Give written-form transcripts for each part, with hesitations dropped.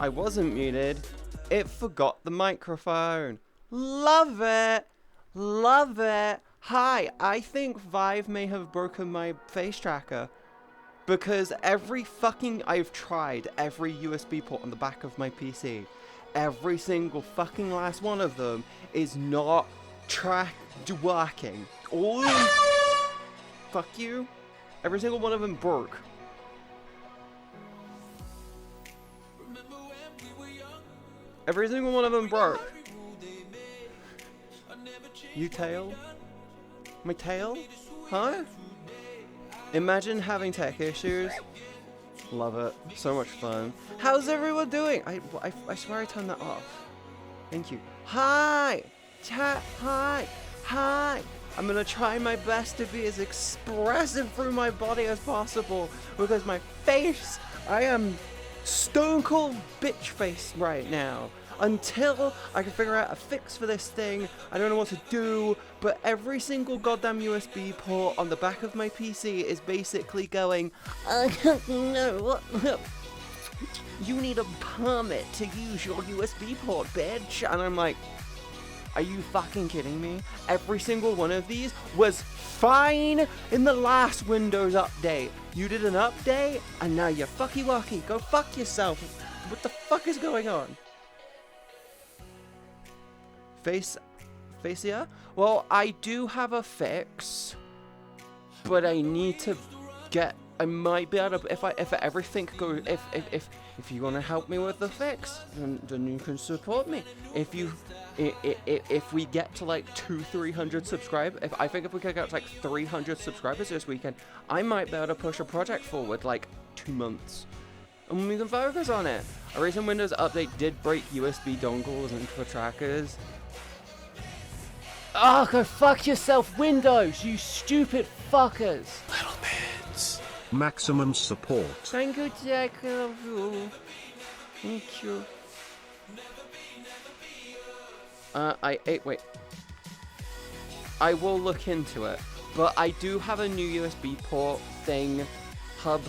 I wasn't muted. It forgot the microphone. Love it. Love it. Hi, I think Vive may have broken my face tracker. Because I've tried every USB port on the back of my PC. Every single fucking last one of them is not working. All of them, fuck you. Every single one of them broke. Every single one of them broke. You tail? My tail? Huh? Imagine having tech issues. Love it. So much fun. How's everyone doing? I swear I turned that off. Thank you. Hi! Chat, hi! Hi! I'm gonna try my best to be as expressive through my body as possible because my face, I am stone cold bitch face right now. Until I can figure out a fix for this thing, I don't know what to do, but every single goddamn USB port on the back of my PC is basically going, I don't know what. You need a permit to use your USB port, bitch. And I'm like, are you fucking kidding me? Every single one of these was fine in the last Windows update. You did an update, and now you're fucky wucky. Go fuck yourself. What the fuck is going on? Facia? Well, I do have a fix, but I need to get. I might be able to if everything goes. If you want to help me with the fix, then you can support me. If we get to like 200-300 subscribers, if we can get to like 300 subscribers this weekend, I might be able to push a project forward like 2 months. And we can focus on it. A recent Windows update did break USB dongles and for trackers. Oh, go fuck yourself, Windows, you stupid fuckers. Little bits. Maximum support. Thank you, Jack. Thank you. Wait. I will look into it, but I do have a new USB port thing, hub,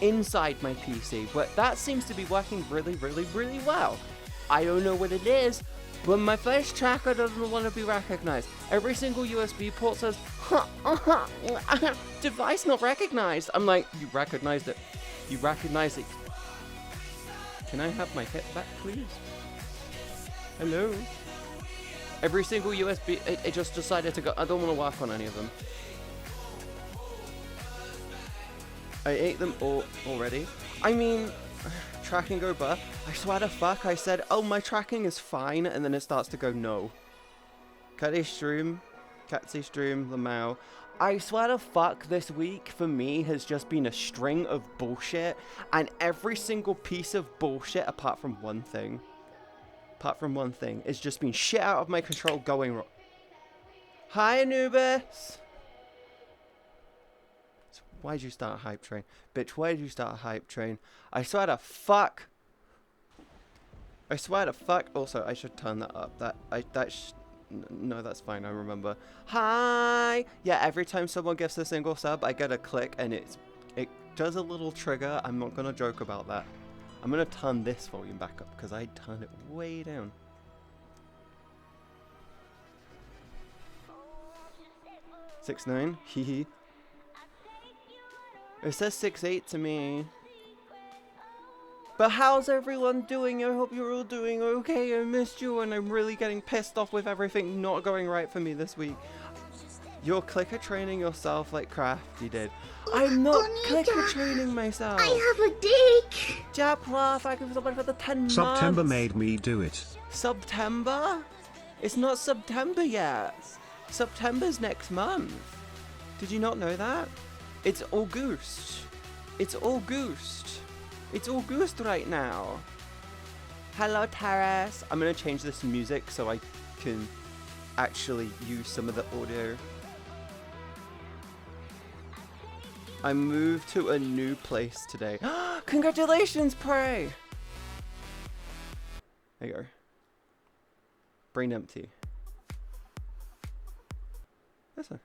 inside my PC, but that seems to be working really, really, really well. I don't know what it is, but my face tracker doesn't want to be recognized. Every single USB port says, device not recognized. I'm like, you recognized it. You recognized it. Can I have my hit back, please? Hello? Every single USB, it just decided to go. I don't want to work on any of them. I ate them all already. I mean, tracking go buff. I swear to fuck, I said, oh, my tracking is fine, and then it starts to go no. Catty stream, Lamau. I swear to fuck, this week for me has just been a string of bullshit, and every single piece of bullshit apart from one thing. It's just been shit out of my control going wrong. Hi, Anubis! Why'd you start a hype train? Bitch, why'd you start a hype train? I swear to fuck. Also, I should turn that up. No, that's fine, I remember. Hi! Yeah, every time someone gives a single sub, I get a click and it does a little trigger. I'm not gonna joke about that. I'm gonna turn this volume back up because I turned it way down. $6.9? Hehe. It says 6.8 to me. But how's everyone doing? I hope you're all doing okay. I missed you and I'm really getting pissed off with everything not going right for me this week. You're clicker training yourself like Crafty did. I'm not clicker training myself. I have a dick. Japla, thank you so much for the 10 months. September made me do it. September? It's not September yet. September's next month. Did you not know that? It's August. It's August. It's August right now. Hello, Taras. I'm gonna change this music so I can actually use some of the audio. I moved to a new place today. Congratulations, Prey! There you go. Brain empty. Listen.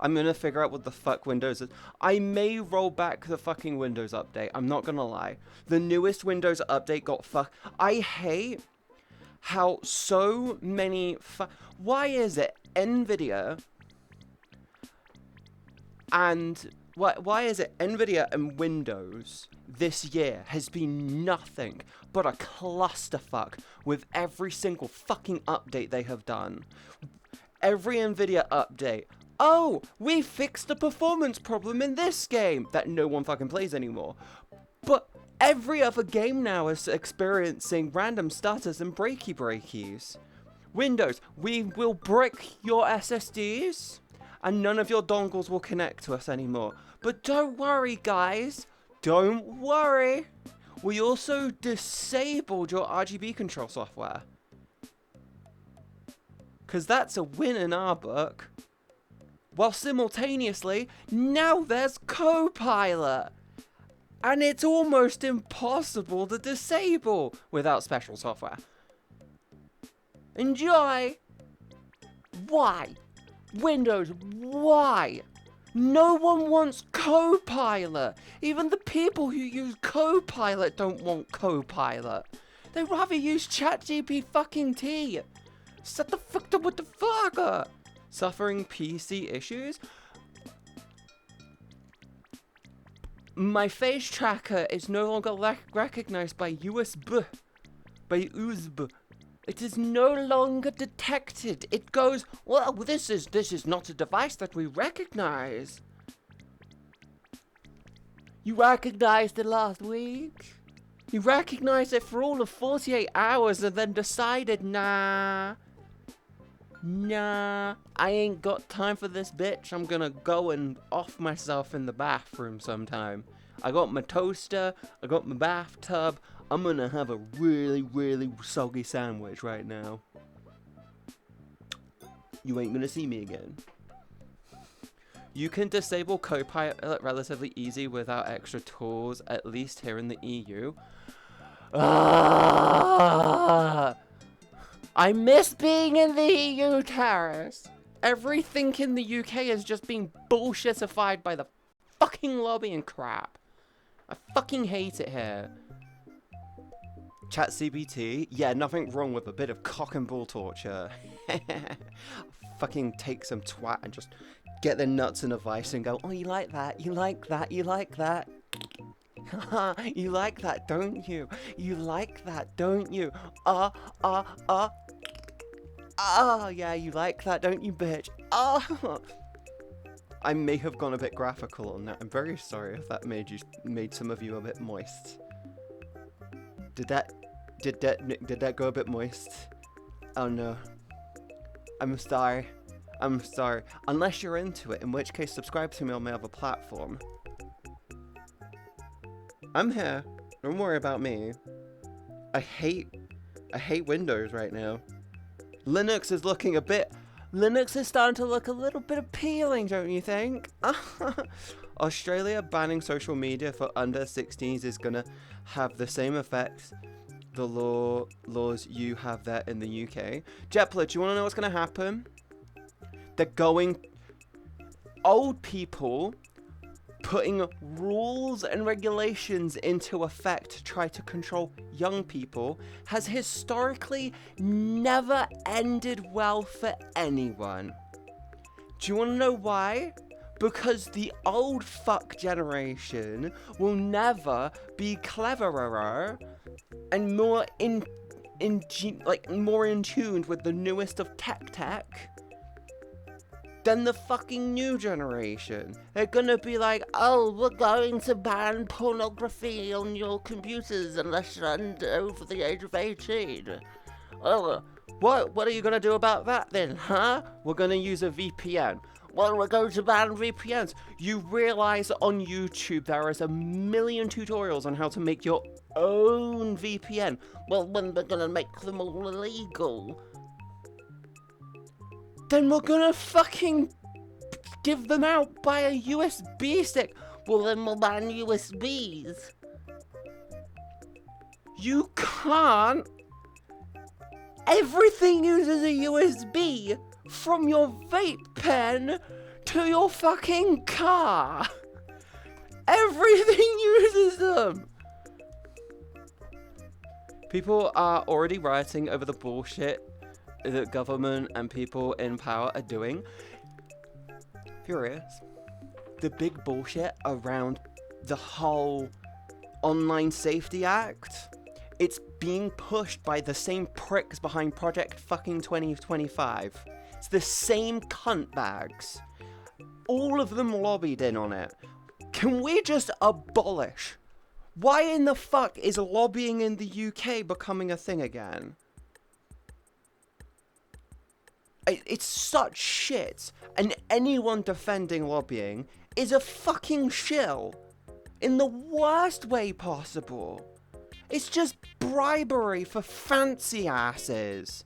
I'm gonna figure out what the fuck Windows is. I may roll back the fucking Windows update. I'm not gonna lie. The newest Windows update got I hate how so many why is it Nvidia and why is it Nvidia and Windows this year has been nothing but a clusterfuck with every single fucking update they have done. Every Nvidia update. Oh, we fixed the performance problem in this game that no one fucking plays anymore. But every other game now is experiencing random stutters and breakies. Windows, we will brick your SSDs and none of your dongles will connect to us anymore. But don't worry, guys. Don't worry. We also disabled your RGB control software. Because that's a win in our book. While simultaneously, now there's Copilot. And it's almost impossible to disable without special software. Enjoy! Why? Windows, why? No one wants Copilot. Even the people who use Copilot don't want Copilot. They'd rather use ChatGPT fucking T. Shut the fuck up with the fuck up. Suffering PC issues? My face tracker is no longer recognized by USB. By USB. It is no longer detected. It goes, well, this is not a device that we recognize. You recognized it last week? You recognized it for all of 48 hours and then decided, nah, I ain't got time for this, bitch. I'm gonna go and off myself in the bathroom sometime. I got my toaster, I got my bathtub. I'm gonna have a really, really soggy sandwich right now. You ain't gonna see me again. You can disable Copilot relatively easy without extra tools, at least here in the EU. I miss being in the EU, Terrace. Everything in the UK is just being bullshitified by the fucking lobby and crap. I fucking hate it here. ChatGPT, yeah, nothing wrong with a bit of cock and ball torture. Fucking take some twat and just get their nuts in a vice and go, oh, you like that, you like that, you like that. You like that, don't you? You like that, don't you? Yeah, you like that, don't you, bitch? I may have gone a bit graphical on that. I'm very sorry if that made some of you a bit moist. Did that go a bit moist? Oh no. I'm sorry. Unless you're into it, in which case subscribe to me on my other platform. I'm here. Don't worry about me. I hate Windows right now. Linux is starting to look a little bit appealing, don't you think? Australia banning social media for under 16s is gonna have the same effect the laws you have there in the UK. Jetpla, do you want to know what's gonna happen? Old people putting rules and regulations into effect to try to control young people has historically never ended well for anyone. Do you want to know why? Because the old fuck generation will never be cleverer and more in tuned with the newest of tech than the fucking new generation. They're gonna be like, oh, we're going to ban pornography on your computers unless you're over the age of 18. Oh, what are you gonna do about that then, huh? We're gonna use a VPN. Well, we're going to ban VPNs. You realize on YouTube there is a million tutorials on how to make your own VPN. Well, when they're gonna make them all illegal, then we're gonna fucking give them out by a USB stick. Well, then we'll ban USBs. You can't. Everything uses a USB, from your vape pen to your fucking car. Everything uses them. People are already rioting over the bullshit that government and people in power are doing. Furious. The big bullshit around the whole Online Safety Act, it's being pushed by the same pricks behind Project fucking 2025. It's the same cunt bags. All of them lobbied in on it. Can we just abolish? Why in the fuck is lobbying in the UK becoming a thing again? It's such shit. And anyone defending lobbying is a fucking shill. In the worst way possible. It's just bribery for fancy asses.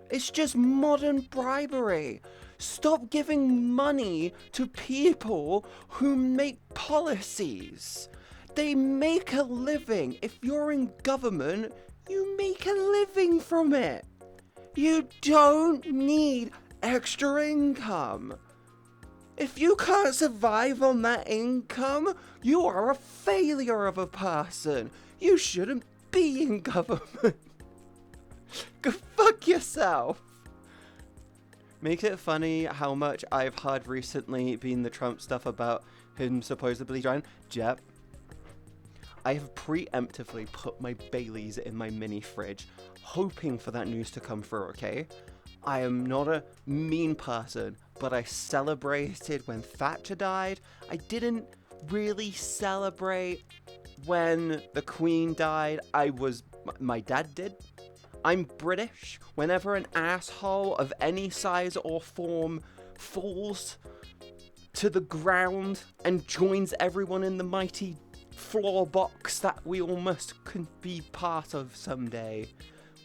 It's just modern bribery. Stop giving money to people who make policies. They make a living. If you're in government, you make a living from it. You don't need extra income. If you can't survive on that income, you are a failure of a person. You shouldn't be in government. Go fuck yourself. Make it funny how much I've heard recently being the Trump stuff about him supposedly trying. Jep. I have preemptively put my Baileys in my mini fridge, hoping for that news to come through, okay? I am not a mean person, but I celebrated when Thatcher died. I didn't really celebrate when the Queen died. My dad did. I'm British. Whenever an asshole of any size or form falls to the ground and joins everyone in the mighty floor box that we all must be part of someday,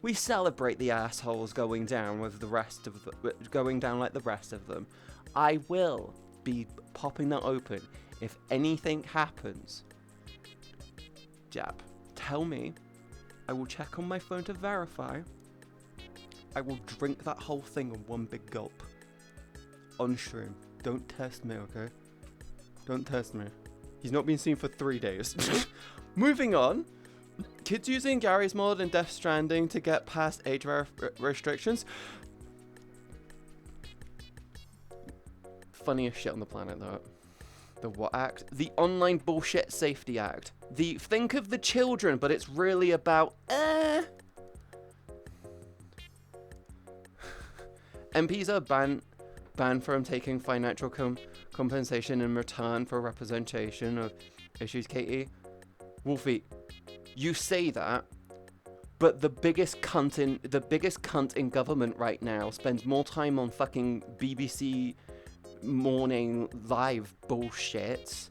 we celebrate the assholes going down with the rest of going down like the rest of them. I will be popping that open if anything happens. Jab, tell me. I will check on my phone to verify. I will drink that whole thing in one big gulp. On stream. Don't test me, okay? Don't test me. He's not been seen for 3 days. Moving on. Kids using Gary's mod and Death Stranding to get past age restrictions. Funniest shit on the planet, though. The what act? The Online Bullshit Safety Act. Think of the children, but it's really about MPs are banned from taking financial compensation in return for representation of issues. Katie, Wolfie, you say that, but the biggest cunt in government right now spends more time on fucking BBC morning live bullshit,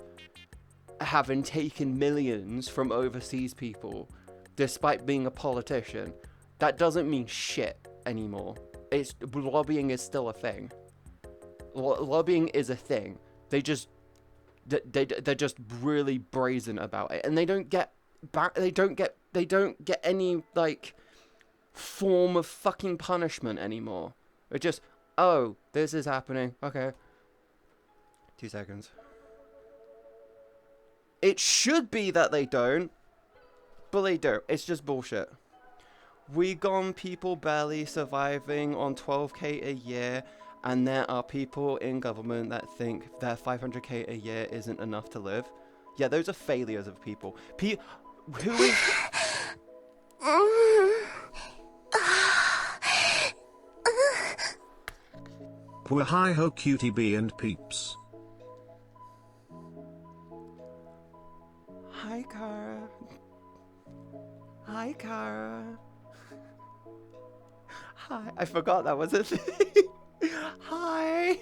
having taken millions from overseas people, despite being a politician. That doesn't mean shit anymore. Lobbying is still a thing. Lobbying is a thing. They're just really brazen about it, and they don't get any like form of fucking punishment anymore. It just, oh, this is happening. Okay. 2 seconds. It should be that they don't, but they do. It's just bullshit. We gone people barely surviving on 12k a year, and there are people in government that think that 500k a year isn't enough to live. Yeah, those are failures of people. Who is... Poor hi ho QTB and peeps. Hi, Kara. Hi, Kara. Hi. I forgot that was a thing. Hi.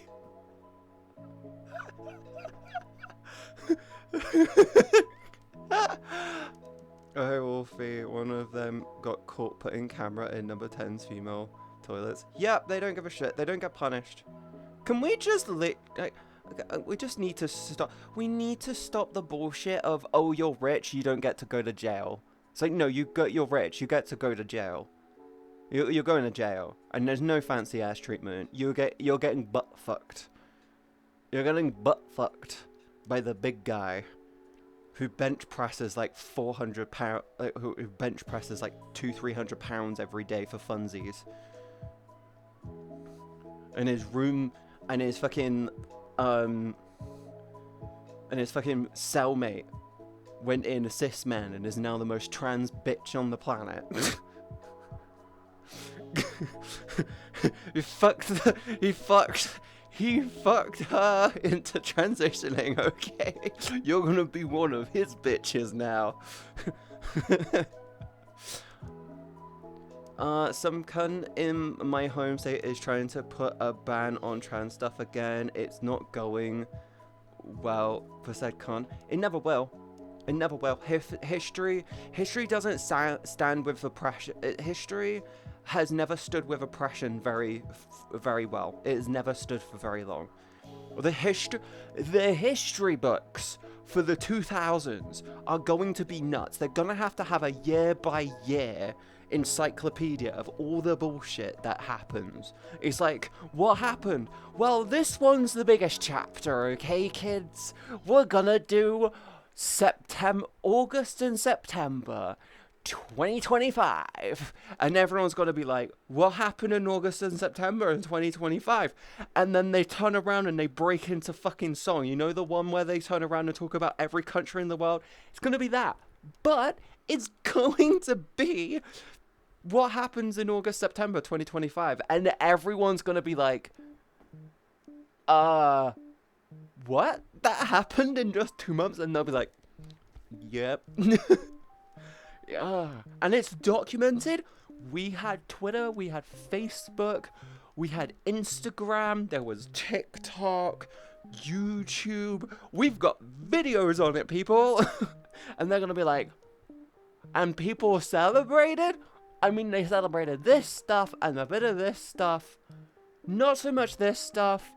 Oh, Wolfie, one of them got caught putting camera in number 10's female toilets. Yep, they don't give a shit. They don't get punished. Can we just we just need to stop. We need to stop the bullshit of, oh, you're rich, you don't get to go to jail. It's like, no, you're rich, you get to go to jail. You're going to jail, and there's no fancy ass treatment. You're getting butt fucked. You're getting butt fucked by the big guy who bench presses like 400 pounds, who bench presses like 200-300 pounds every day for funsies. And his room, and his fucking cellmate went in a cis man and is now the most trans bitch on the planet. He fucked her into transitioning, okay? You're gonna be one of his bitches now. Some cunt in my home state is trying to put a ban on trans stuff again. It's not going well for said cunt. It never will. It never will. History doesn't stand with oppression. History has never stood with oppression very well. It has never stood for very long. The history books for the 2000s are going to be nuts. They're gonna have a year by year encyclopedia of all the bullshit that happens. It's like, what happened? Well, this one's the biggest chapter, okay, kids? We're gonna do August and September 2025, and everyone's got to be like, what happened in August and September in 2025? And then they turn around and they break into fucking song. You know, the one where they turn around and talk about every country in the world? It's going to be that, but it's going to be what happens in August, September 2025, and everyone's going to be like, what? That happened in just 2 months? And they'll be like, yep. Yeah, and it's documented. We had Twitter, we had Facebook, we had Instagram, there was TikTok, YouTube. We've got videos on it, people. And they're gonna be like, and people celebrated? I mean, they celebrated this stuff and a bit of this stuff. Not so much this stuff.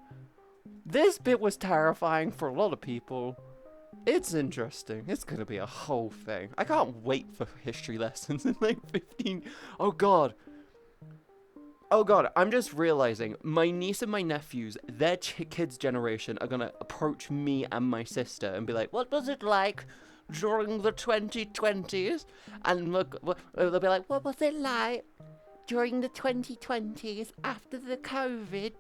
This bit was terrifying for a lot of people. It's interesting. It's gonna be a whole thing. I can't wait for history lessons in like 15. Oh god. Oh god, I'm just realizing my niece and my nephews, their kids' generation, are gonna approach me and my sister and be like, what was it like during the 2020s? And they'll be like, what was it like during the 2020s after the COVID?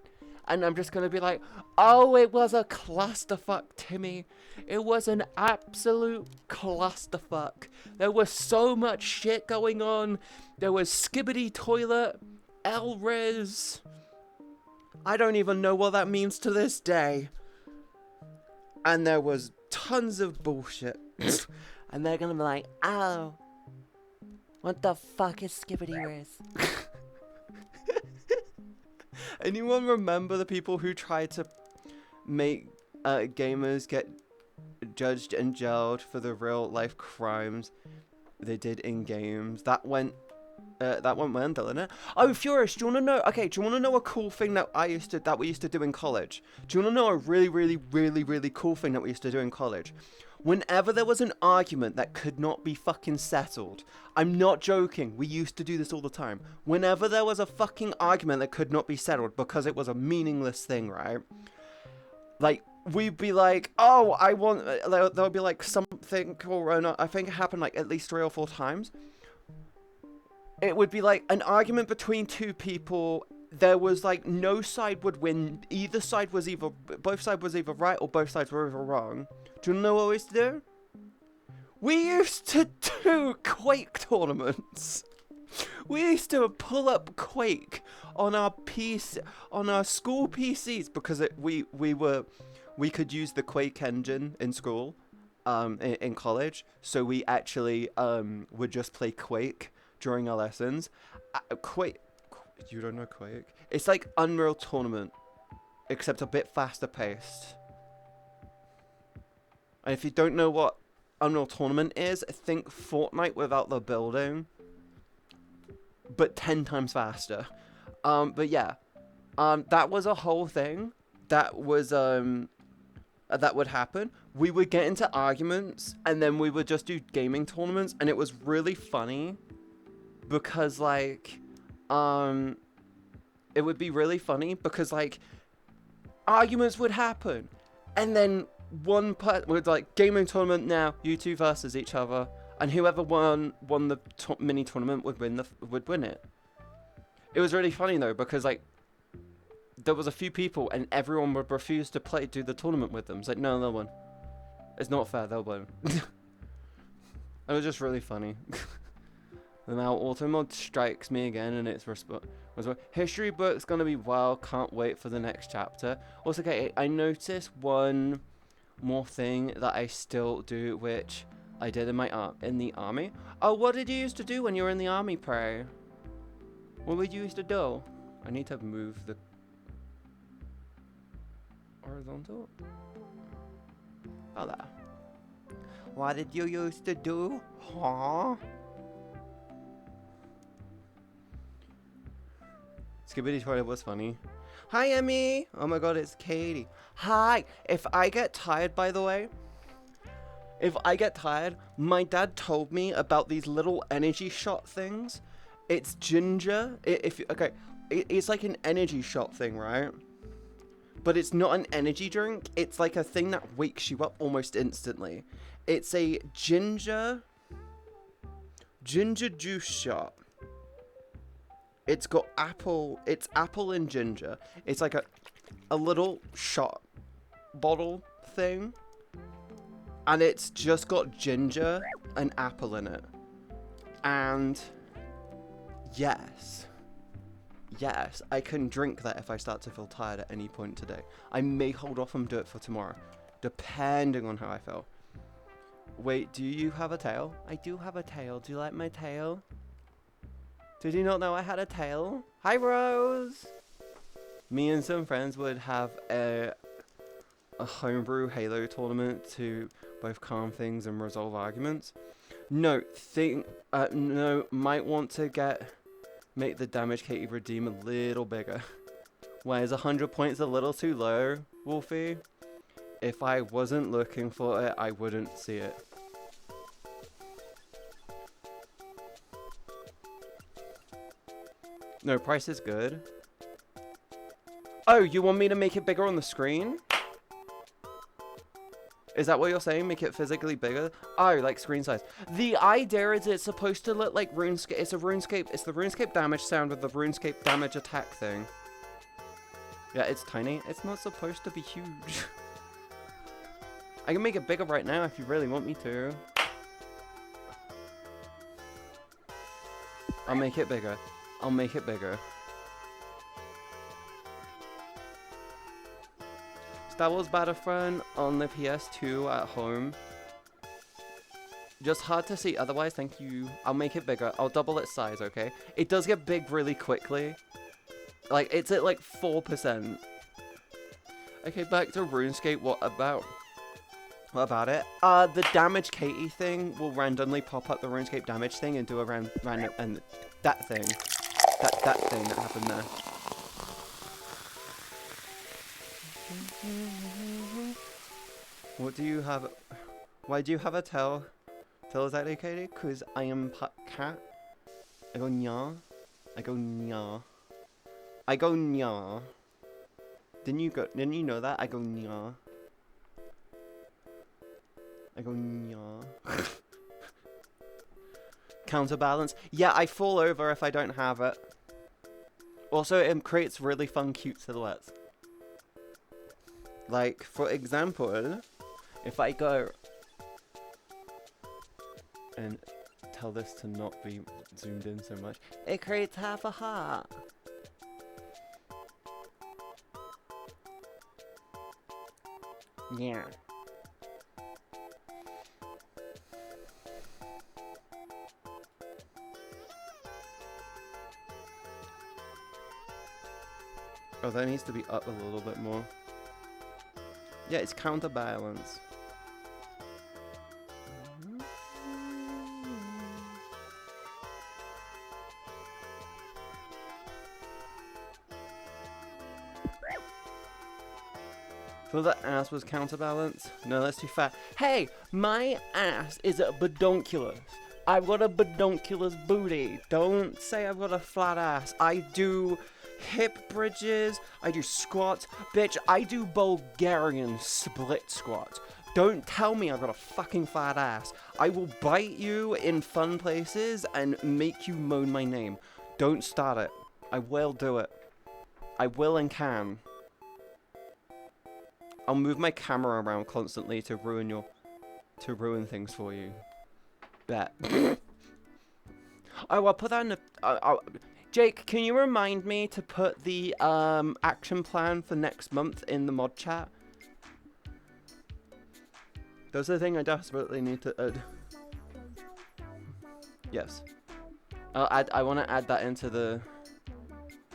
And I'm just going to be like, oh, it was a clusterfuck, Timmy. It was an absolute clusterfuck. There was so much shit going on. There was Skibbity Toilet, Elriz. I don't even know what that means to this day. And there was tons of bullshit. And they're going to be like, oh, what the fuck is Skibbity Riz? Anyone remember the people who tried to make gamers get judged and jailed for the real life crimes they did in games? That went mental, didn't it? Oh, Furious, do you want to know? Okay, do you want to know a cool thing that we used to do in college? Do you want to know a really cool thing that we used to do in college? Whenever there was an argument that could not be fucking settled, I'm not joking, we used to do this all the time. Whenever there was a fucking argument that could not be settled because it was a meaningless thing, right? Like, we'd be like, oh, there'll be like something, or I think it happened like at least 3 or 4 times. It would be like an argument between 2 people. There was like no side would win. Both sides was either right or both sides were either wrong. Do you know what we used to do? We used to do Quake tournaments. We used to pull up Quake on our school PCs because we could use the Quake engine in school, in college. So we actually would just play Quake during our lessons. Quake. You don't know Quake? It's like Unreal Tournament, except a bit faster paced. And if you don't know what Unreal Tournament is, think Fortnite without the building, but 10 times faster. But yeah, that was a whole thing. That was that would happen. We would get into arguments, and then we would just do gaming tournaments, and it was really funny because like. It would be really funny because, like, arguments would happen. And then one part with like gaming tournament now, you two versus each other, and whoever won the mini tournament would win it. It was really funny though, because like there was a few people and everyone would refuse to do the tournament with them. It's like, no, they'll win. It's not fair, they'll win. It was just really funny. And now auto mode strikes me again, and it's history book's gonna be wild. Can't wait for the next chapter. Also, okay, I noticed one more thing that I still do, which I did in the army. Oh, what did you used to do when you were in the army, pray? What would you used to do? I need to move the horizontal. Oh, there. What did you used to do? Huh? Skibbity Toilet was funny. Hi, Emmy! Oh my god, it's Katie. Hi! If I get tired, by the way, my dad told me about these little energy shot things. It's ginger. It's like an energy shot thing, right? But it's not an energy drink. It's like a thing that wakes you up almost instantly. It's a ginger juice shot. It's got apple. It's apple and ginger. It's like a little shot bottle thing. And it's just got ginger and apple in it. And yes, I can drink that if I start to feel tired at any point today. I may hold off and do it for tomorrow, depending on how I feel. Wait, do you have a tail? I do have a tail. Do you like my tail? Did you not know I had a tail? Hi, Rose! Me and some friends would have a homebrew Halo tournament to both calm things and resolve arguments. No, might want to make the MzCatieB redeem a little bigger. Why is 100 points a little too low, Wolfie? If I wasn't looking for it, I wouldn't see it. No, price is good. Oh, you want me to make it bigger on the screen? Is that what you're saying? Make it physically bigger? Oh, like screen size. The idea is it's supposed to look like RuneScape. It's the RuneScape damage sound with the RuneScape damage attack thing. Yeah, it's tiny. It's not supposed to be huge. I can make it bigger right now if you really want me to. I'll make it bigger. I'll make it bigger. Star Wars Battlefront on the PS2 at home. Just hard to see otherwise, thank you. I'll make it bigger. I'll double its size, okay? It does get big really quickly. Like, it's at like 4%. Okay, back to RuneScape. What about it? The MzCatieB thing will randomly pop up the RuneScape damage thing and do a random and that thing. That thing that happened there. What do you have? Why do you have a tail? Tail is that Katie? Cause I am cat. I go nya. I go nya. I go nya. Didn't you know that? I go nya. I go nya. Counterbalance. Yeah, I fall over if I don't have it. Also, it creates really fun, cute silhouettes. Like, for example, if I go and tell this to not be zoomed in so much, it creates half a heart. Yeah. Oh, that needs to be up a little bit more. Yeah, it's counterbalance. So the ass was counterbalance? No, that's too fat. Hey, my ass is a bedonkulous. I've got a bedonkulous booty. Don't say I've got a flat ass. I do hip bridges, I do squats. Bitch, I do Bulgarian split squats. Don't tell me I've got a fucking fat ass. I will bite you in fun places and make you moan my name. Don't start it. I will do it. I will and can. I'll move my camera around constantly to ruin things for you. Bet. Oh, I'll put that in the... Jake, can you remind me to put the action plan for next month in the mod chat? That's the thing I desperately need to add. Yes. I want to add that into the...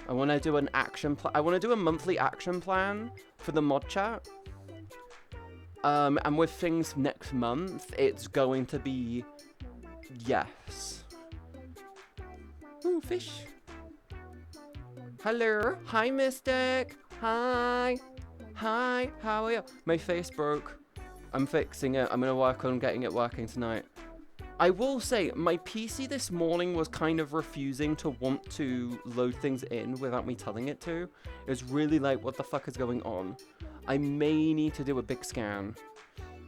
I want to do an action plan. I want to do a monthly action plan for the mod chat. And with things next month, it's going to be... Yes. Ooh, fish. Hello. Hi, Mystic. Hi. Hi. How are you? My face broke. I'm fixing it. I'm going to work on getting it working tonight. I will say, my PC this morning was kind of refusing to want to load things in without me telling it to. It was really like, what the fuck is going on? I may need to do a big scan.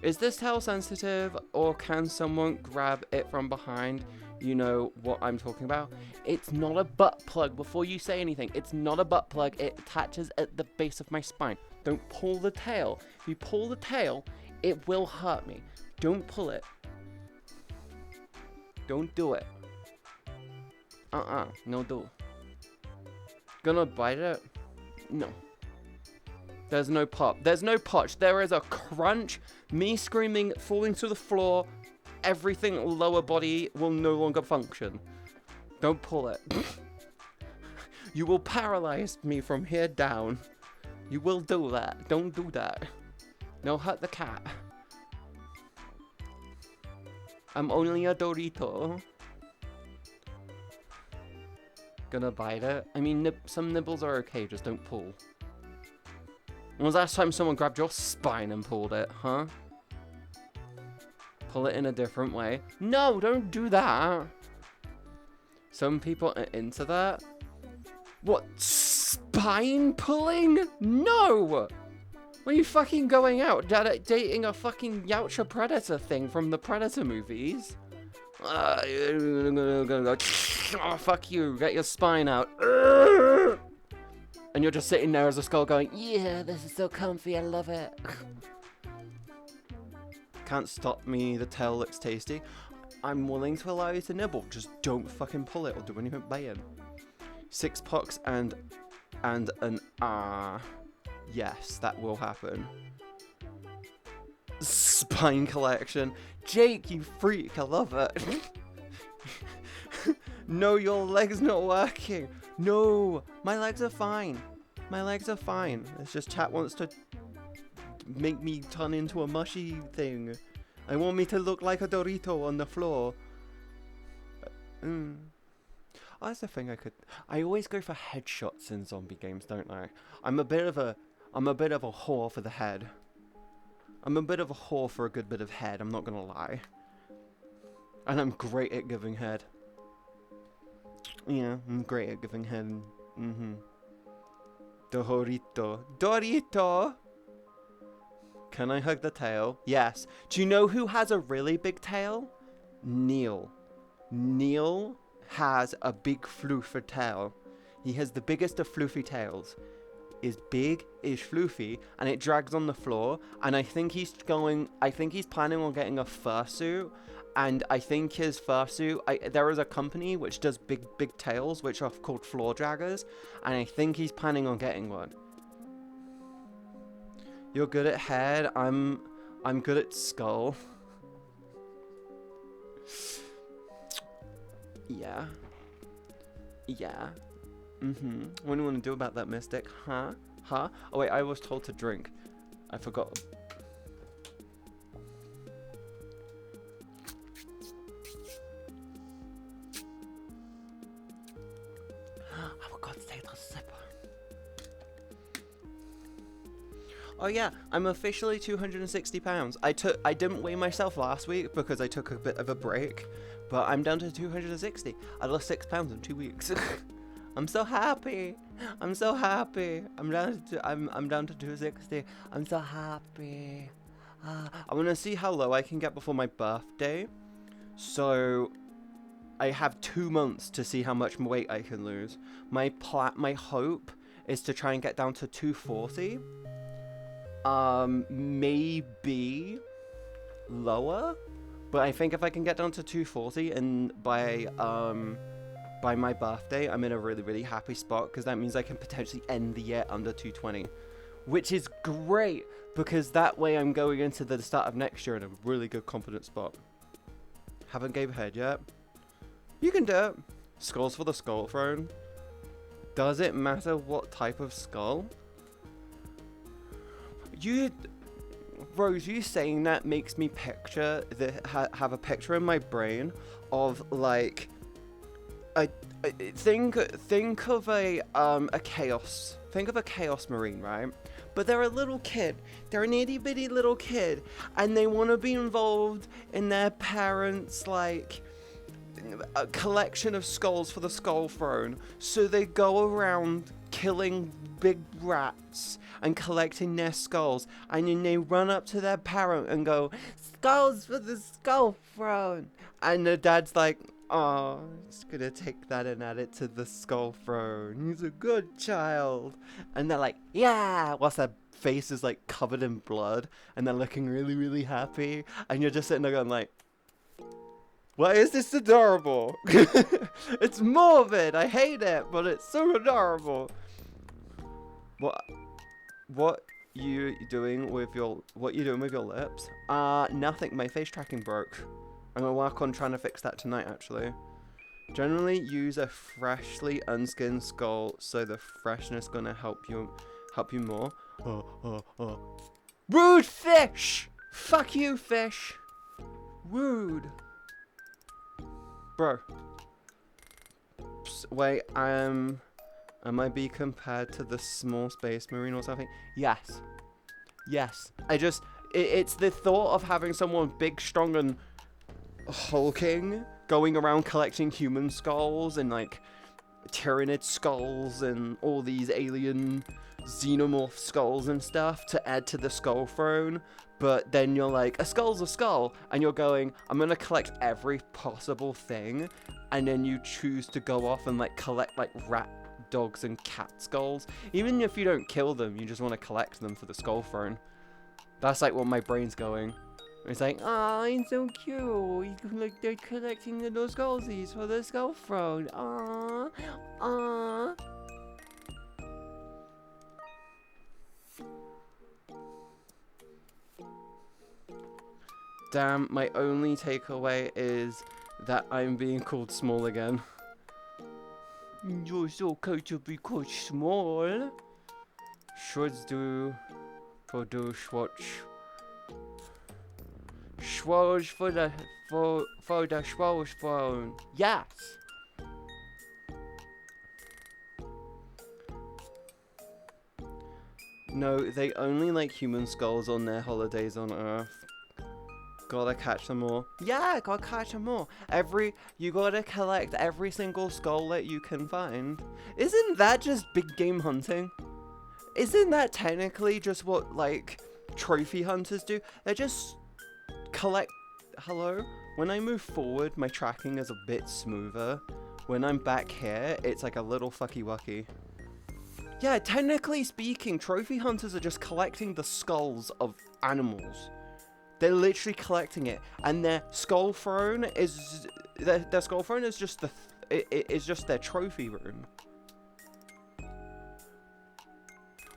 Is this tail sensitive, or can someone grab it from behind? You know what I'm talking about. It's not a butt plug. Before you say anything, it's not a butt plug. It attaches at the base of my spine. Don't pull the tail. If you pull the tail, it will hurt me. Don't pull it. Don't do it. No do. Gonna bite it? No. There's no pop. There's no potch. There is a crunch. Me screaming, falling to the floor. Everything lower body will no longer function. Don't pull it. You will paralyze me from here down. You will do that. Don't do that. No, hurt the cat. I'm only a Dorito. Gonna bite it. I mean, some nibbles are okay, just don't pull. When was the last time someone grabbed your spine and pulled it, huh? Pull it in a different way. No, don't do that. Some people are into that. What? Spine pulling? No! What are you fucking going out? Dating a fucking Yautja Predator thing from the Predator movies? Oh, fuck you. Get your spine out. And you're just sitting there as a skull going, yeah, this is so comfy. I love it. Can't stop me. The tail looks tasty. I'm willing to allow you to nibble. Just don't fucking pull it or do anything bad. 6 pucks and an yes, that will happen. Spine collection. Jake, you freak. I love it. No, your leg's not working. No, my legs are fine. My legs are fine. It's just chat wants to make me turn into a mushy thing. I want me to look like a Dorito on the floor. Oh, that's the thing I always go for headshots in zombie games, don't I? I'm a bit of a whore for the head. I'm a bit of a whore for a good bit of head, I'm not gonna lie. And I'm great at giving head. Yeah, I'm great at giving head. Dorito. Dorito! Can I hug the tail? Yes. Do you know who has a really big tail? Neil. Neil has a big floofy tail. He has the biggest of floofy tails. Is big, is floofy, and it drags on the floor. And I think he's planning on getting a fursuit. And I think his fursuit, there is a company which does big tails, which are called floor draggers. And I think he's planning on getting one. You're good at head. I'm good at skull. Yeah. Yeah. What do you want to do about that, Mystic? Huh? Huh? Oh wait, I was told to drink. I forgot. I forgot to take the sip. Oh yeah, I'm officially 260 pounds. I didn't weigh myself last week because I took a bit of a break, but I'm down to 260. I lost 6 pounds in 2 weeks. I'm so happy. I'm so happy. I'm down to 260. I'm so happy. I want to see how low I can get before my birthday. So I have 2 months to see how much weight I can lose. My hope is to try and get down to 240. Maybe lower, but I think if I can get down to 240 and by my birthday, I'm in a really, really happy spot, because that means I can potentially end the year under 220, which is great, because that way I'm going into the start of next year in a really good confident spot. Haven't gave head yet. You can do it. Skulls for the skull throne. Does it matter what type of skull? Rose, you saying that makes me picture have a picture in my brain of like think of a chaos. Think of a chaos marine, right? But they're a little kid. They're an itty bitty little kid, and they want to be involved in their parents' like a collection of skulls for the skull throne. So they go around killing big rats and collecting their skulls, and then they run up to their parent and go, "Skulls for the skull throne," and the dad's like, "Oh, he's gonna take that and add it to the skull throne. He's a good child." And they're like, "Yeah," whilst their face is like covered in blood, and they're looking really, really happy, and you're just sitting there going like, "Why is this adorable?" It's morbid. I hate it, but it's so adorable. What you doing with your lips? Nothing. My face tracking broke. I'm gonna work on trying to fix that tonight, actually. Generally use a freshly unskinned skull, so the freshness gonna help you more. Rude fish! Fuck you, fish! Rude. Bro. Wait, am I be compared to the small space marine or something? Yes. Yes. It's the thought of having someone big, strong, and hulking going around collecting human skulls and like tyrannid skulls and all these alien xenomorph skulls and stuff to add to the skull throne. But then you're like, a skull's a skull, and you're going, I'm gonna collect every possible thing, and then you choose to go off and like collect like rat, dogs, and cat skulls. Even if you don't kill them, you just want to collect them for the skull throne. That's like what my brain's going. It's like, oh, it's so cute. They're collecting little skullsies for the skull throne. Aww, aww. Damn, my only takeaway is that I'm being called small again. You're so cute to be called small. Should do for do swatch. Swallows for the swallows phone. Yes. No, they only like human skulls on their holidays on Earth. Gotta catch them all. Yeah, gotta catch them all. You gotta collect every single skull that you can find. Isn't that just big game hunting? Isn't that technically just what, like, trophy hunters do? They just collect... Hello? When I move forward, my tracking is a bit smoother. When I'm back here, it's like a little fucky-wucky. Yeah, technically speaking, trophy hunters are just collecting the skulls of animals. They're literally collecting it, and their skull throne is their skull throne is just it's just their trophy room.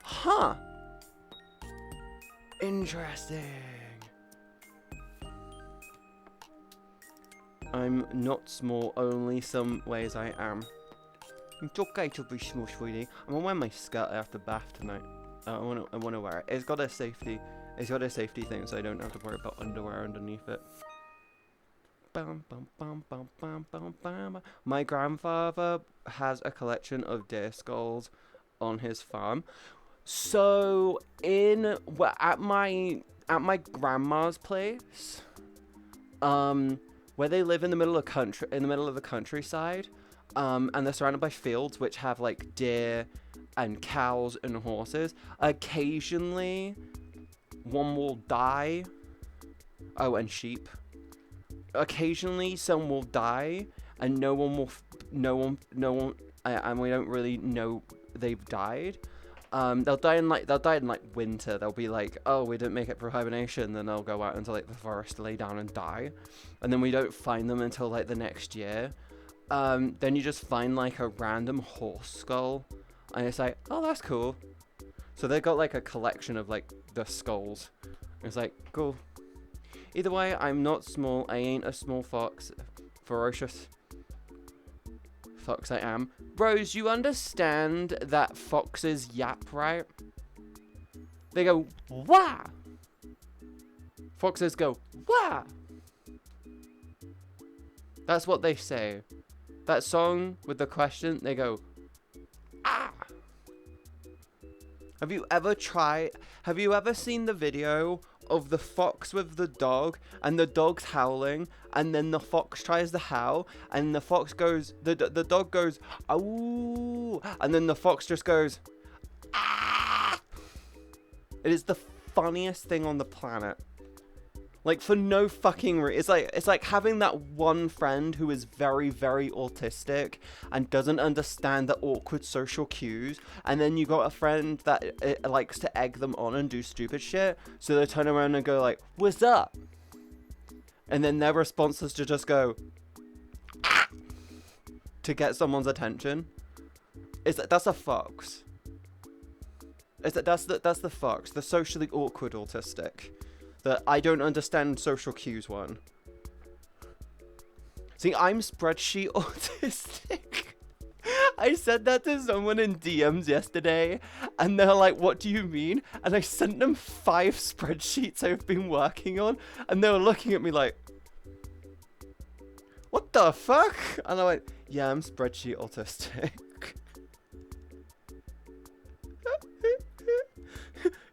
Huh. Interesting. I'm not small, only some ways I am. It's okay to be small, sweetie. I'm gonna wear my skirt after bath tonight. I wanna wear it. It's got a safety thing, so I don't have to worry about underwear underneath it. Bum, bum, bum, bum, bum, bum, bum. My grandfather has a collection of deer skulls on his farm. So at my grandma's place, where they live in the middle of the countryside, and they're surrounded by fields which have like deer and cows and horses. Occasionally, one will die. Oh, and sheep. Occasionally, some will die, and no one, and we don't really know they've died. They'll die in like winter. They'll be like, oh, we didn't make it for hibernation. Then they'll go out into like the forest to lay down and die, and then we don't find them until like the next year. Then you just find like a random horse skull, and it's like, oh, that's cool. So they've got like a collection of like the skulls. It's like, cool. Either way, I'm not small. I ain't a small fox. Ferocious fox I am. Rose, you understand that foxes yap, right? They go, wah! Foxes go, wah! That's what they say. That song with the question, they go, ah! Have you ever seen the video of the fox with the dog, and the dog's howling, and then the fox tries to howl, and the fox goes, the dog goes, ow, and then the fox just goes, ah! It is the funniest thing on the planet. Like, for no fucking reason. It's like having that one friend who is very, very autistic and doesn't understand the awkward social cues, and then you got a friend that likes to egg them on and do stupid shit, so they turn around and go like, what's up? And then their response is to just go, ah! To get someone's attention. That's a fox. That's the fox, the socially awkward autistic. The I don't understand social cues one. See, I'm spreadsheet autistic. I said that to someone in DMs yesterday, and they're like, what do you mean? And I sent them 5 spreadsheets I've been working on, and they were looking at me like, what the fuck? And I went, yeah, I'm spreadsheet autistic.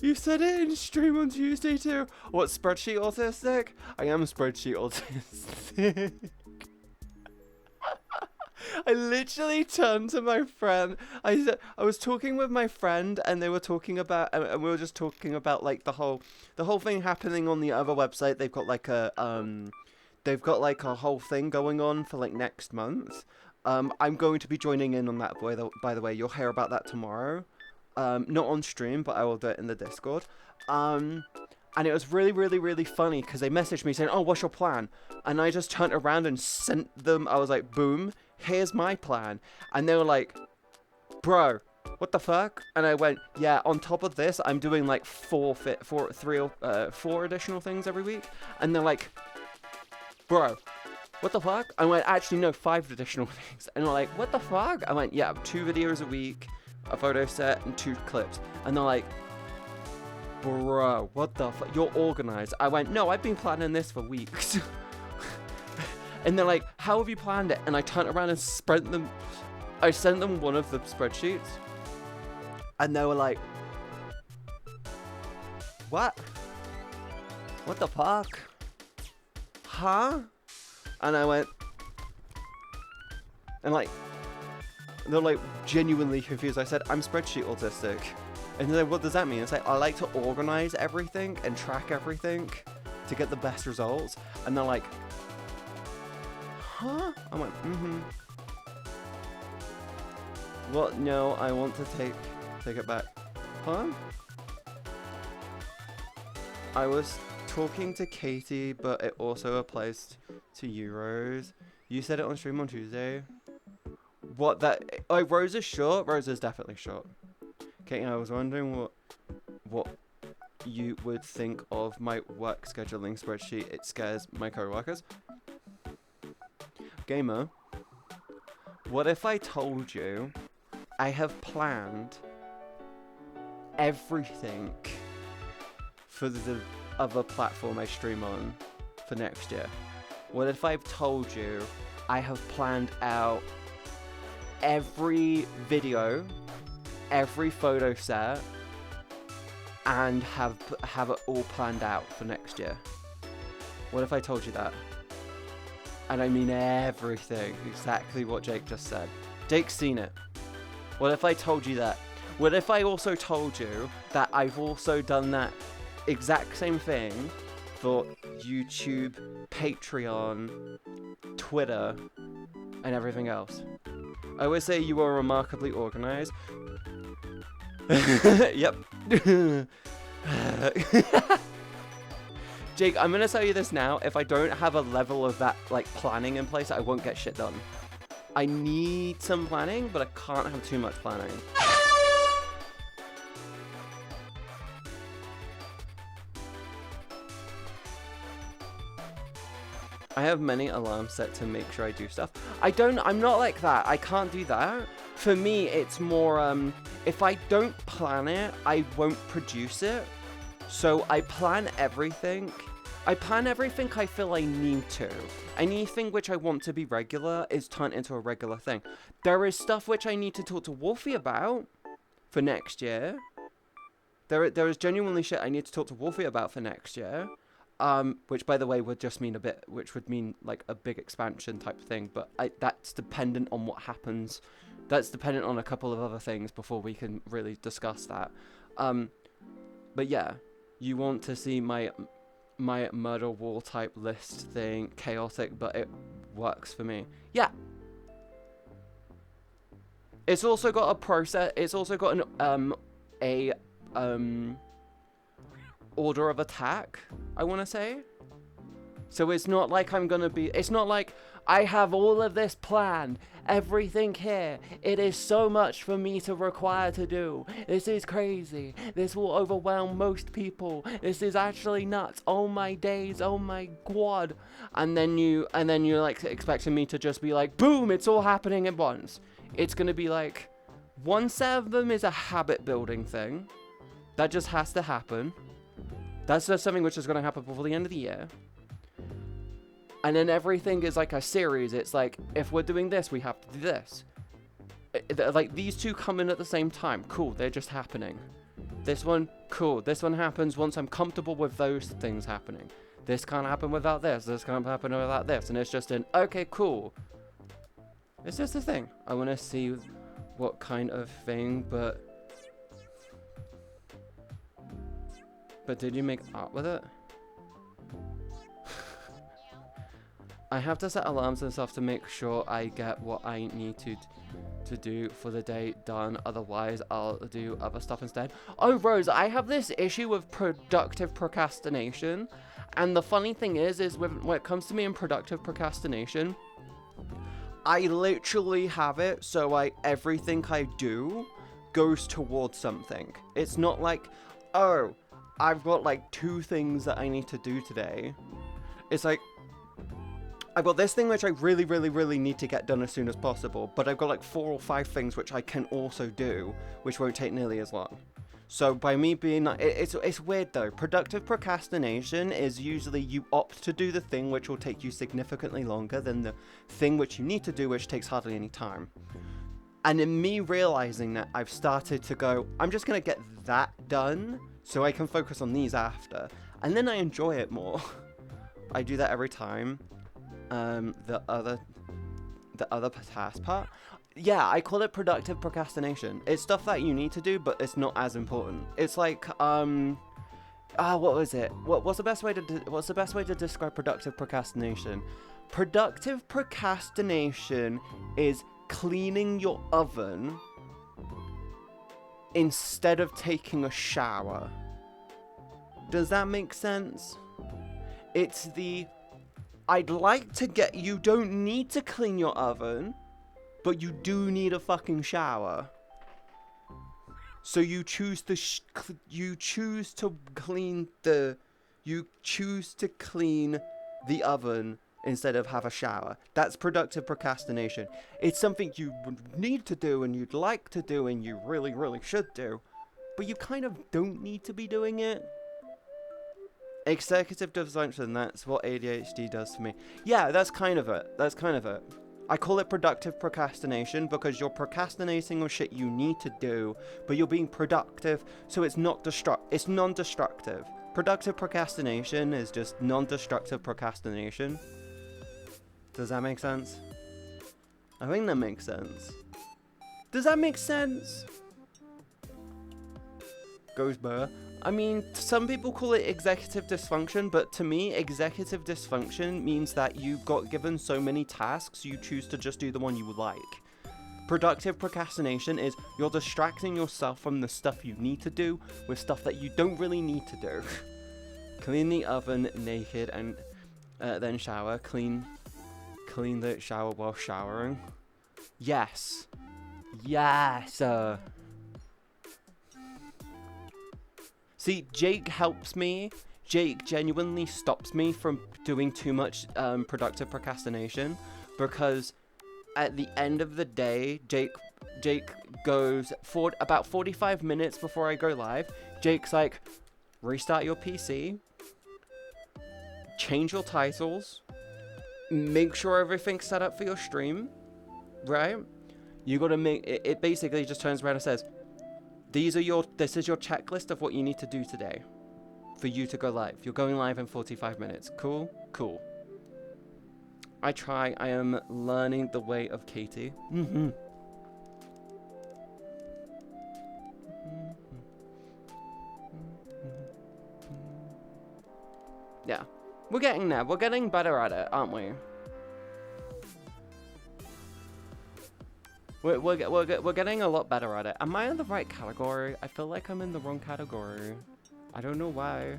You said it in stream on Tuesday too. What, spreadsheet autistic? I am spreadsheet autistic. I literally turned to my friend. I was talking with my friend, and they were talking about, and we were just talking about like the whole thing happening on the other website. They've got like a whole thing going on for like next month. I'm going to be joining in on that, by the way. You'll hear about that tomorrow. Not on stream, but I will do it in the Discord. And it was really, really, really funny because they messaged me saying, oh, what's your plan? And I just turned around and sent them, I was like, boom, here's my plan. And they were like, bro, what the fuck? And I went, yeah, on top of this, I'm doing like 4 additional things every week. And they're like, bro, what the fuck? I went, actually, no, 5 additional things. And they're like, what the fuck? I went, yeah, 2 videos a week, a photo set, and 2 clips. And they're like, bro, what the fuck? You're organized. I went, no, I've been planning this for weeks. And they're like, how have you planned it? And I turned around and sent them one of the spreadsheets. And they were like, what? What the fuck? Huh? And I went, and like, they're like genuinely confused. I said, I'm spreadsheet autistic. And they're like, what does that mean? It's like, I like to organize everything and track everything to get the best results. And they're like, huh? I went, mm-hmm. Well, no, I want to take it back. Huh? I was talking to Katie, but it also applies to you, Rose. You said it on stream on Tuesday. What that? Oh, Rose is short. Rose is definitely short. Katie, I was wondering what you would think of my work scheduling spreadsheet. It scares my coworkers. Gamer, what if I told you I have planned everything for the other platform I stream on for next year? What if I've told you I have planned out every video, every photo set, and have it all planned out for next year? What if I told you that? And I mean everything. Exactly what Jake just said. Jake's seen it. What if I told you that? What if I also told you that I've also done that exact same thing for YouTube, Patreon, Twitter, and everything else? I would say you are remarkably organized. Yep. Jake, I'm gonna tell you this now. If I don't have a level of that, like, planning in place, I won't get shit done. I need some planning, but I can't have too much planning. I have many alarms set to make sure I do stuff. I'm not like that. I can't do that. For me, it's more, if I don't plan it, I won't produce it. So I plan everything. I plan everything I feel I need to. Anything which I want to be regular is turned into a regular thing. There is stuff which I need to talk to Wolfie about for next year. There is genuinely shit I need to talk to Wolfie about for next year. Which, by the way, would just mean which would mean like a big expansion type thing. But that's dependent on what happens. That's dependent on a couple of other things before we can really discuss that. But yeah, you want to see my murder wall type list thing, chaotic, but it works for me. Yeah. It's also got a process. It's also got an order of attack, I want to say. So it's not like it's not like I have all of this planned, everything here. It is so much for me to require to do. This is crazy. This will overwhelm most people. This is actually nuts. Oh my days. Oh my god. And then you're like expecting me to just be like, boom, it's all happening at once. It's going to be like, one set of them is a habit building thing. That just has to happen. That's just something which is going to happen before the end of the year. And then everything is like a series. It's like, if we're doing this, we have to do this. Like, these two come in at the same time. Cool, they're just happening. This one, cool. This one happens once I'm comfortable with those things happening. This can't happen without this. This can't happen without this. And it's just okay, cool. It's just a thing. I want to see what kind of thing, but did you make art with it? I have to set alarms and stuff to make sure I get what I need to do for the day done. Otherwise, I'll do other stuff instead. Oh, Rose, I have this issue with productive procrastination. And the funny thing is when it comes to me in productive procrastination, I literally have it so everything I do goes towards something. It's not like, oh, I've got like 2 things that I need to do today. It's like, I've got this thing which I really, really, really need to get done as soon as possible, but I've got like 4 or 5 things which I can also do, which won't take nearly as long. So by me being like, it's weird though. Productive procrastination is usually you opt to do the thing which will take you significantly longer than the thing which you need to do, which takes hardly any time. And in me realizing that, I've started to go, I'm just going to get that done so I can focus on these after. And then I enjoy it more. I do that every time. The other task part, yeah, I call it productive procrastination. It's stuff that you need to do, but it's not as important. It's like, what was it? What's the best way to describe productive procrastination? Productive procrastination is cleaning your oven instead of taking a shower. Does that make sense? It's I'd like to you don't need to clean your oven, but you do need a fucking shower. So you choose to clean the oven instead of have a shower. That's productive procrastination. It's something you need to do and you'd like to do and you really, really should do, but you kind of don't need to be doing it. Executive dysfunction, that's what ADHD does to me. Yeah, that's kind of it. I call it productive procrastination because you're procrastinating on shit you need to do, but you're being productive, so it's non-destructive. Productive procrastination is just non-destructive procrastination. Does that make sense? I think that makes sense. Does that make sense? Goes Burr. I mean, some people call it executive dysfunction, but to me, executive dysfunction means that you got given so many tasks, you choose to just do the one you would like. Productive procrastination is you're distracting yourself from the stuff you need to do with stuff that you don't really need to do. Clean the oven naked and then shower. Clean the shower while showering. Yes. Yes. See, Jake helps me. Jake genuinely stops me from doing too much productive procrastination, because at the end of the day, Jake goes for about 45 minutes before I go live. Jake's like, restart your PC, change your titles, make sure everything's set up for your stream, right? You gotta make it. It basically just turns around and says, this is your checklist of what you need to do today for you to go live. You're going live in 45 minutes. Cool? Cool. I am learning the way of Katie. Yeah. We're getting there. We're getting better at it, aren't we? We're getting a lot better at it. Am I in the right category? I feel like I'm in the wrong category. I don't know why.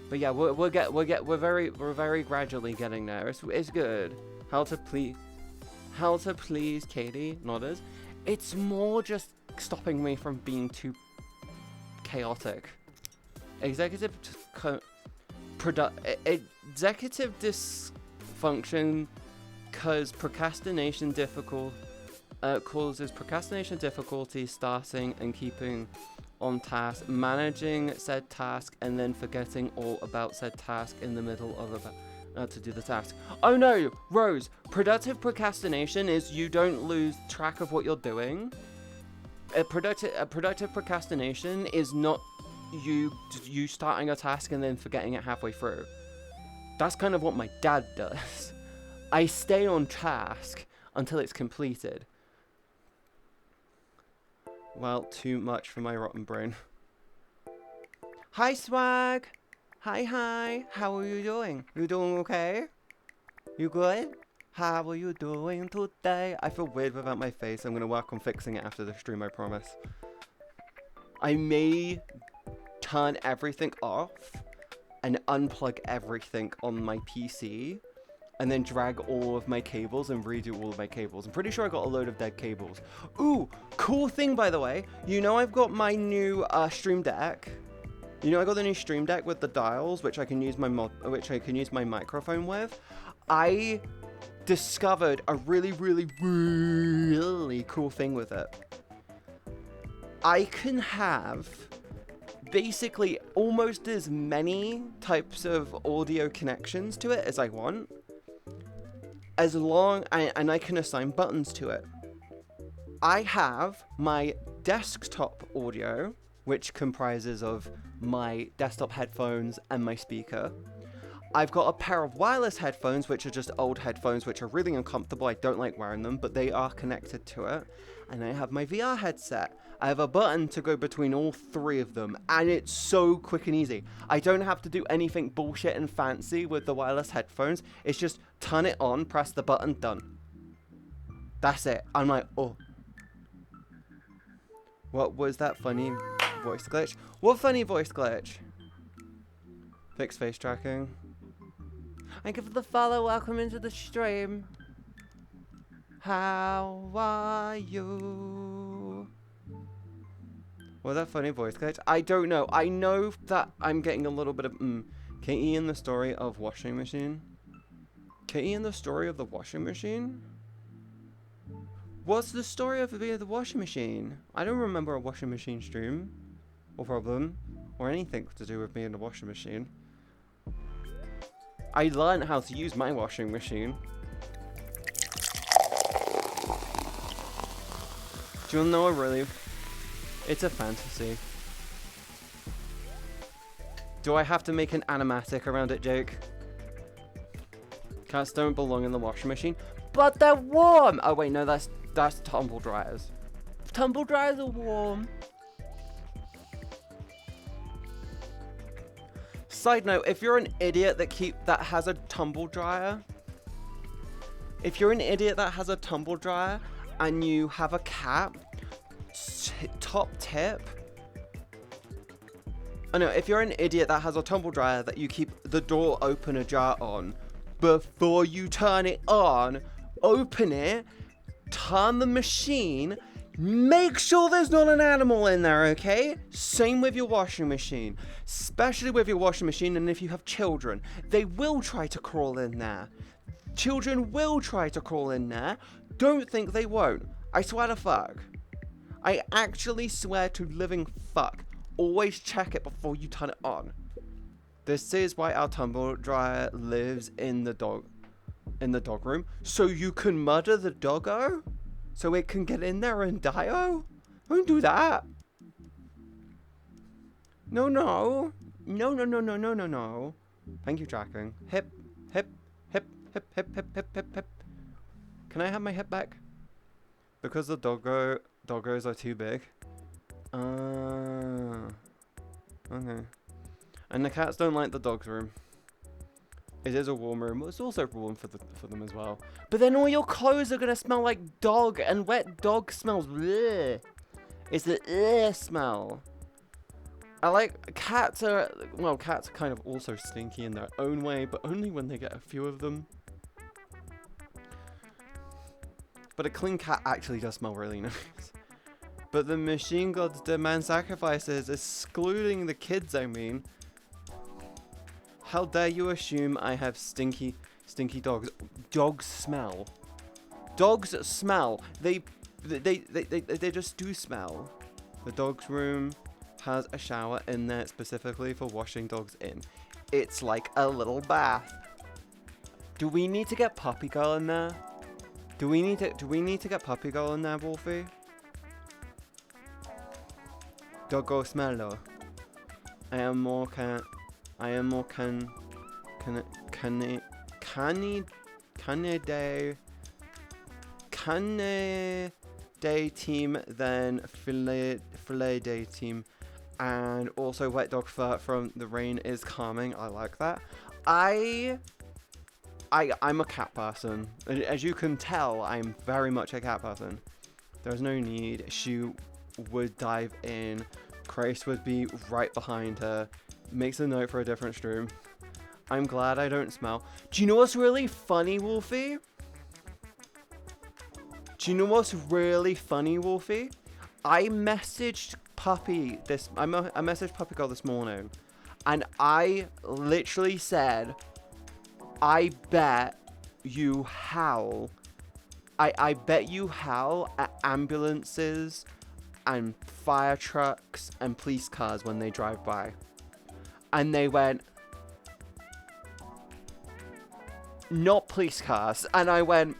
But yeah, we're very gradually getting there. It's good. How to please Katie? Nodders. It's more just stopping me from being too chaotic. Executive dysfunction causes procrastination difficulty starting and keeping on task, managing said task, and then forgetting all about said task in the middle of to do the task. Oh no, Rose, productive procrastination is you don't lose track of what you're doing. A productive procrastination is not you starting a task and then forgetting it halfway through. That's kind of what my dad does. I stay on task until it's completed. Well, too much for my rotten brain. Hi, Swag. Hi. How are you doing? You doing okay? You good? How are you doing today? I feel weird without my face. I'm gonna work on fixing it after the stream, I promise. I may turn everything off and unplug everything on my PC, and then drag all of my cables and redo all of my cables. I'm pretty sure I got a load of dead cables. Ooh, cool thing, by the way. You know I've got my new Stream Deck. You know I got the new Stream Deck with the dials, which I can use my microphone with. I discovered a really cool thing with it. I can have basically almost as many types of audio connections to it as I want, as long, and I can assign buttons to it. I have my desktop audio, which comprises of my desktop headphones and my speaker. I've got a pair of wireless headphones, which are just old headphones, which are really uncomfortable. I don't like wearing them, but they are connected to it. And I have my VR headset. I have a button to go between all three of them, and it's so quick and easy. I don't have to do anything bullshit and fancy with the wireless headphones. It's just turn it on, press the button, done. That's it. I'm like, oh. What was that funny voice glitch? What funny voice glitch? Fixed face tracking. Thank you for the follow. Welcome into the stream. How are you? Was that funny voice glitch? I don't know. I know that I'm getting a little bit of Katie in the story of washing machine. Katie in the story of the washing machine? What's the story of the washing machine? I don't remember a washing machine stream or problem or anything to do with me in the washing machine. I learned how to use my washing machine. Do you want to know a really... It's a fantasy. Do I have to make an animatic around it, Jake? Cats don't belong in the washing machine, but they're warm. Oh wait, no, that's tumble dryers. Tumble dryers are warm. Side note: if you're an idiot that has a tumble dryer, and you have a cat, top tip. Oh no, if you're an idiot that has a tumble dryer that you keep the door open ajar on, before you turn it on, open it, turn the machine, make sure there's not an animal in there, okay? Same with your washing machine, especially with your washing machine, and if you have children, they will try to crawl in there. Children will try to crawl in there. Don't think they won't. I swear to fuck. I actually swear to living fuck. Always check it before you turn it on. This is why our tumble dryer lives in the dog room. So you can murder the doggo? So it can get in there and die-o? Don't do that. No. No. Thank you, tracking. Hip. Can I have my hip back? Because the doggos are too big. Okay. And the cats don't like the dog's room. It is a warm room. It's also warm for them as well. But then all your clothes are gonna smell like dog, and wet dog smells. Bleh. It's the smell. I like cats are kind of also stinky in their own way, but only when they get a few of them. But a clean cat actually does smell really nice. But the machine gods demand sacrifices, excluding the kids, I mean. How dare you assume I have stinky dogs? Dogs smell. Dogs smell. They just do smell. The dog's room has a shower in there specifically for washing dogs in. It's like a little bath. Do we need to get Puppy Girl in there? Do we need to get Puppy Girl in there, Wolfie? Doggo smello. I am more can day team than filet day team, and also wet dog fur from the rain is calming. I like that. I'm a cat person. As you can tell, I'm very much a cat person. There's no need. She would dive in. Grace would be right behind her. Makes a note for a different stream. I'm glad I don't smell. Do you know what's really funny, Wolfie? I messaged Puppy Girl this morning, and I literally said, I bet you howl. I bet you howl at ambulances and fire trucks and police cars when they drive by. And they went, not police cars. And I went,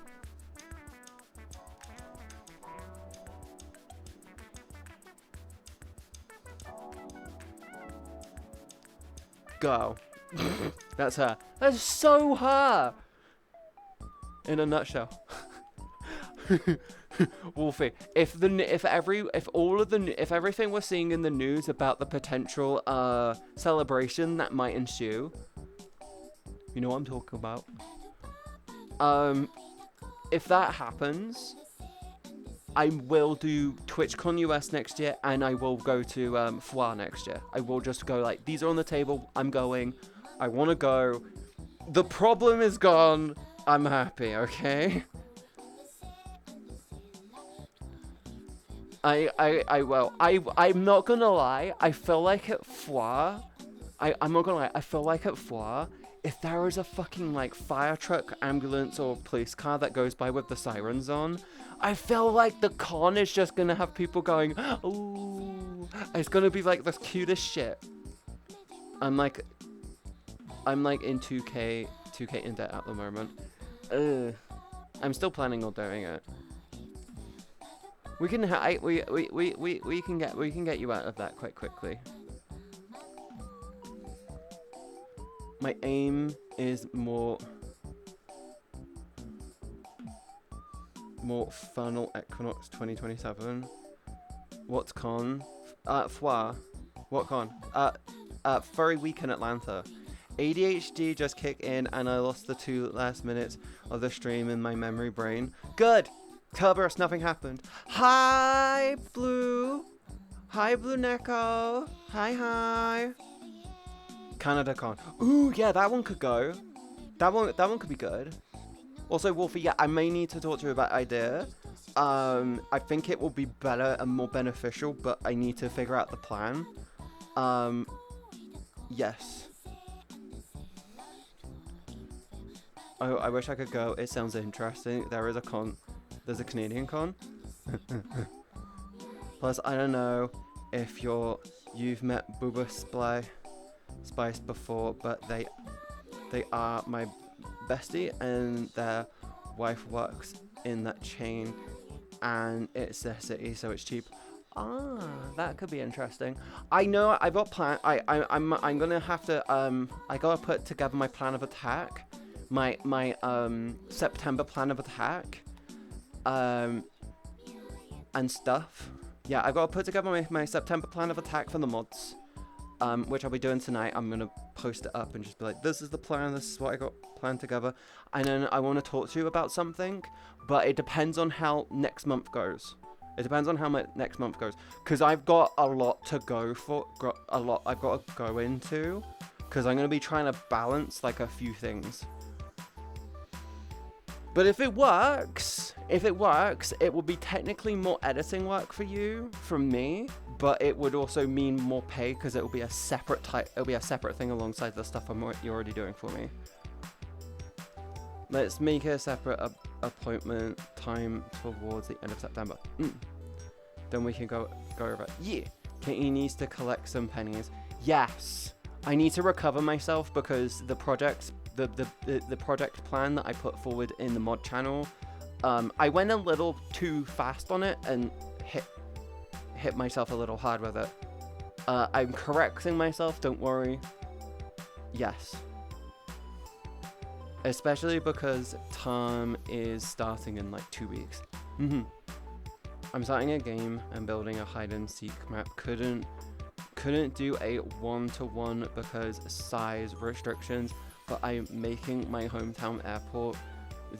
go. That's her. That's so her. In a nutshell. Wolfie, if everything we're seeing in the news about the potential celebration that might ensue, you know what I'm talking about. If that happens, I will do TwitchCon US next year, and I will go to Foire next year. I will just go like, these are on the table. I'm going. I want to go. The problem is gone. I'm happy. Okay. I'm not gonna lie, I feel like at Foire, I'm not gonna lie, I feel like at Foire, if there is a fucking like fire truck, ambulance, or police car that goes by with the sirens on, I feel like the con is just gonna have people going, ooh, it's gonna be like the cutest shit. I'm like in 2K in debt at the moment. I'm still planning on doing it. We can get you out of that quite quickly. My aim is more more Vernal Equinox 2027. What's con? Fwa. What con? Furry Week in Atlanta. ADHD just kicked in and I lost the 2 last minutes of the stream in my memory brain. Good! Kerberos, nothing happened. Hi, Blue! Hi, Blue Neko! Hi! CanadaCon. Ooh, yeah, that one could go. That one could be good. Also, Wolfie, yeah, I may need to talk to you about idea. I think it will be better and more beneficial, but I need to figure out the plan. Yes. Oh, I wish I could go. It sounds interesting. There is a con. There's a Canadian con. Plus, I don't know if you've met Booba Spice before, but they are my bestie, and their wife works in that chain, and it's their city, so it's cheap. Ah, that could be interesting. I know I've got plan. I'm gonna have to I gotta put together my plan of attack, my September plan of attack, and stuff. Yeah, I've got to put together my September plan of attack for the mods, which I'll be doing tonight. I'm gonna post it up and just be like, this is the plan. This is what I got planned together, and then I want to talk to you about something, but it depends on how next month goes. It depends on how my next month goes, because I've got a lot to go for, I've got to go into, because I'm going to be trying to balance like a few things. But if it works, it will be technically more editing work for you from me, but it would also mean more pay, because it will be a separate thing alongside the stuff you're already doing for me. Let's make a separate appointment time towards the end of September. Then we can go over it. Yeah. Katie needs to collect some pennies. Yes. I need to recover myself because the project plan that I put forward in the mod channel, I went a little too fast on it and hit myself a little hard with it. I'm correcting myself, don't worry. Yes. Especially because Tom is starting in like 2 weeks. I'm starting a game and building a hide and seek map. Couldn't do a one-to-one because size restrictions, but I'm making my hometown airport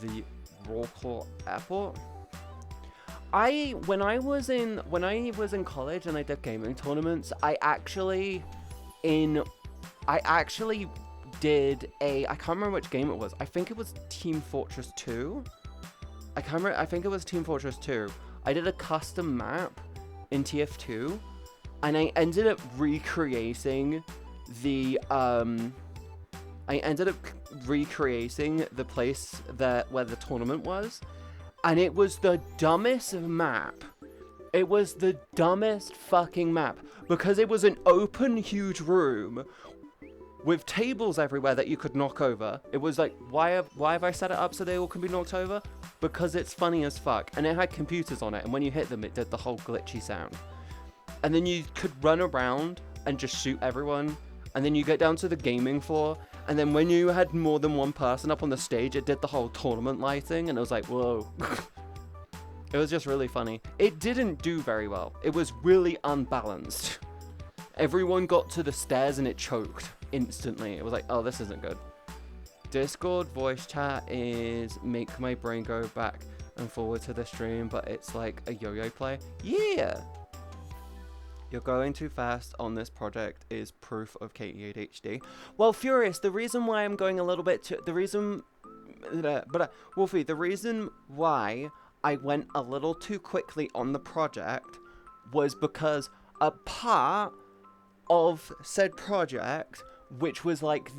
the Rawclaw Airport. When I was in college and I did gaming tournaments, I actually did I can't remember which game it was. I think it was Team Fortress 2. I think it was Team Fortress 2. I did a custom map in TF2, and I ended up recreating the place where the tournament was, and it was the dumbest map. It was the dumbest fucking map because it was an open, huge room with tables everywhere that you could knock over. It was like, why have I set it up so they all can be knocked over? Because it's funny as fuck. And it had computers on it, and when you hit them, it did the whole glitchy sound. And then you could run around and just shoot everyone. And then you get down to the gaming floor, and then when you had more than one person up on the stage, it did the whole tournament lighting, and it was like, whoa. It was just really funny. It didn't do very well. It was really unbalanced. Everyone got to the stairs and it choked instantly. It was like, oh, this isn't good. Discord voice chat is make my brain go back and forward to the stream, but it's like a yo-yo play. Yeah! You're going too fast on this project is proof of Katie ADHD. Well, Furious, the reason why I'm going a little bit too... Wolfie, the reason why I went a little too quickly on the project was because a part of said project, which was like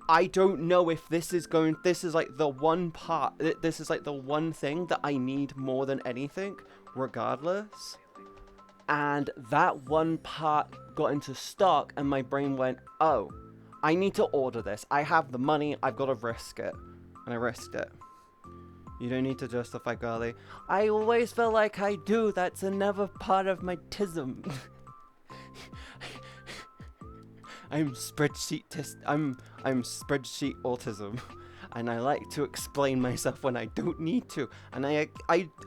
I don't know if this is like the one part, this is like the one thing that I need more than anything, regardless. And that one part got into stock and my brain went, oh, I need to order this. I have the money, I've got to risk it. And I risked it. You don't need to justify girly. I always feel like I do. That's another part of my tism. I'm spreadsheet autism. and I like to explain myself when I don't need to. And I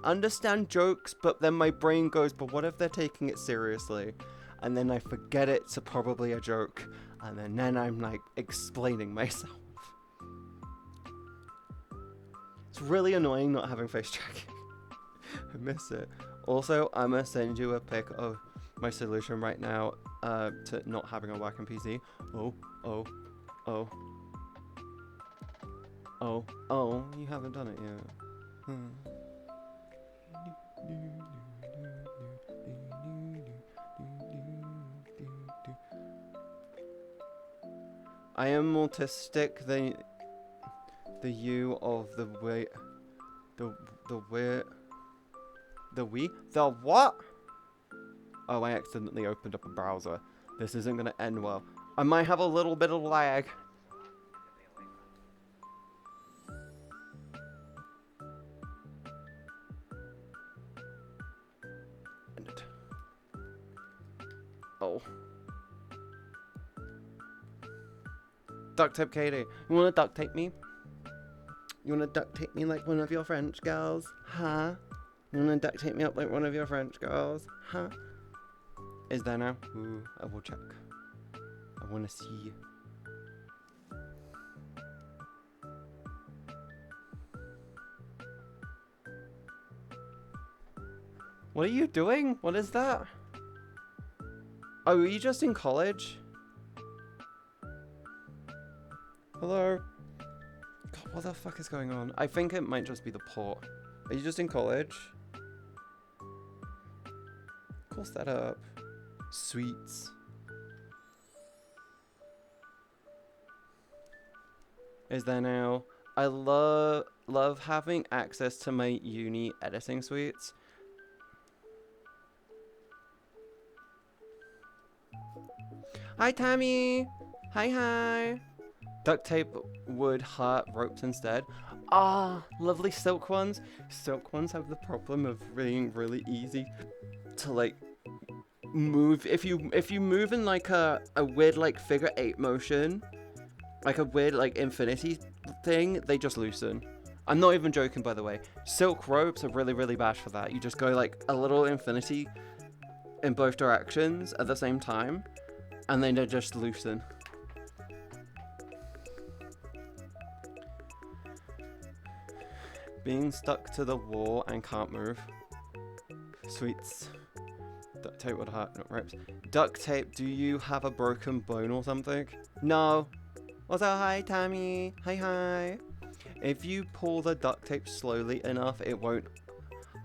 understand jokes, but then my brain goes, but what if they're taking it seriously? And then I forget it's probably a joke, and then I'm like explaining myself. It's really annoying not having face tracking. I miss it. Also, I'm gonna send you a pic of my solution right now to not having a working PC. Oh, you haven't done it yet. I am autistic, the you of the way, the what? Oh, I accidentally opened up a browser. This isn't gonna end well. I might have a little bit of lag. Oh. Duct tape Katie. You wanna duct tape me? You wanna duct tape me like one of your French girls? Huh? You wanna duct tape me up like one of your French girls? Huh? Is there now? Ooh, I will check. I wanna see. What are you doing? What is that? Oh, are you just in college? Hello? God, what the fuck is going on? I think it might just be the port. Are you just in college? Cool setup. Sweets. Is there now? I love having access to my uni editing suites. Hi, Tammy. Hi. Duct tape, wood, heart, ropes instead. Ah, lovely silk ones. Silk ones have the problem of being really easy to like move. If you move in like a weird like figure 8 motion, like a weird like infinity thing, they just loosen. I'm not even joking, by the way. Silk ropes are really bad for that. You just go like a little infinity in both directions at the same time, and then they just loosen. Being stuck to the wall and can't move. Sweets. Duct tape would hurt, not ropes. Duct tape, do you have a broken bone or something? No. Also, hi Tammy. Hi. If you pull the duct tape slowly enough, it won't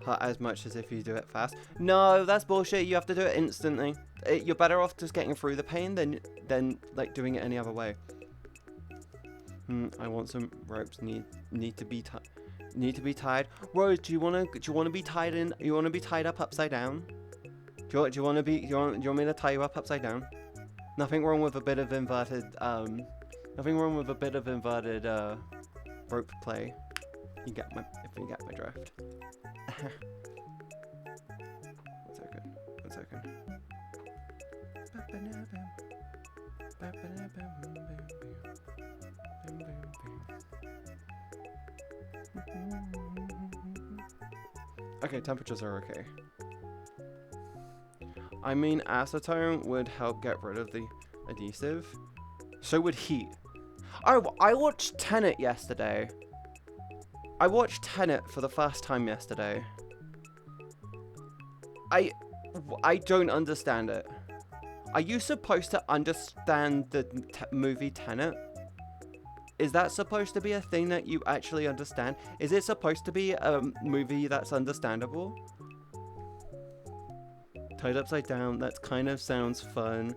hurt as much as if you do it fast. No, that's bullshit. You have to do it instantly. You're better off just getting through the pain than like doing it any other way. I want some ropes. Need to be tied. Rose, do you wanna be tied in? You wanna be tied up upside down? Do you want me to tie you up upside down? Nothing wrong with a bit of inverted rope play. If you get my drift. One second. Okay, temperatures are okay. I mean, acetone would help get rid of the adhesive. So would heat. Oh, I watched Tenet yesterday. I watched Tenet for the first time yesterday. I don't understand it. Are you supposed to understand the movie Tenet? Is that supposed to be a thing that you actually understand? Is it supposed to be a movie that's understandable? Tied upside down, that kind of sounds fun.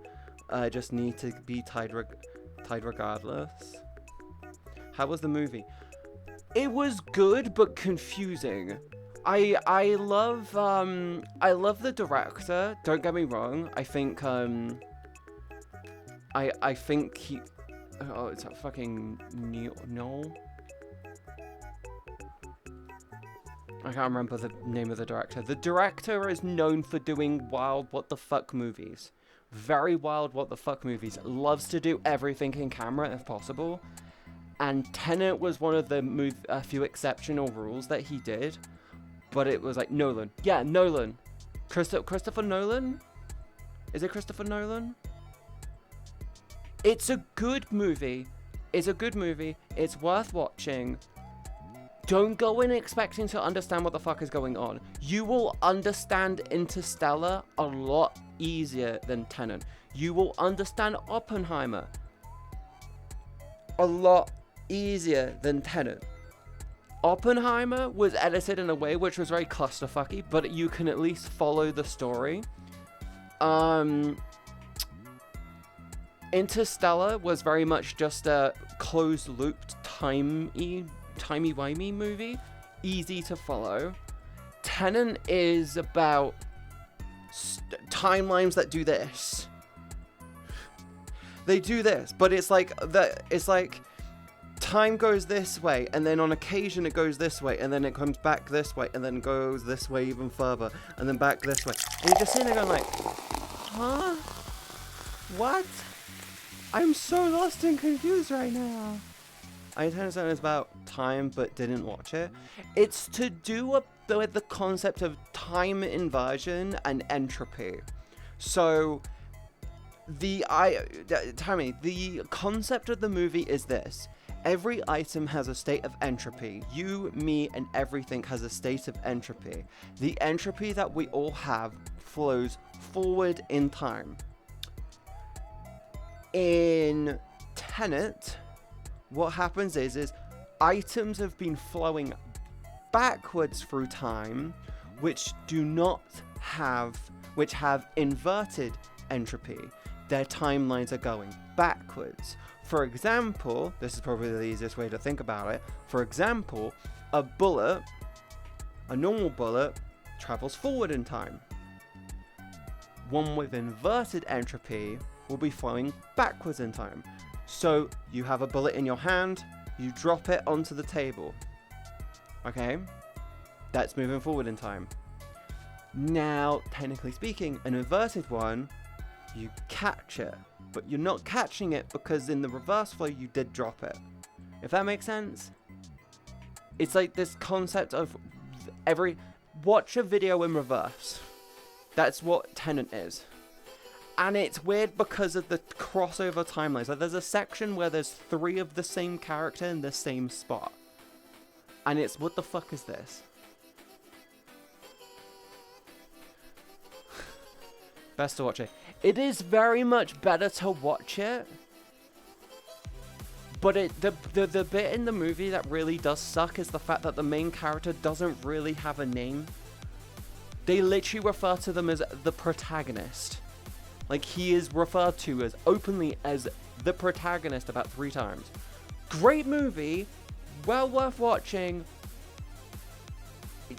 I just need to be tied regardless. How was the movie? It was good, but confusing. I love the director. Don't get me wrong. I think I think he. Oh, it's a fucking no. I can't remember the name of the director. The director is known for doing wild what the fuck movies. Very wild what the fuck movies. Loves to do everything in camera if possible. And Tenet was one of the few exceptional rules that he did. But it was like Nolan. Yeah, Nolan. Christopher Nolan? Is it Christopher Nolan? It's a good movie. It's a good movie. It's worth watching. Don't go in expecting to understand what the fuck is going on. You will understand Interstellar a lot easier than Tenet. You will understand Oppenheimer a lot easier than Tenet. Oppenheimer was edited in a way which was very clusterfucky, but you can at least follow the story. Interstellar was very much just a closed-looped, timey-wimey movie. Easy to follow. Tenet is about timelines that do this. They do this, but it's like time goes this way, and then on occasion it goes this way, and then it comes back this way, and then goes this way even further, and then back this way. And you're just sitting there going like, huh? What? I'm so lost and confused right now. I understand it's about time, but didn't watch it. It's to do with the concept of time inversion and entropy. So, the concept of the movie is this. Every item has a state of entropy. You, me, and everything has a state of entropy. The entropy that we all have flows forward in time. In Tenet, what happens is items have been flowing backwards through time, which have inverted entropy. Their timelines are going backwards. For example, this is probably the easiest way to think about it. For example, a normal bullet, travels forward in time. One with inverted entropy will be flowing backwards in time. So you have a bullet in your hand, you drop it onto the table. Okay? That's moving forward in time. Now, technically speaking, an inverted one, you catch it. But you're not catching it because in the reverse flow you did drop it. If that makes sense? It's like this concept of watch a video in reverse. That's what Tenet is. And it's weird because of the crossover timelines. Like there's a section where there's 3 of the same character in the same spot. And it's, what the fuck is this? Best to watch it. It is very much better to watch it. But the bit in the movie that really does suck is the fact that the main character doesn't really have a name. They literally refer to them as the protagonist. Like, he is referred to as openly as the protagonist about 3 times. Great movie. Well worth watching.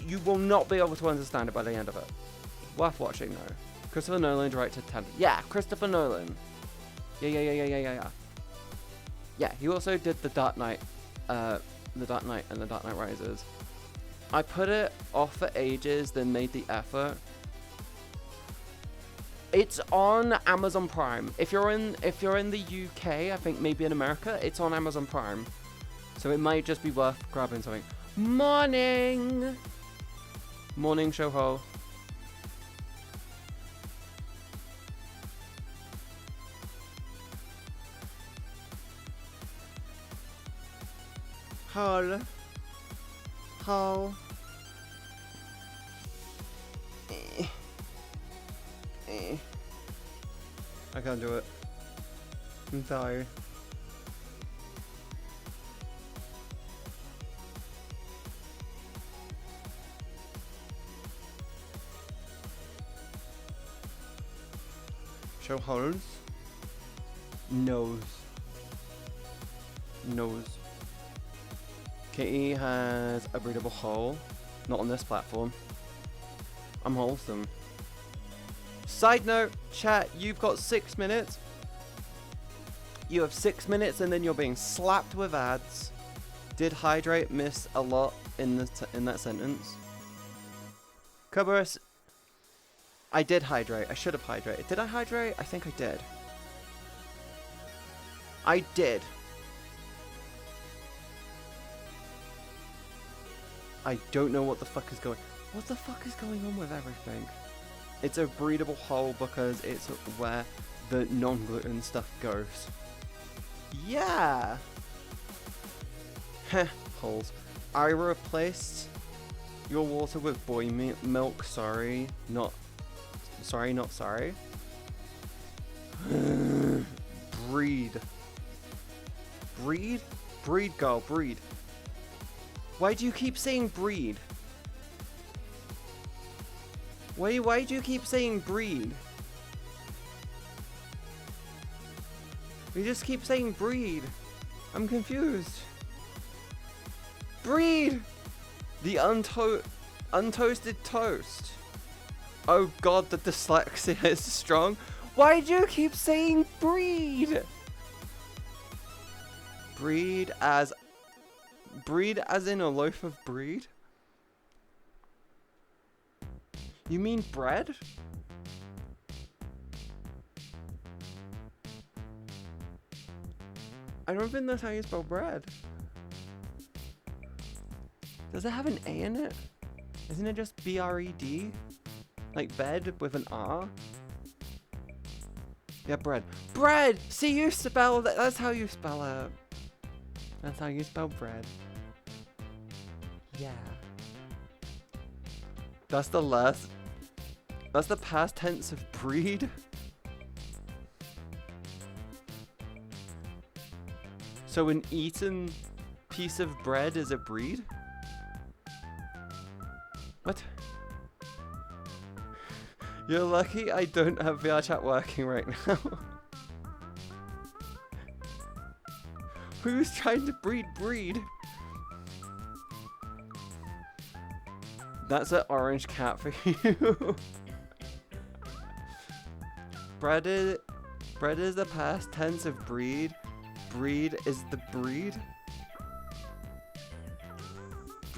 You will not be able to understand it by the end of it. Worth watching, though. Christopher Nolan directed Tenet. Yeah, Christopher Nolan. Yeah. Yeah, he also did The Dark Knight. The Dark Knight and The Dark Knight Rises. I put it off for ages, then made the effort. It's on Amazon Prime. If you're in the UK, I think maybe in America, it's on Amazon Prime. So it might just be worth grabbing something. Morning show ho. Ho. I can't do it. I'm tired. Show holes. Nose. Kitty has a breathable hole. Not on this platform. I'm wholesome. Side note, chat, you've got 6 minutes. You have 6 minutes and then you're being slapped with ads. Did hydrate miss a lot in that sentence? Kubarus, I did hydrate. I should have hydrated. Did I hydrate? I think I did. I don't know what the fuck is going. What the fuck is going on with everything? It's a breedable hole because it's where the non-gluten stuff goes. Yeah. Heh, holes. I replaced your water with boy milk. Sorry, not sorry. Breed, girl, breed. Why do you keep saying breed? Why do you keep saying breed? You just keep saying breed. I'm confused. Breed! The untoasted toast. Oh god, the dyslexia is strong. Why do you keep saying breed? Breed as in a loaf of bread? You mean bread? I don't think that's how you spell bread. Does it have an A in it? Isn't it just B-R-E-D? Like bed with an R? Yeah, bread. Bread! See, you spell that. That's how you spell it. That's how you spell bread. Yeah. That's the past tense of breed. So an eaten piece of bread is a breed? What? You're lucky I don't have VR chat working right now. Who's trying to breed? That's an orange cat for you. Bread is the past tense of breed. Breed is the breed.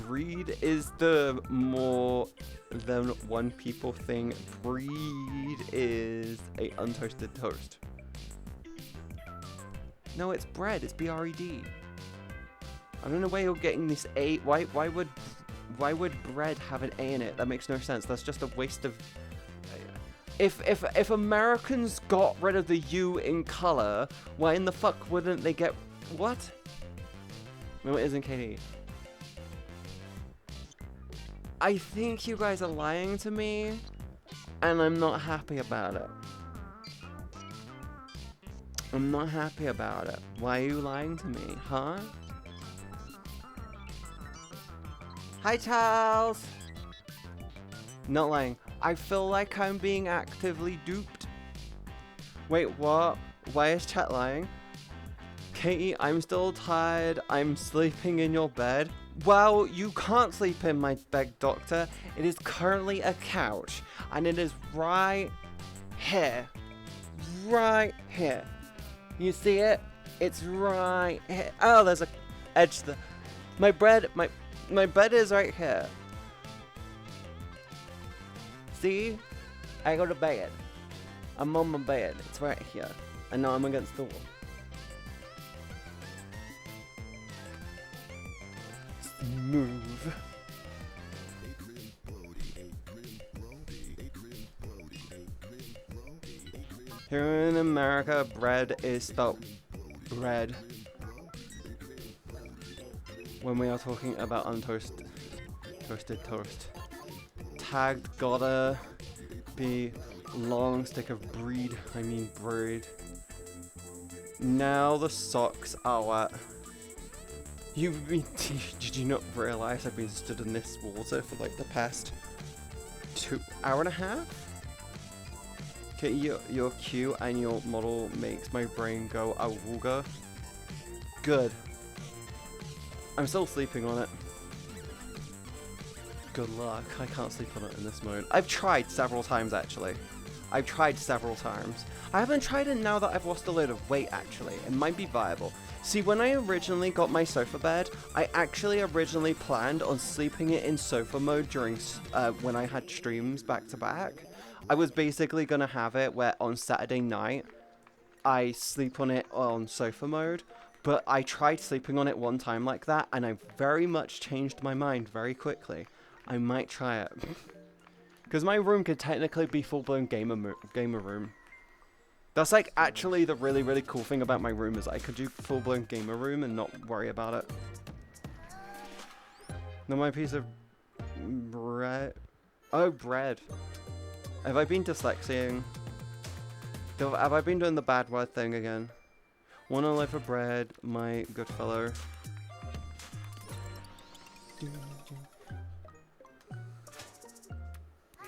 Breed is the more than one people thing. Breed is a untoasted toast. No, it's bread. It's B-R-E-D. I don't know where you're getting this A. Why would bread have an A in it? That makes no sense. That's just a waste of. If Americans got rid of the U in color, why in the fuck wouldn't they get what? No, it isn't Katie. I think you guys are lying to me, and I'm not happy about it. I'm not happy about it. Why are you lying to me, huh? Hi, Charles! Not lying. I feel like I'm being actively duped. Wait, what? Why is chat lying? Katie, I'm still tired. I'm sleeping in your bed. Well, you can't sleep in my bed, doctor. It is currently a couch, and it is right here. Right here. You see it? It's right here. Oh, there's a edge there. My bed is right here. See? I go to bed. I'm on my bed. It's right here. And now I'm against the wall. Move. Here in America, bread is spelled bread. When we are talking about toasted toast. Tagged gotta be long stick of breed. I mean bread. Now the socks are wet. Did you not realize I've been stood in this water for like the past 2 hours and a half? Okay, you're cute and your model makes my brain go awooga. Good. I'm still sleeping on it. Good luck. I can't sleep on it in this mode. I've tried several times actually. I haven't tried it now that I've lost a load of weight actually. It might be viable. See, when I originally got my sofa bed, I actually originally planned on sleeping it in sofa mode during when I had streams back to back. I was basically gonna have it where on Saturday night, I sleep on it on sofa mode. But I tried sleeping on it one time like that, and I very much changed my mind very quickly. I might try it. Because my room could technically be full-blown gamer room. That's like actually the really, really cool thing about my room is I could do full-blown gamer room and not worry about it. Now my piece of bread. Oh, bread. Have I been dyslexiaing? Have I been doing the bad word thing again? One loaf of bread, my good fellow.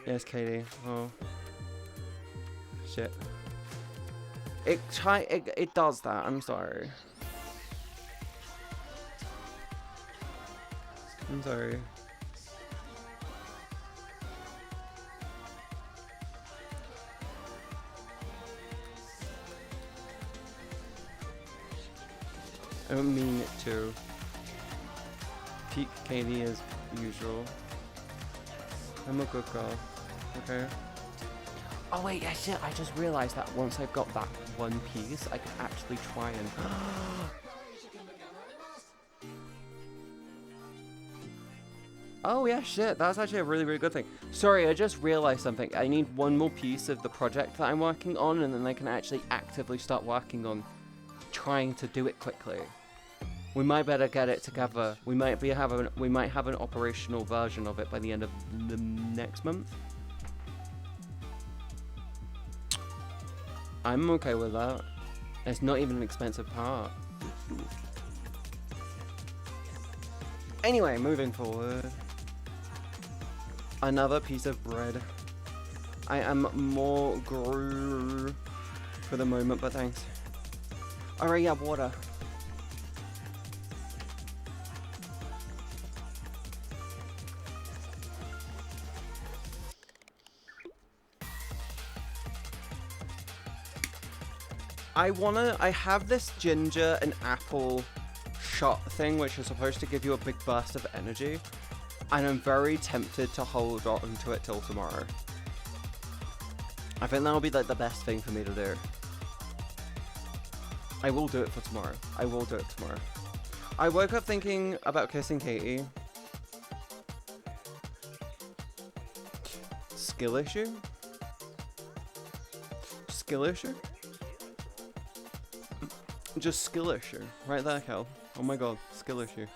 Yes, Katie. Oh. Shit. It does that. I'm sorry. I'm sorry. I don't mean it to. Peak Katie as usual. I'm a good girl. Okay. Oh wait, yeah, shit, I just realized that once I've got that one piece, I can actually try and... Oh yeah, shit, that's actually a really, really good thing. Sorry, I just realized something. I need one more piece of the project that I'm working on, and then I can actually actively start working on trying to do it quickly. We might better get it together. We might have an operational version of it by the end of the next month. I'm okay with that. It's not even an expensive part. Anyway, moving forward. Another piece of bread. I am more grew for the moment, but thanks. Alright, yeah, water. I have this ginger and apple shot thing, which is supposed to give you a big burst of energy, and I'm very tempted to hold on to it till tomorrow. I think that'll be like the best thing for me to do. I will do it for tomorrow. I will do it tomorrow. I woke up thinking about kissing Katie. Skill issue? Skill issue? Just skill issue. Right there, Kel. Oh my god, skill issue.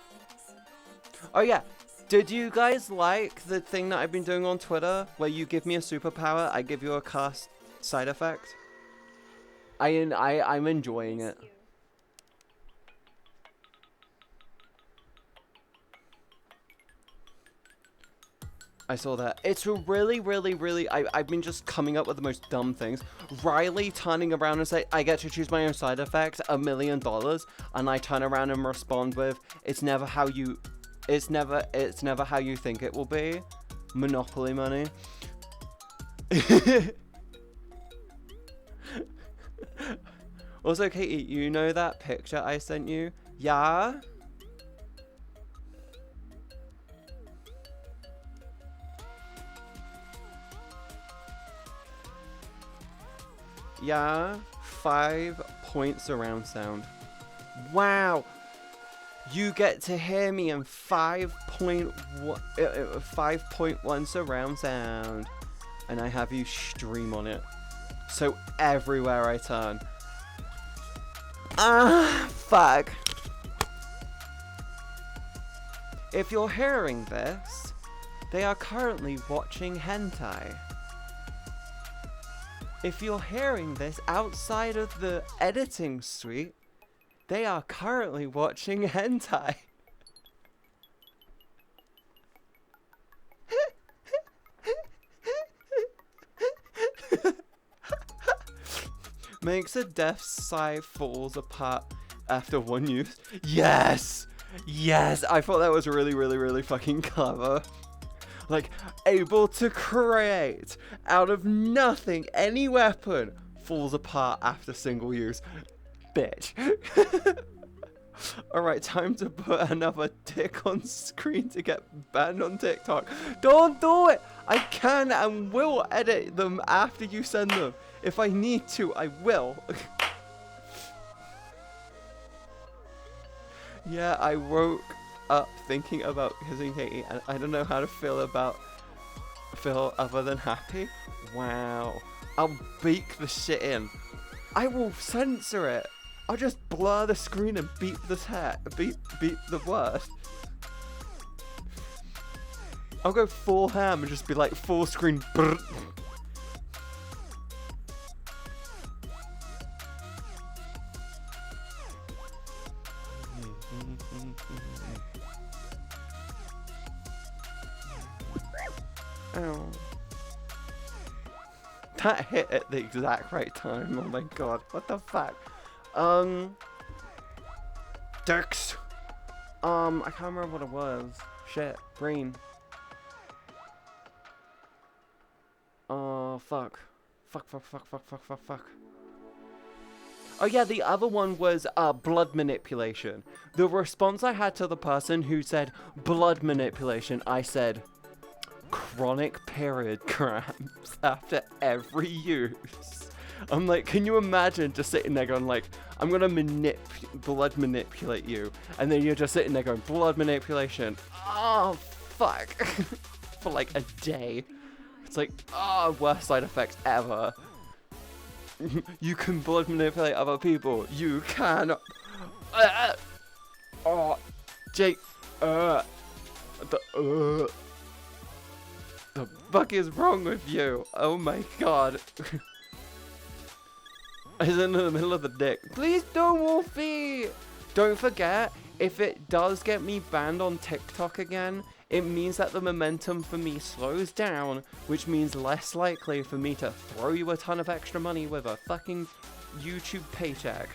Oh yeah, did you guys like the thing that I've been doing on Twitter where you give me a superpower, I give you a cast side effect? I'm enjoying it. I saw that. It's a really, I've been just coming up with the most dumb things. Riley turning around and say, I get to choose my own side effect, $1 million, and I turn around and respond with, it's never how you think it will be. Monopoly money. Also, Katie, you know that picture I sent you? Yeah? Yeah, 5 points surround sound. Wow, you get to hear me in 5.1 surround sound, and I have you stream on it. So everywhere I turn. Ah, fuck. If you're hearing this, they are currently watching hentai. If you're hearing this outside of the editing suite, they are currently watching hentai. Makes a death sigh falls apart after one use. Yes! Yes! I thought that was really fucking clever. Like, able to create out of nothing any weapon falls apart after single use. Bitch. Alright, time to put another dick on screen to get banned on TikTok. Don't do it! I can and will edit them after you send them. If I need to, I will. Yeah, I woke up thinking about kissing Katie, and I don't know how to feel other than happy. Wow. I'll beak the shit in. I will censor it. I'll just blur the screen and beep the worst. I'll go full ham and just be like full screen brrr. Ow. That hit at the exact right time. Oh my god. What the fuck? Dicks. I can't remember what it was. Shit. Brain. Oh, fuck. Fuck. Oh yeah, the other one was blood manipulation. The response I had to the person who said blood manipulation, I said chronic period cramps after every use. I'm like, can you imagine just sitting there going like, I'm gonna blood manipulate you, and then you're just sitting there going blood manipulation. Oh fuck, for like a day. It's like, worst side effects ever. You can blood manipulate other people. You can. Oh, Jake. The fuck is wrong with you? Oh my god. He's in the middle of the dick. Please don't, Wolfie. Don't forget, if it does get me banned on TikTok again, it means that the momentum for me slows down, which means less likely for me to throw you a ton of extra money with a fucking YouTube paycheck.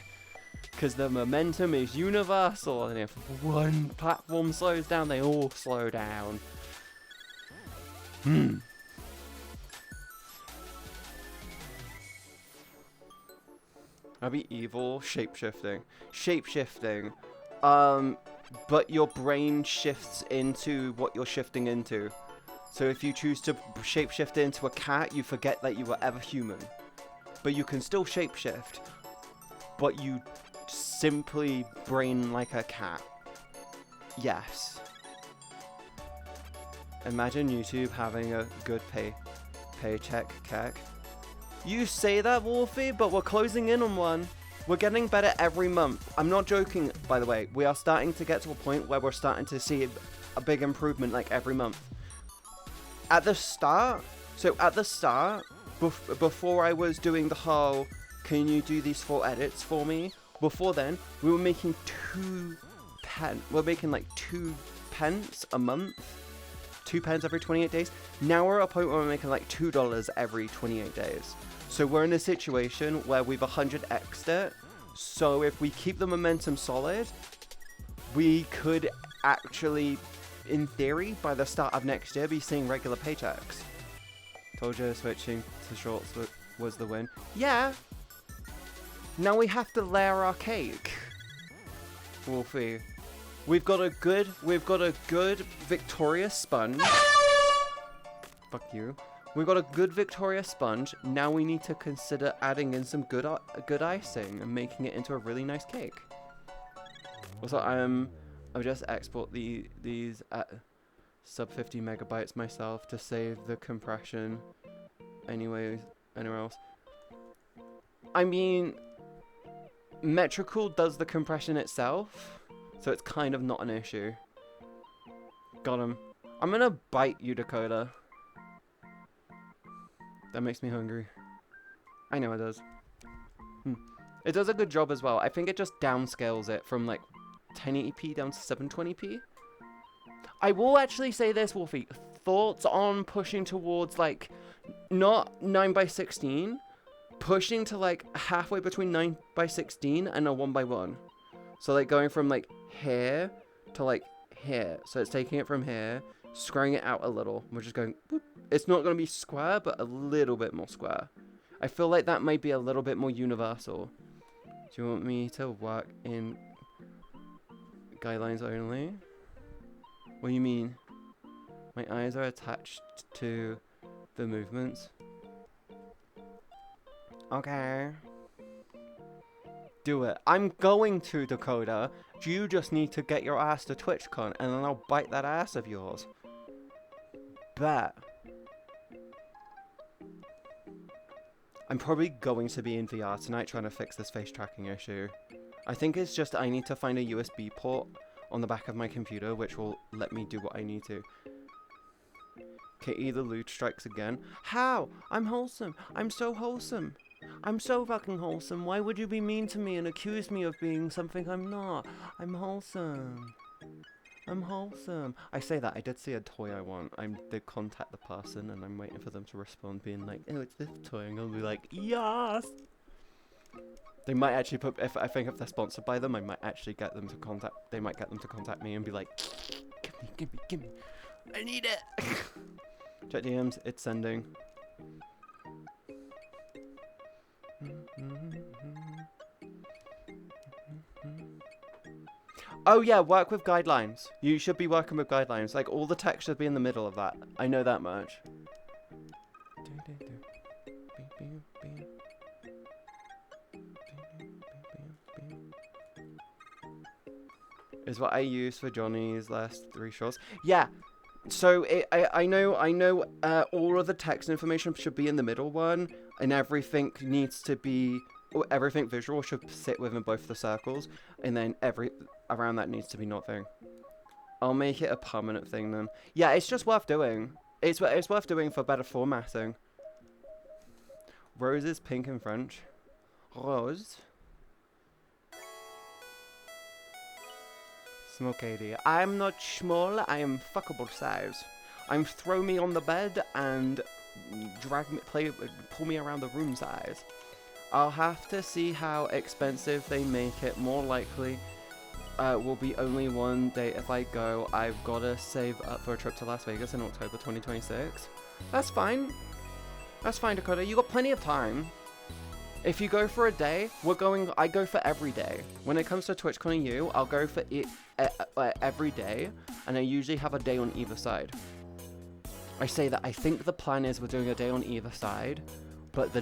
Because the momentum is universal, and if one platform slows down, they all slow down. That'd be evil. Shapeshifting. But your brain shifts into what you're shifting into. So if you choose to shapeshift into a cat, you forget that you were ever human. But you can still shapeshift, but you simply brain like a cat. Yes. Imagine YouTube having a good paycheck cack. You say that, Wolfie, but we're closing in on one. We're getting better every month. I'm not joking, by the way. We are starting to get to a point where we're starting to see a big improvement like every month. At the start, before I was doing the whole, can you do these 4 edits for me? Before then, we were making we're making like 2 pence a month. 2 pence every 28 days. Now we're at a point where we're making like $2 every 28 days. So we're in a situation where we've 100x'd it. So if we keep the momentum solid, we could actually, in theory, by the start of next year, be seeing regular paychecks. Told you switching to shorts was the win. Yeah. Now we have to layer our cake. Wolfie. We've got a good Victoria sponge. Fuck you. We've got a good Victoria sponge. Now we need to consider adding in some good icing and making it into a really nice cake. Also, I'll just export these at sub 50 megabytes myself to save the compression. Anyways, anywhere else. I mean, Metricool does the compression itself, so it's kind of not an issue. Got him. I'm gonna bite you, Dakota. That makes me hungry. I know it does. It does a good job as well. I think it just downscales it from like 1080p down to 720p. I will actually say this, Wolfie. Thoughts on pushing towards like, not 9x16, pushing to like halfway between 9x16 and a 1x1. So like going from like here to like here. So it's taking it from here, squaring it out a little. We're just going, boop. It's not going to be square, but a little bit more square. I feel like that might be a little bit more universal. Do you want me to work in guidelines only? What do you mean? My eyes are attached to the movements. Okay. do it. I'm going to, Dakota. You just need to get your ass to TwitchCon, and then I'll bite that ass of yours. Bet. I'm probably going to be in VR tonight trying to fix this face tracking issue. I think it's just I need to find a USB port on the back of my computer, which will let me do what I need to. Okay, either loot strikes again. How? I'm wholesome. I'm so wholesome. I'm so fucking wholesome. Why would you be mean to me and accuse me of being something I'm not? I'm wholesome. I'm wholesome. I say that. I did see a toy I want. I did contact the person and I'm waiting for them to respond being like, oh, it's this toy. And I'll be like, yes! They might actually put, if I think if they're sponsored by them, I might actually get them to contact, they might get them to contact me and be like, give me. I need it! Check DMs, it's sending. Oh yeah, work with guidelines. You should be working with guidelines. Like, all the text should be in the middle of that. I know that much. Is what I used for Johnny's last 3 shorts. Yeah. So I know all of the text information should be in the middle one, and everything needs to be, everything visual should sit within both the circles, and then around that needs to be nothing. I'll make it a permanent thing then. Yeah, it's just worth doing. It's worth doing for better formatting. Rose is pink in French. Rose. MzCatieB. I'm not small, I am fuckable size. I'm throw me on the bed and pull me around the room size. I'll have to see how expensive they make it. More likely will be only one day if I go. I've got to save up for a trip to Las Vegas in October 2026. That's fine. That's fine, Dakota. You got plenty of time. If you go for a day, I go for every day. When it comes to TwitchCon EU, I'll go for it every day, and I usually have a day on either side. I say that I think the plan is we're doing a day on either side, but the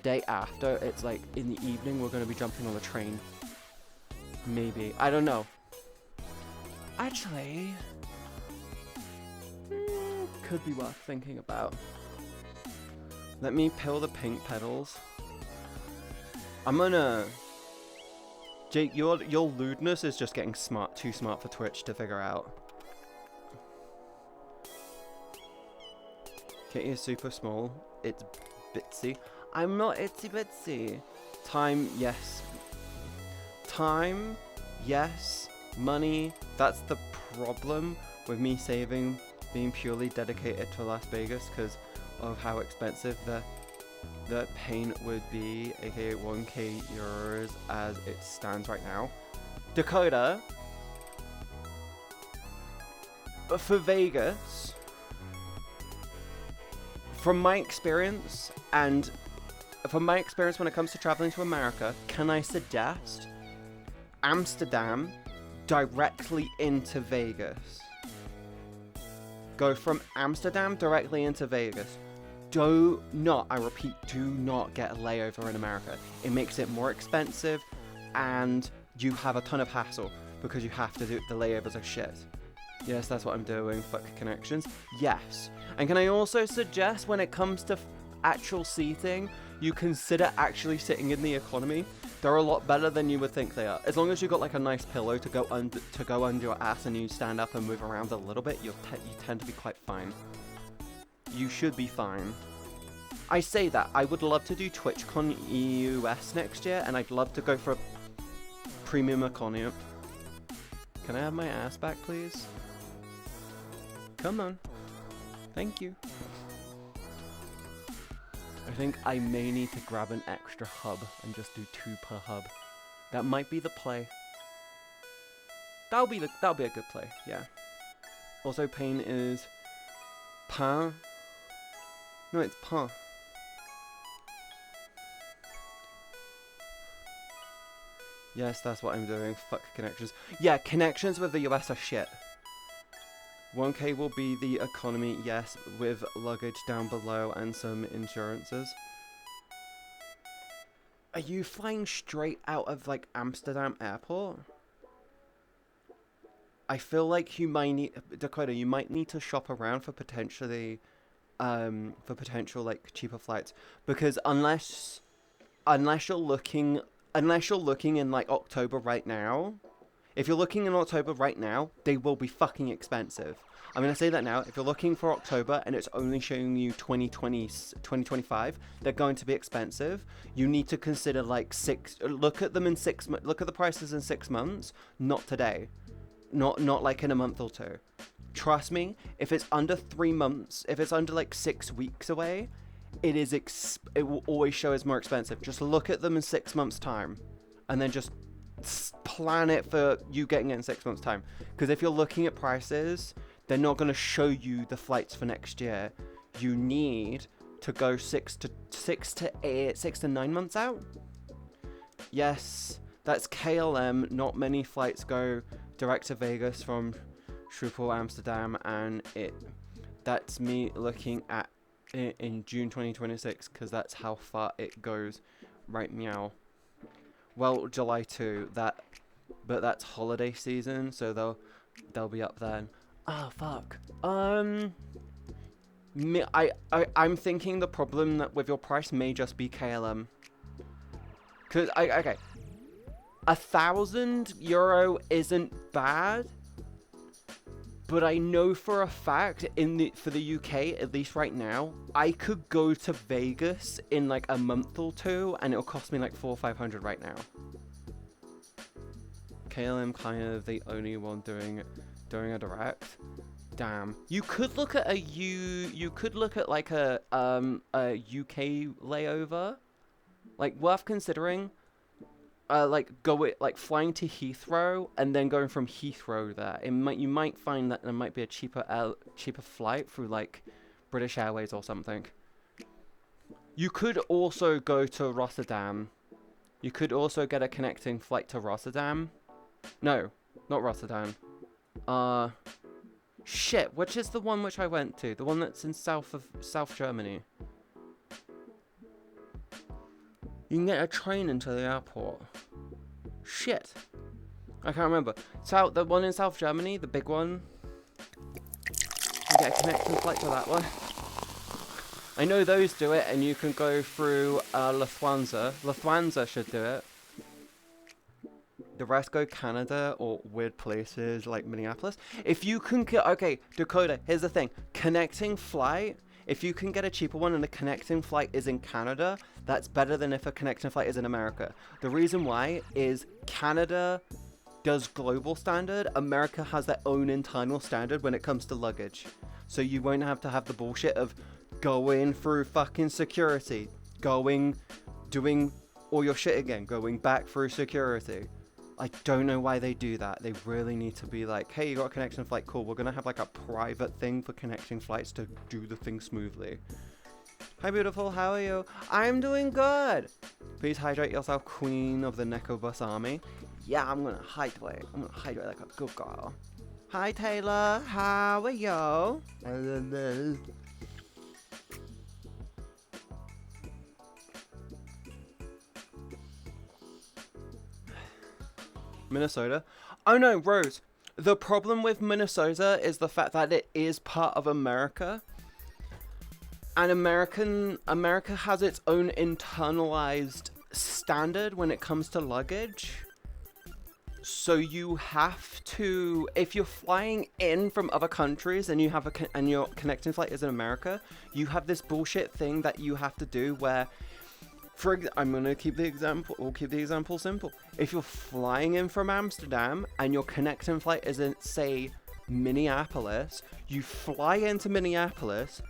day after, it's like in the evening, we're going to be jumping on the train. Maybe. I don't know. Actually, could be worth thinking about. Let me peel the pink petals. I'm gonna... Jake, your lewdness is just getting too smart for Twitch to figure out. Kitty is super small. It's bitsy. I'm not itsy bitsy. Time, yes. Time, yes. Money, that's the problem with me saving, being purely dedicated to Las Vegas because of how expensive the paint would be, aka 1k euros as it stands right now. Dakota, for Vegas, from my experience when it comes to traveling to America, can I suggest Amsterdam directly into Vegas? Go from Amsterdam directly into Vegas. Do not, I repeat, do not get a layover in America. It makes it more expensive and you have a ton of hassle because you have to do, the layovers are shit. Yes, that's what I'm doing, fuck connections. Yes. And can I also suggest when it comes to actual seating, you consider actually sitting in the economy. They're a lot better than you would think they are. As long as you got like a nice pillow to go under your ass and you stand up and move around a little bit, you tend to be quite fine. You should be fine. I say that, I would love to do TwitchCon US next year, and I'd love to go for a premium economy. Can I have my ass back, please? Come on. Thank you. I think I may need to grab an extra hub and just do 2 per hub. That might be the play. That'll be a good play, yeah. Also, pain is pain. No, it's pain. Yes, that's what I'm doing. Fuck connections. Yeah, connections with the US are shit. 1k will be the economy, yes, with luggage down below and some insurances. Are you flying straight out of like Amsterdam airport? I feel like you might need, Dakota, you might need to shop around for potentially like cheaper flights, because unless you're looking in like October right now, if you're looking in October right now, they will be fucking expensive. I'm going to say that now. If you're looking for October and it's only showing you 2025, they're going to be expensive. You need to consider like look at them in 6 months. Look at the prices in 6 months, not today. Not like in a month or two. Trust me, if it's under 3 months, if it's under like 6 weeks away, it will always show as more expensive. Just look at them in 6 months time and then just plan it for you getting it in 6 months time. Because if you're looking at prices, they're not going to show you the flights for next year. You need to go 6 to 9 months out. Yes, that's KLM. Not many flights go direct to Vegas from Schiphol, Amsterdam, and that's me looking at it in June 2026, because that's how far it goes. Right, meow. Well, July 2, but that's holiday season, so they'll be up then. Oh fuck. I'm thinking the problem that with your price may just be KLM. Cause okay, €1,000 isn't bad, but I know for a fact for the UK, at least right now, I could go to Vegas in like a month or two, and it'll cost me like $400 or $500 right now. KLM kind of the only one doing a direct. Damn. You could look at like a UK layover, like worth considering. Like flying to Heathrow and then going from Heathrow there. You might find that there might be a cheaper flight through like British Airways or something. You could also go to Rotterdam. You could also get a connecting flight to Rotterdam. No, not Rotterdam. Shit, which is the one which I went to? The one that's in South Germany. You can get a train into the airport. Shit. I can't remember. So the one in South Germany, the big one. You get a connecting flight to that one. I know those do it, and you can go through Lufthansa. Lufthansa should do it. The rest go Canada or weird places like Minneapolis. If you can okay, Dakota, here's the thing. Connecting flight, if you can get a cheaper one and the connecting flight is in Canada, that's better than if a connecting flight is in America. The reason why is Canada does global standard. America has their own internal standard when it comes to luggage. So you won't have to have the bullshit of going through fucking security, doing all your shit again, going back through security. I don't know why they do that. They really need to be like, hey, you got a connection flight, cool. We're going to have like a private thing for connecting flights to do the thing smoothly. Hi, beautiful. How are you? I'm doing good. Please hydrate yourself, queen of the Neko Bus Army. Yeah, I'm going to hydrate. I'm going to hydrate like a good girl. Hi, Taylor. How are you? Minnesota. Oh no, Rose. The problem with Minnesota is the fact that it is part of America. And America has its own internalized standard when it comes to luggage. So you have to, if you're flying in from other countries and you have and your connecting flight is in America, you have this bullshit thing that you have to do where, I'm gonna keep the example. We'll keep the example simple. If you're flying in from Amsterdam and your connecting flight is in, say, Minneapolis, you fly into Minneapolis,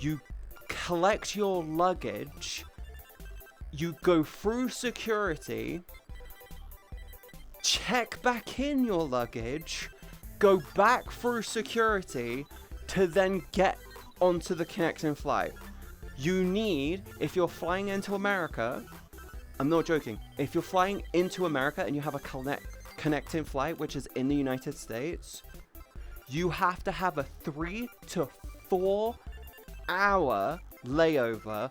you collect your luggage, you go through security, check back in your luggage, go back through security to then get onto the connecting flight. You need, if you're flying into America, I'm not joking, if you're flying into America and you have a connecting flight which is in the United States, you have to have a 3 to 4 hour layover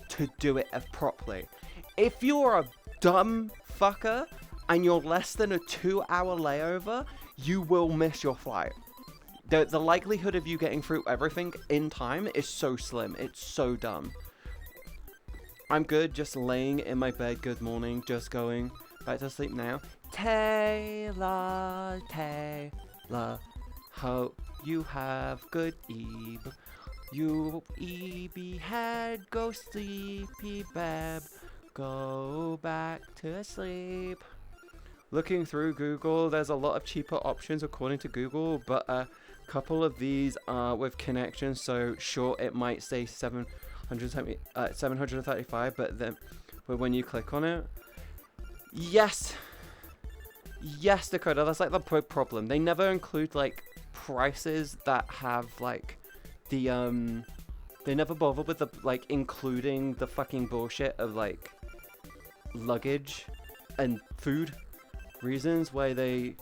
to do it properly. if you're a dumb fucker and you're less than a 2-hour layover, you will miss your flight. The likelihood of you getting through everything in time is so slim. It's so dumb. I'm good, just laying in my bed. Good morning, just going back to sleep now. Taylor, Taylor, hope you have good eve. You EB head, go sleepy beb, go back to sleep. Looking through Google, there's a lot of cheaper options according to Google, but a couple of these are with connections, so sure, it might say 735, but when you click on it, yes, Dakota, that's like the problem. They never include like prices that have like the they never bother with the like including the fucking bullshit of like luggage and food. Reasons why they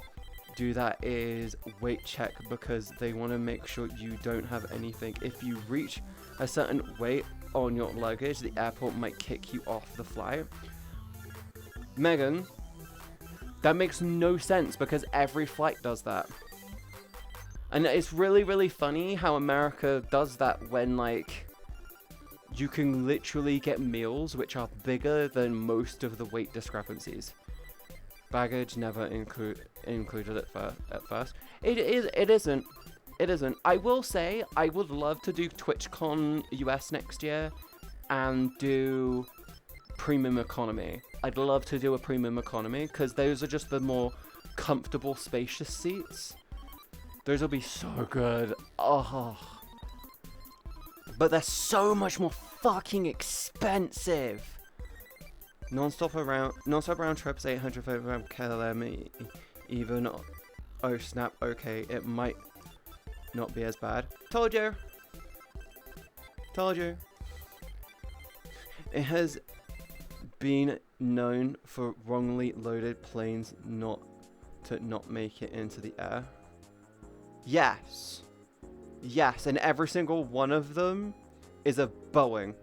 do that is weight check, because they want to make sure you don't have anything. If you reach a certain weight on your luggage, the airport might kick you off the flight. Megan, that makes no sense because every flight does that. And it's really, really funny how America does that when, like, you can literally get meals which are bigger than most of the weight discrepancies. Baggage never included at first. It isn't. I will say I would love to do TwitchCon US next year and do premium economy. I'd love to do a premium economy because those are just the more comfortable, spacious seats. Those will be so good. Oh. But they're so much more fucking expensive. Non-stop round trips, 835 KLM, even, oh snap, okay, it might not be as bad. Told you. It has been known for wrongly loaded planes not make it into the air. Yes, and every single one of them is a Boeing.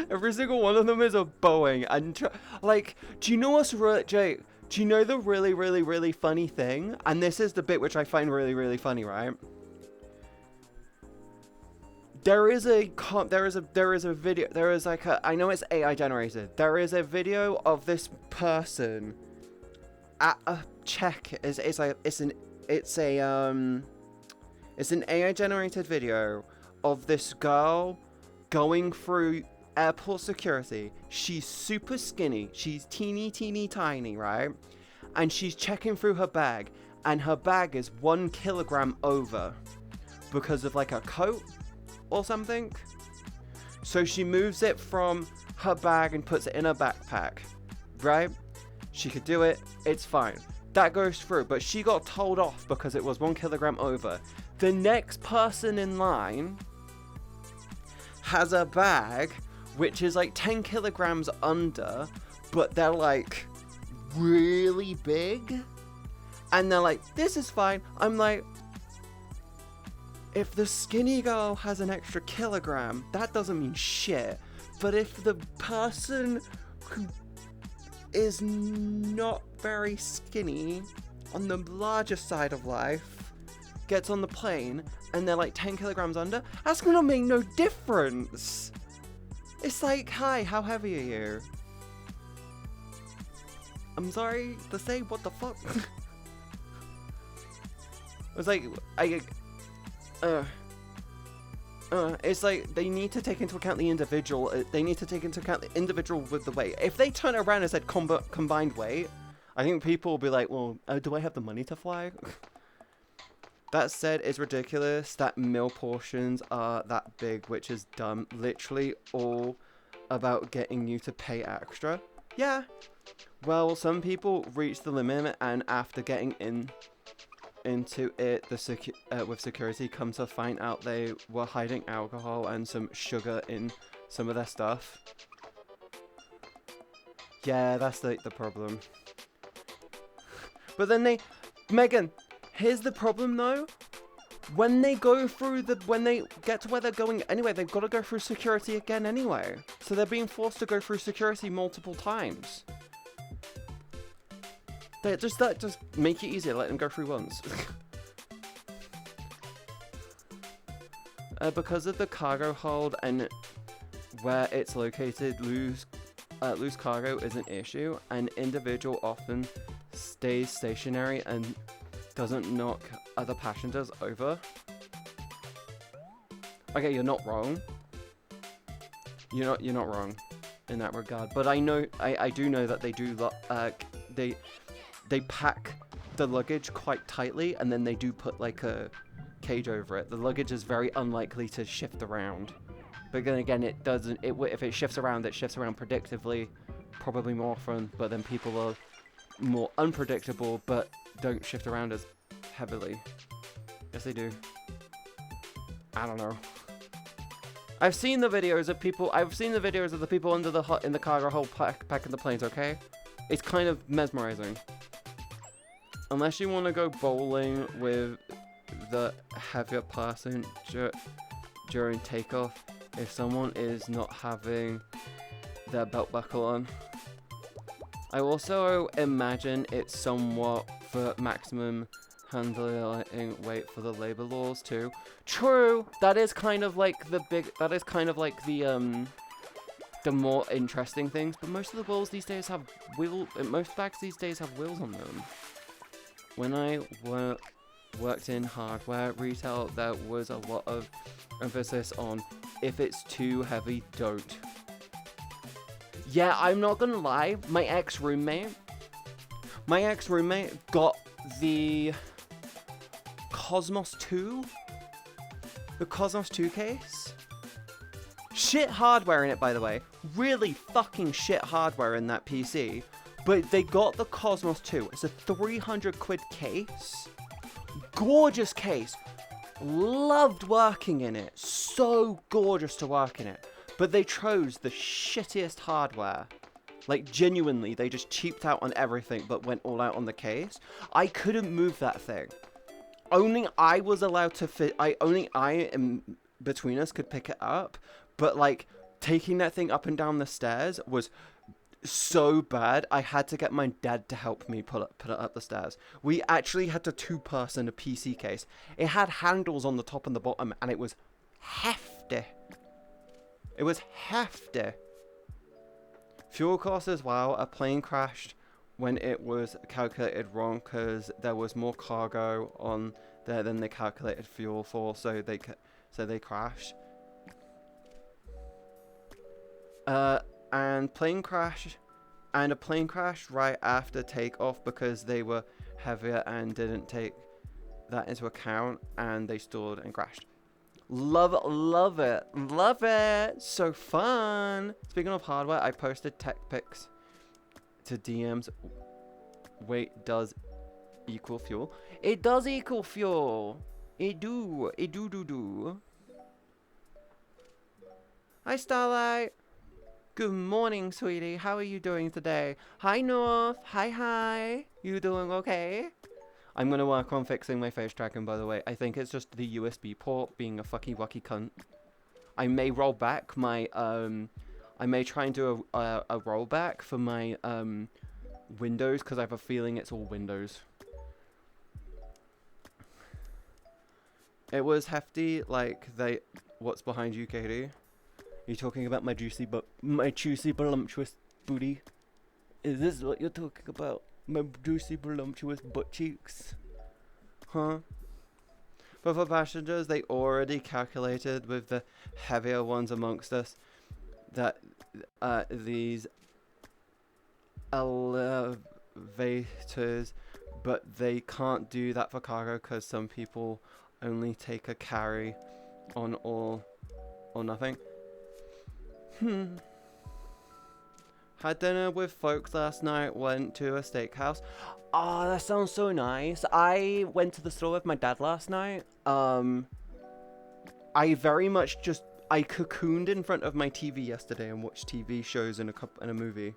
Every single one of them is a Boeing, and like, do you know what's Jake? Do you know the really, really, really funny thing? And this is the bit which I find really, really funny, right? There is a video. There is like I know it's AI generated. There is a video of this person at a check. It's an AI generated video of this girl going through airport security. She's super skinny. She's teeny tiny, right? And she's checking through her bag, and her bag is 1 kilogram over because of like a coat or something. So she moves it from her bag and puts it in her backpack, right? She could do it. It's fine. That goes through, but she got told off because it was 1 kilogram over. The next person in line has a bag which is like 10 kilograms under, but they're like really big, and they're like, this is fine. I'm like, if the skinny girl has an extra kilogram, that doesn't mean shit. But if the person who is not very skinny, on the larger side of life, gets on the plane and they're like 10 kilograms under, that's gonna make no difference. It's like, hi, how heavy are you? I'm sorry to say, what the fuck? It's like, it's like they need to take into account the individual. They need to take into account the individual with the weight. If they turn around and said combined weight, I think people will be like, well, do I have the money to fly? That said, it's ridiculous that meal portions are that big, which is dumb. Literally all about getting you to pay extra. Yeah. Well, some people reach the limit, and after getting into it, with security, come to find out they were hiding alcohol and some sugar in some of their stuff. Yeah, that's the problem. But then Megan, here's the problem though. When they get to where they're going anyway, they've got to go through security again anyway. So So they're being forced to go through security multiple times. Just make it easier, let them go through once. Because of the cargo hold and where it's located, loose cargo is an issue. An individual often stays stationary and doesn't knock other passengers over. Okay, you're not wrong. You're not wrong in that regard. But I do know that they do they pack the luggage quite tightly, and then they do put like a cage over it. The luggage is very unlikely to shift around. But then again, it doesn't. If it shifts around predictably, probably more often. But then people are more unpredictable, but don't shift around as heavily. Yes, they do. I don't know. I've seen the videos of people. I've seen the videos of the people under the in the cargo hold packing the planes. Okay, it's kind of mesmerizing. Unless you want to go bowling with the heavier passenger during takeoff, if someone is not having their belt buckle on. I also imagine it's somewhat for maximum handling weight for the labor laws too. True, that is kind of like the more interesting things. But most of the balls these days have most bags these days have wheels on them. When I worked in hardware retail, there was a lot of emphasis on if it's too heavy, don't. Yeah, I'm not gonna lie, my ex-roommate got the Cosmos 2? The Cosmos 2 case? Shit hardware in it, by the way. Really fucking shit hardware in that PC. But they got the Cosmos 2. It's a 300 quid case. Gorgeous case. Loved working in it. So gorgeous to work in it. But they chose the shittiest hardware. Like, genuinely, they just cheaped out on everything but went all out on the case. I couldn't move that thing. Only I was allowed to fit. Only I in between us could pick it up. But, like, taking that thing up and down the stairs was so bad. I had to get my dad to help me put it up the stairs. We actually had to two-person a PC case. It had handles on the top and the bottom, and it was hefty. It was hefty. Fuel costs as well. A plane crashed when it was calculated wrong because there was more cargo on there than they calculated fuel for, so they crashed. And a plane crash right after takeoff because they were heavier and didn't take that into account, and they stalled and crashed. Love it, so fun. Speaking of hardware, I posted tech pics to DMs. Weight does equal fuel. It does equal fuel. It do. Hi, Starlight. Good morning, sweetie. How are you doing today? Hi, North. Hi. You doing okay? I'm gonna work on fixing my face tracking, by the way. I think it's just the USB port being a fucky wucky cunt. I may roll back my, I may try and do a rollback for my, Windows, because I have a feeling it's all Windows. It was hefty, like, what's behind you, Katie? Are you talking about my juicy voluptuous booty? Is this what you're talking about? My juicy voluptuous butt cheeks? Huh? But for passengers, they already calculated with the heavier ones amongst us that these elevators, but they can't do that for cargo because some people only take a carry on all or nothing. Had dinner with folks last night, went to a steakhouse. Oh, that sounds so nice. I went to the store with my dad last night. I very much I cocooned in front of my TV yesterday and watched TV shows and a movie.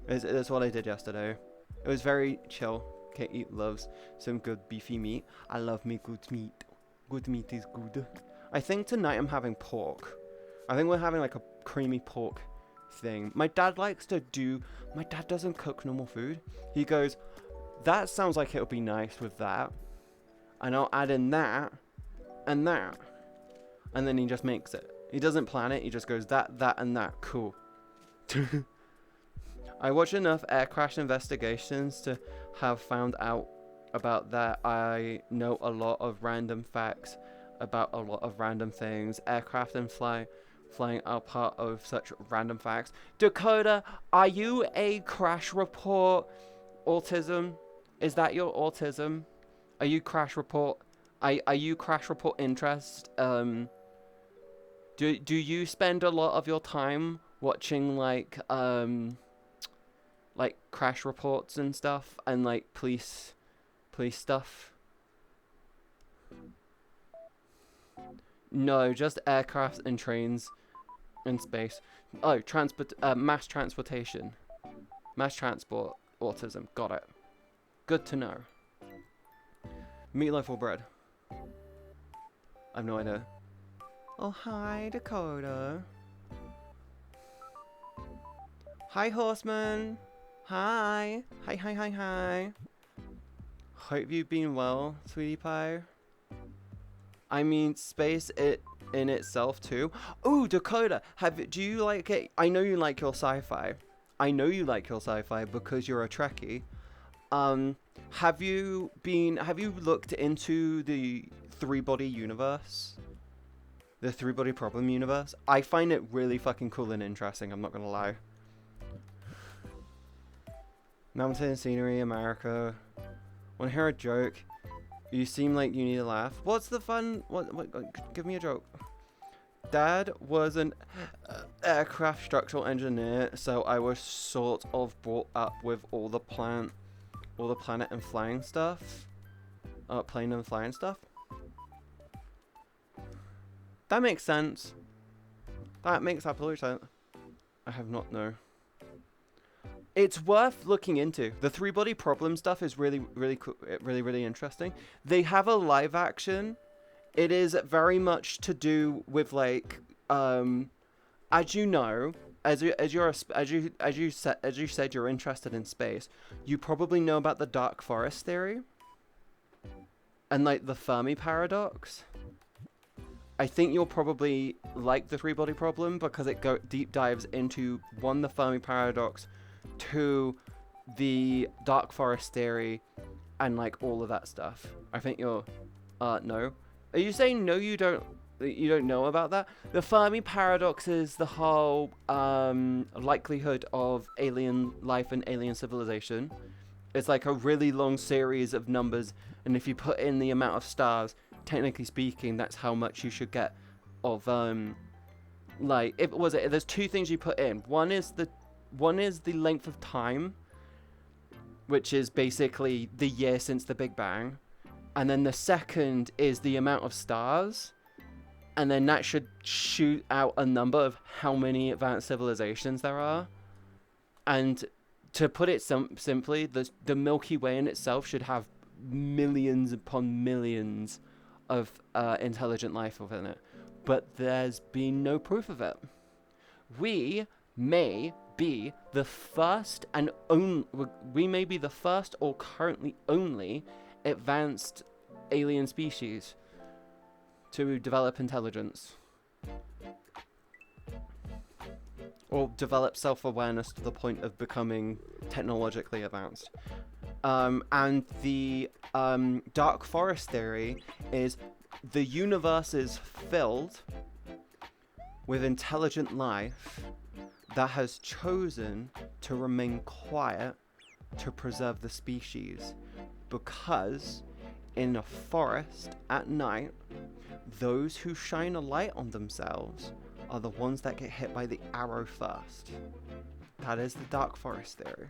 That's what I did yesterday. It was very chill. Katie loves some good beefy meat. I love me good meat. Good meat is good. I think tonight I'm having pork. I think we're having like a creamy pork thing. My dad doesn't cook normal food. He goes, that sounds like it'll be nice with that. And I'll add in that and that. And then he just makes it. He doesn't plan it. He just goes that, and that. Cool. I watch enough air crash investigations to have found out about that. I know a lot of random facts about a lot of random things. Aircraft and flying are part of such random facts. Dakota, are you a crash report autism? Is that your autism? Are you crash report? Are you crash report interest? Do you spend a lot of your time watching like crash reports and stuff and like police stuff? No, just aircraft and trains in space. Oh, mass transportation. Mass transport autism. Got it. Good to know. Meatloaf or bread? I have no idea. Oh, hi, Dakota. Hi, Horseman. Hi. Hi. Hope you've been well, sweetie pie. I mean, space in itself too. Oh, Dakota, do you like it? I know you like your sci-fi. I know you like your sci-fi because you're a Trekkie. Have you looked into the three-body universe? The three-body problem universe? I find it really fucking cool and interesting, I'm not gonna lie. Mountain scenery, America. Wanna hear a joke? You seem like you need a laugh. What's the fun? What give me a joke. Dad was an aircraft structural engineer, so I was sort of brought up with all the planet and flying stuff. Plane and flying stuff. That makes sense. That makes absolute sense. I have not no. It's worth looking into. The three-body problem stuff is really cool, really interesting. They have a live action. It is very much to do with like, as you know, as you said, you're interested in space. You probably know about the dark forest theory and like the Fermi paradox. I think you'll probably like the three-body problem because it deep dives into one, the Fermi paradox, two, the dark forest theory, and like all of that stuff. I think you're no. Are you saying no, you don't know about that? The Fermi paradox is the whole likelihood of alien life and alien civilization. It's like a really long series of numbers, and if you put in the amount of stars, technically speaking, that's how much you should get of like there's two things you put in. One is the length of time, which is basically the year since the Big Bang. And then the second is the amount of stars. And then that should shoot out a number of how many advanced civilizations there are. And to put it simply, the Milky Way in itself should have millions upon millions of intelligent life within it. But there's been no proof of it. We may be the first or currently only advanced alien species to develop intelligence or develop self-awareness to the point of becoming technologically advanced. And the dark forest theory is the universe is filled with intelligent life that has chosen to remain quiet to preserve the species, because in a forest at night, those who shine a light on themselves are the ones that get hit by the arrow first. That is the dark forest theory.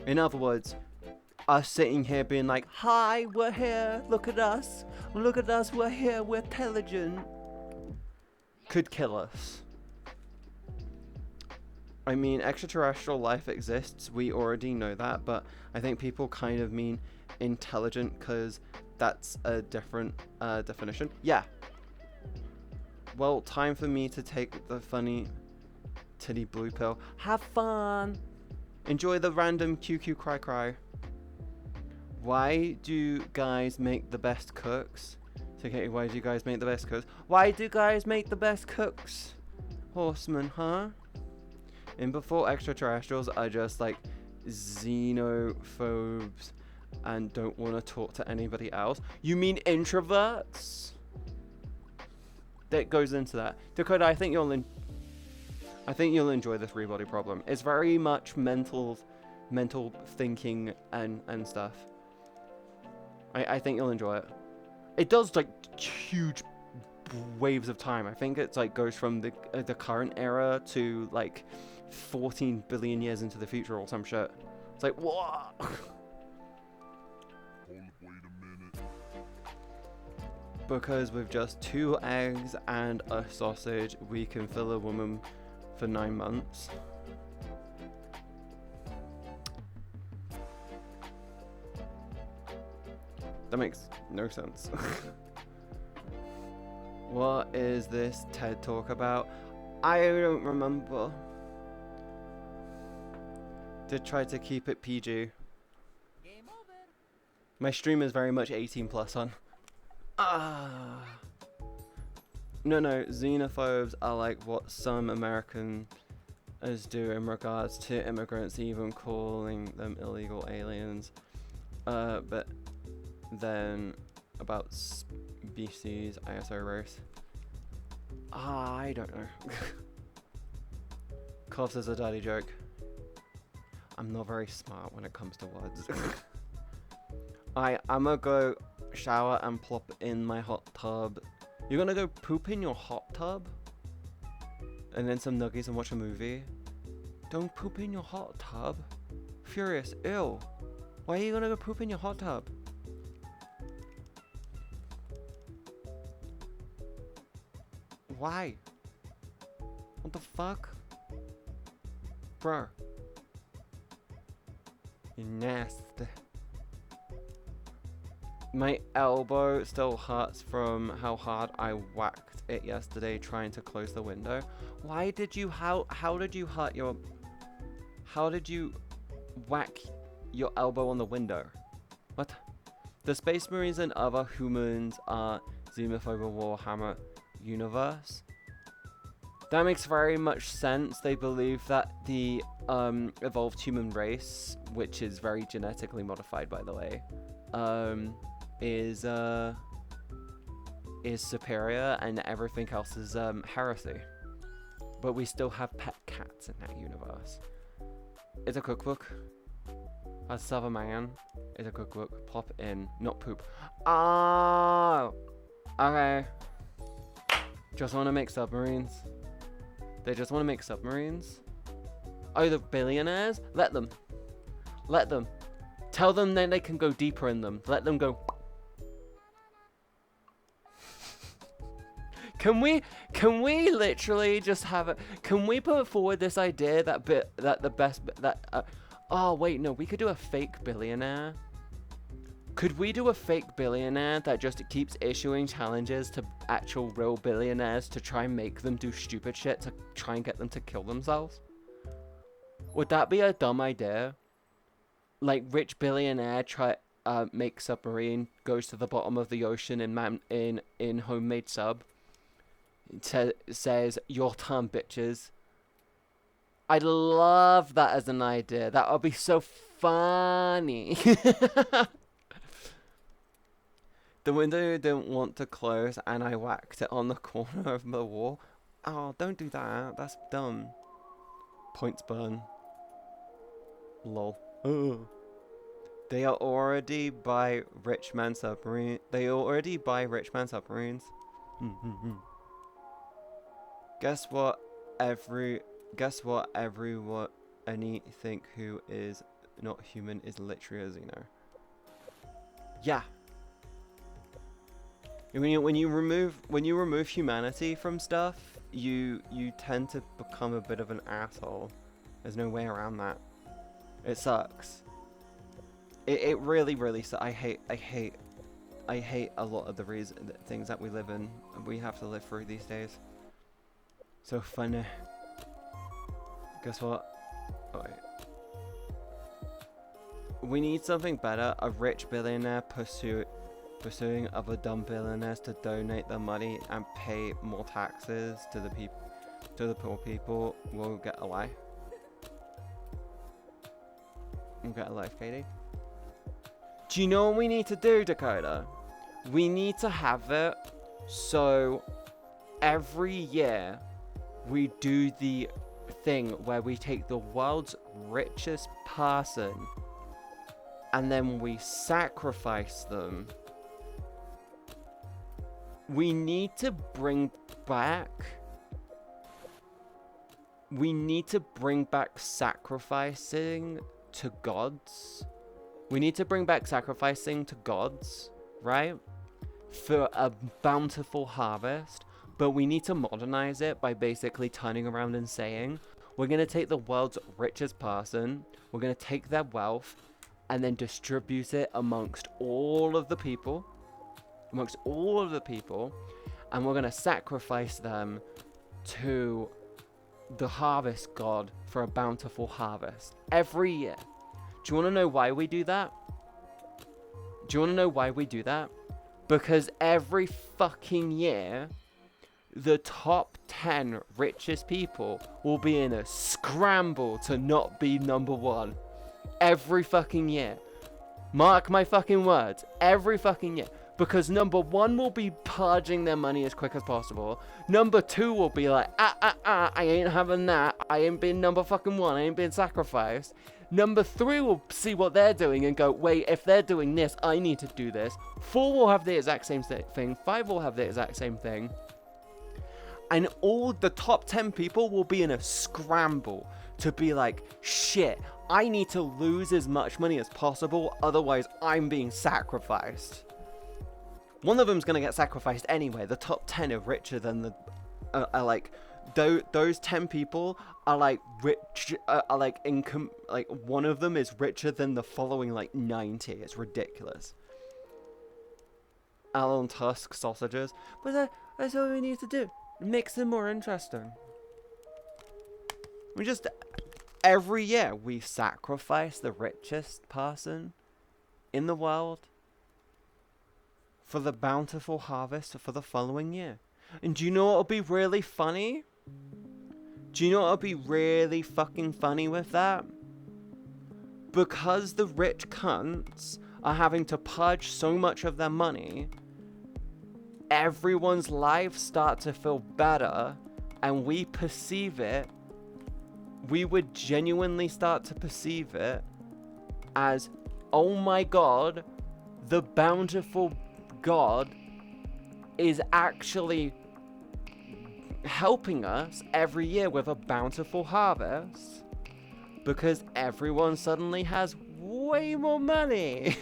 In other words, us sitting here being like, hi, we're here, look at us, we're here, we're intelligent, could kill us. I mean, extraterrestrial life exists, we already know that, but I think people kind of mean intelligent because that's a different definition. Yeah. Well, time for me to take the funny titty blue pill. Have fun. Enjoy the random QQ cry cry. Why do guys make the best cooks? Okay, why do you guys make the best cooks? Why do guys make the best cooks? Horseman, huh? And before extraterrestrials are just like xenophobes and don't want to talk to anybody else. You mean introverts? That goes into that. Dakota, I think you'll enjoy this three-body problem. It's very much mental thinking and stuff. I think you'll enjoy it. It does like huge waves of time. I think it's like goes from the current era to like 14 billion years into the future or some shit. It's like what? Because with just 2 eggs and a sausage, we can fill a woman for 9 months. That makes no sense. What is this TED Talk about? I don't remember. Did try to keep it PG. Game over. My stream is very much 18 plus on. No, xenophobes are like what some Americans do in regards to immigrants, even calling them illegal aliens. But then about species, ISO race. I don't know. Coughs is a dirty joke. I'm not very smart when it comes to words. I'm gonna go shower and plop in my hot tub. You're gonna go poop in your hot tub? And then some nuggies and watch a movie? Don't poop in your hot tub. Furious, ew. Why are you gonna go poop in your hot tub? Why? What the fuck? Bruh. You nasty. My elbow still hurts from how hard I whacked it yesterday trying to close the window. Why did you, how did you hurt your, how did you whack your elbow on the window? What? The Space Marines and other humans are xenophobic Warhammer universe. That makes very much sense. They believe that the evolved human race, which is very genetically modified by the way, is superior and everything else is heresy. But we still have pet cats in that universe. It's a cookbook. As Southern Man, it's a cookbook. Pop in, not poop. Oh, okay. Just want to make submarines. They just want to make submarines. Oh, the billionaires? Let them. Let them. Tell them then they can go deeper in them. Let them go. Can we literally just have it? Can we put forward this idea oh wait, no, we could do a fake billionaire. Could we do a fake billionaire that just keeps issuing challenges to actual real billionaires to try and make them do stupid shit to try and get them to kill themselves? Would that be a dumb idea? Like rich billionaire make submarine, goes to the bottom of the ocean in homemade sub. Says your turn, bitches. I'd love that as an idea. That would be so funny. The window didn't want to close and I whacked it on the corner of the wall. Oh, don't do that. That's dumb. Points burn. Lol. Ugh. They are already by rich man submarine. They already buy rich man submarines. Guess what? Anything who is not human is literally a xeno. Yeah. When you remove humanity from stuff, you tend to become a bit of an asshole. There's no way around that. It sucks. It really sucks. I hate a lot of the things that we live in and we have to live through these days. So funny. Guess what? Oh, wait. We need something better. A rich billionaire pursuing other dumb billionaires to donate their money and pay more taxes to the poor people will get a life. We'll get a life, Katie. Do you know what we need to do, Dakota? We need to have it so every year we do the thing where we take the world's richest person and then we sacrifice them. We need to bring back sacrificing to gods. We need to bring back sacrificing to gods, right? For a bountiful harvest. But we need to modernize it by basically turning around and saying, we're going to take the world's richest person, we're going to take their wealth, and then distribute it amongst all of the people, and we're going to sacrifice them to the harvest god for a bountiful harvest every year. Do you want to know why we do that? Because every fucking year, the top 10 richest people will be in a scramble to not be number one. Every fucking year. Mark my fucking words. Every fucking year. Because number one will be purging their money as quick as possible. Number two will be like, I ain't having that. I ain't being number fucking one. I ain't being sacrificed. Number three will see what they're doing and go, wait, if they're doing this, I need to do this. 4 will have the exact same thing. 5 will have the exact same thing. And all the top 10 people will be in a scramble to be like, shit, I need to lose as much money as possible, otherwise I'm being sacrificed. One of them's gonna get sacrificed anyway. The top 10 are richer than the, are like, those 10 people are like rich, are like income, like one of them is richer than the following like 90. It's ridiculous. Elon Tusk sausages, but that's what we need to do. It makes them more interesting. We just, every year we sacrifice the richest person in the world for the bountiful harvest for the following year. And do you know what'll be really funny? Do you know what'll be really fucking funny with that? Because the rich cunts are having to purge so much of their money, everyone's lives start to feel better, and we perceive it, we would genuinely start to perceive it as, oh my god, the bountiful god is actually helping us every year with a bountiful harvest because everyone suddenly has way more money.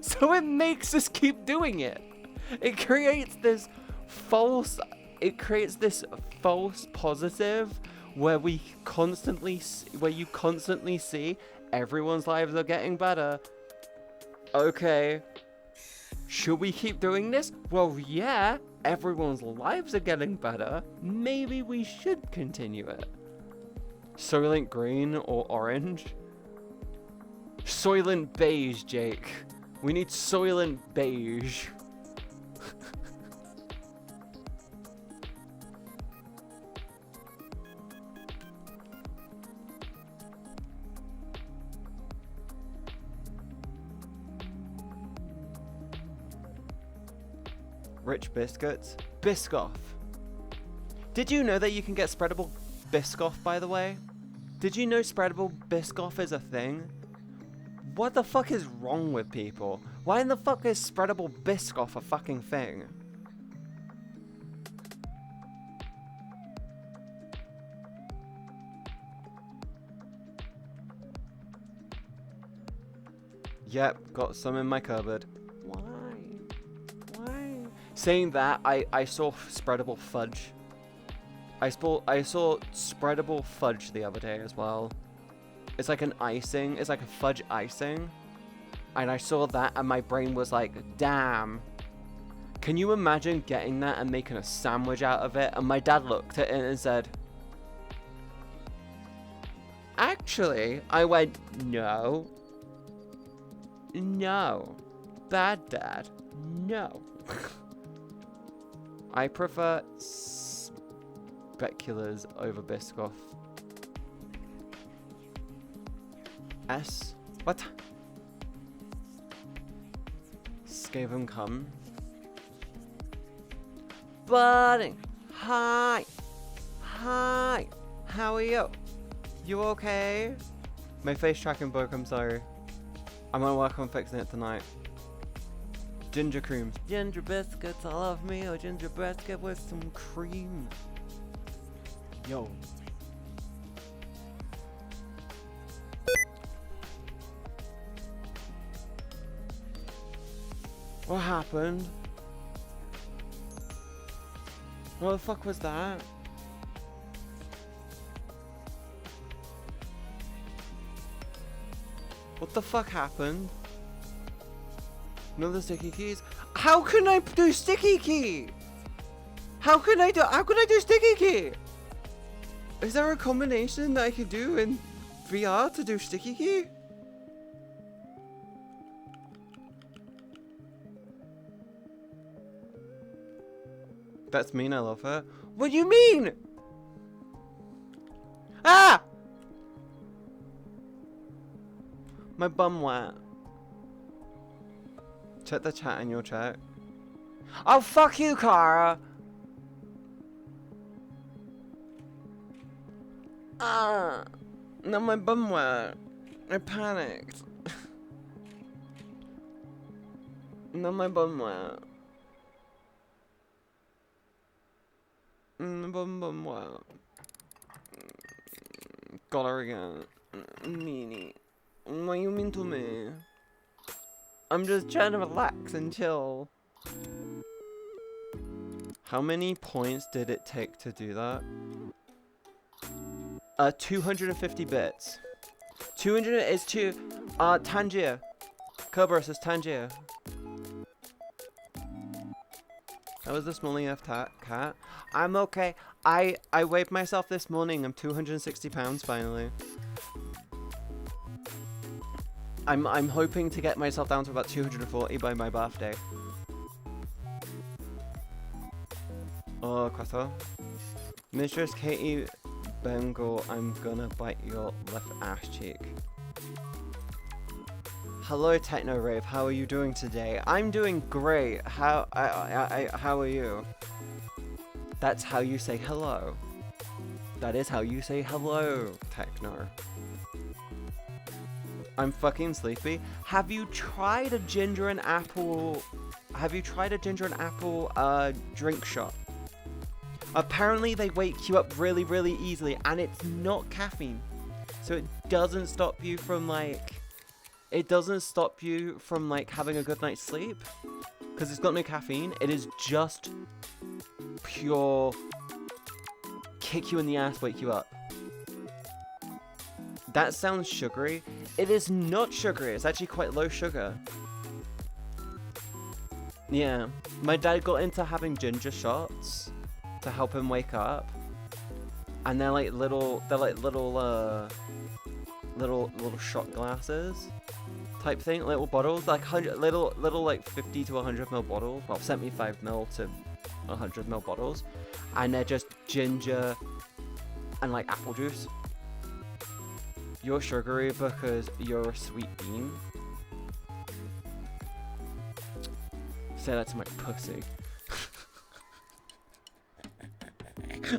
So it makes us keep doing it. It creates this false positive where you constantly see everyone's lives are getting better. Okay, should we keep doing this? Well, yeah, everyone's lives are getting better. Maybe we should continue it. Soylent Green or Orange? Soylent Beige, Jake. We need Soylent Beige. Rich biscuits. Biscoff. Did you know that you can get spreadable Biscoff, by the way? Did you know spreadable Biscoff is a thing? What the fuck is wrong with people? Why in the fuck is spreadable Biscoff a fucking thing? Yep, got some in my cupboard. Why? Saying that, I saw spreadable fudge. I saw spreadable fudge the other day as well. It's like an icing. It's like a fudge icing. And I saw that and my brain was like, damn. Can you imagine getting that and making a sandwich out of it? And my dad looked at it and said, Actually, I went, no. No. Bad dad. No. I prefer speculas over Biscoff. S? What? Skaven come. Buddy! Hi! Hi! How are you? You okay? My face tracking broke, I'm sorry. I'm gonna work on fixing it tonight. Ginger creams. Ginger biscuits, I love me a ginger biscuit with some cream. Yo. What happened? What the fuck was that? What the fuck happened? Another sticky keys? How can I do sticky key? How can I do sticky key? Is there a combination that I can do in VR to do sticky key? That's mean, I love her. What do you mean? Ah! My bum wet. Check the chat and you'll check. Oh, fuck you, Kara! Ah! No, my bum wet. I panicked. No, my bum wet. Bum wet. Got her again. Meanie. What you mean to me? I'm just trying to relax and chill. How many points did it take to do that? 250 bits. 200 is to Tangier. Kerberos is Tangier. That was the smalling F cat. I'm okay. I weighed myself this morning. I'm 260 pounds finally. I'm hoping to get myself down to about 240 by my birthday. Oh, Quattro. Mistress Katie Bengal, I'm gonna bite your left ass cheek. Hello, Techno Rave. How are you doing today? I'm doing great. How are you? That's how you say hello. That is how you say hello, Techno. I'm fucking sleepy. Have you tried a ginger and apple? Have you tried a ginger and apple drink shot? Apparently they wake you up really, really easily, and it's not caffeine, so it doesn't stop you from like, having a good night's sleep, because it's got no caffeine. It is just pure kick you in the ass, wake you up. That sounds sugary. It is not sugary. It's actually quite low sugar. Yeah, my dad got into having ginger shots to help him wake up, and they're like little shot glasses type thing, little bottles, like little like 50 to 100 ml bottles, well 75 ml to 100 ml bottles, and they're just ginger and like apple juice. You're sugary because you're a sweet bean. Say that to my pussy.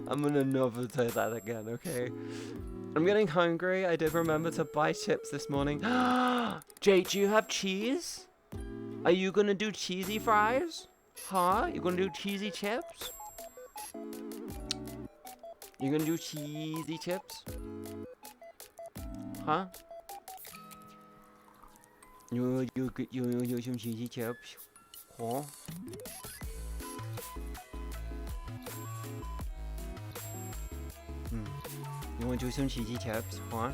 I'm gonna never say that again, okay? I'm getting hungry. I did remember to buy chips this morning. Jake, do you have cheese? Are you gonna do cheesy fries? Huh? You gonna do cheesy chips? You gonna do cheesy chips? Huh? You some cheesy chips? Huh? You want to do some cheesy chips, huh?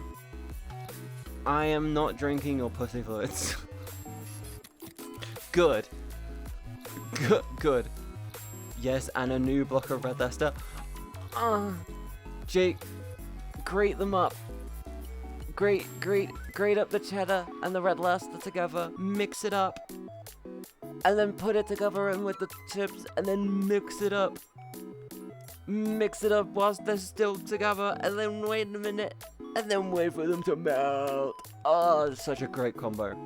I am not drinking your pussy fluids. Good. Good. Yes, and a new block of Red Leicester. Jake, grate them up. grate up the cheddar and the red Leicester together, mix it up, and then put it together in with the chips, and then mix it up. Mix it up whilst they're still together, and then wait a minute, and then wait for them to melt. Oh, it's such a great combo.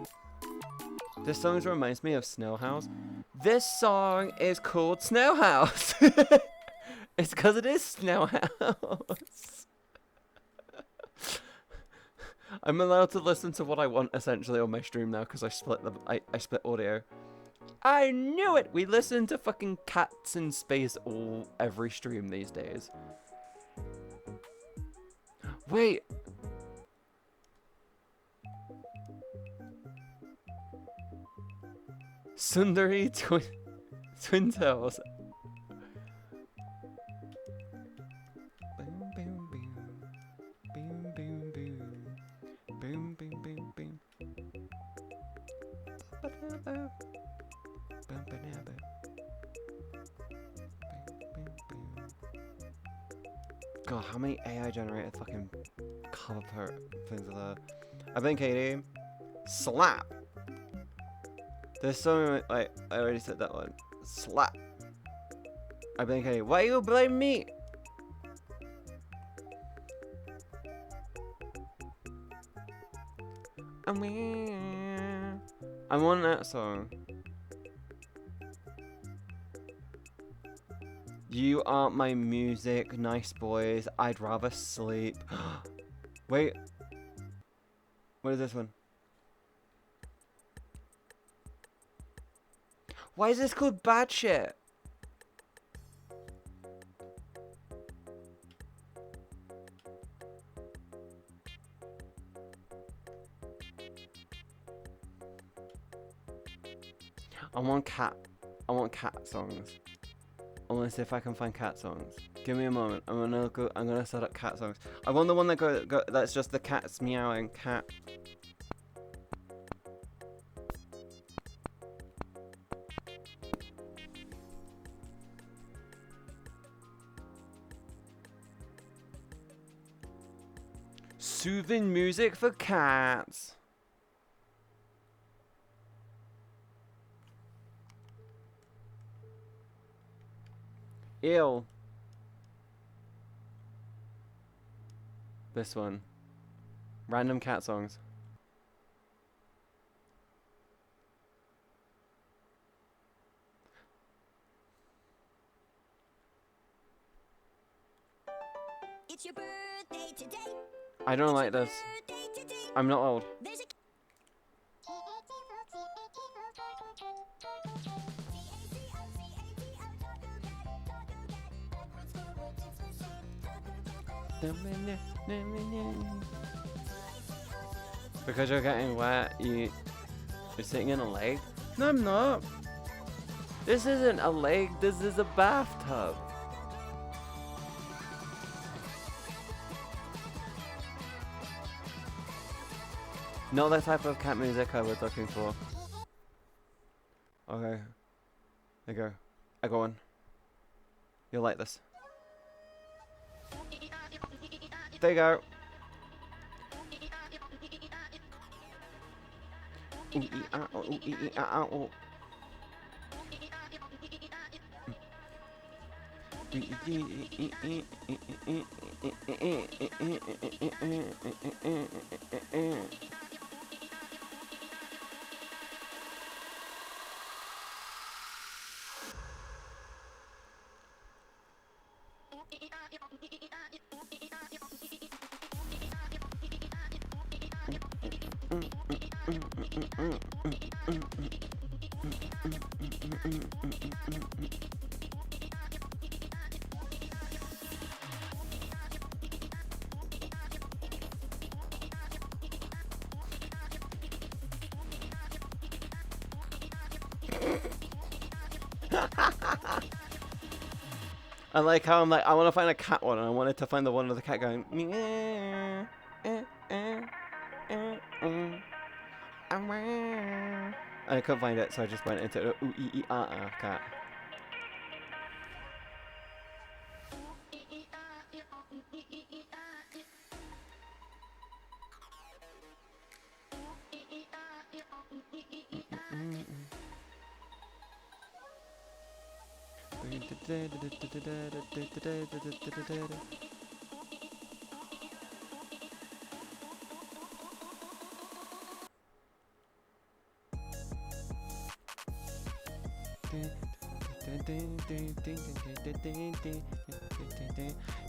This song reminds me of Snail House. This song is called Snail House. It's because it is Snail House. I'm allowed to listen to what I want essentially on my stream now because I split I split audio. I knew it! We listen to fucking Cats in Space every stream these days. Wait! Sundari Twin Tails. Boom, boom, boom. Boom, boom, boom. Boom, boom, boom, boom. God, how many AI generated fucking cover things are there? I think MzCatieB. Slap! There's so many, like, I already said that one. Slap! I think MzCatieB. Why you blame me? I'm on that song. You aren't my music, nice boys. I'd rather sleep. Wait. What is this one? Why is this called Bad Shit? I want cat songs. I want to see if I can find cat songs. Give me a moment. I'm gonna set up cat songs. I want the one that that's just the cat's meowing cat. Soothing music for cats. Ew. This one. Random cat songs. It's your birthday today. I don't like this. I'm not old. Because you're getting wet, you're sitting in a lake? No, I'm not. This isn't a lake, this is a bathtub. Not the type of cat music I was looking for. Okay. There you go. I go on. You'll like this. There you go. I like how I'm like, I want to find a cat one, and I wanted to find the one of the cat going. And I couldn't find it, so I just went into the cat.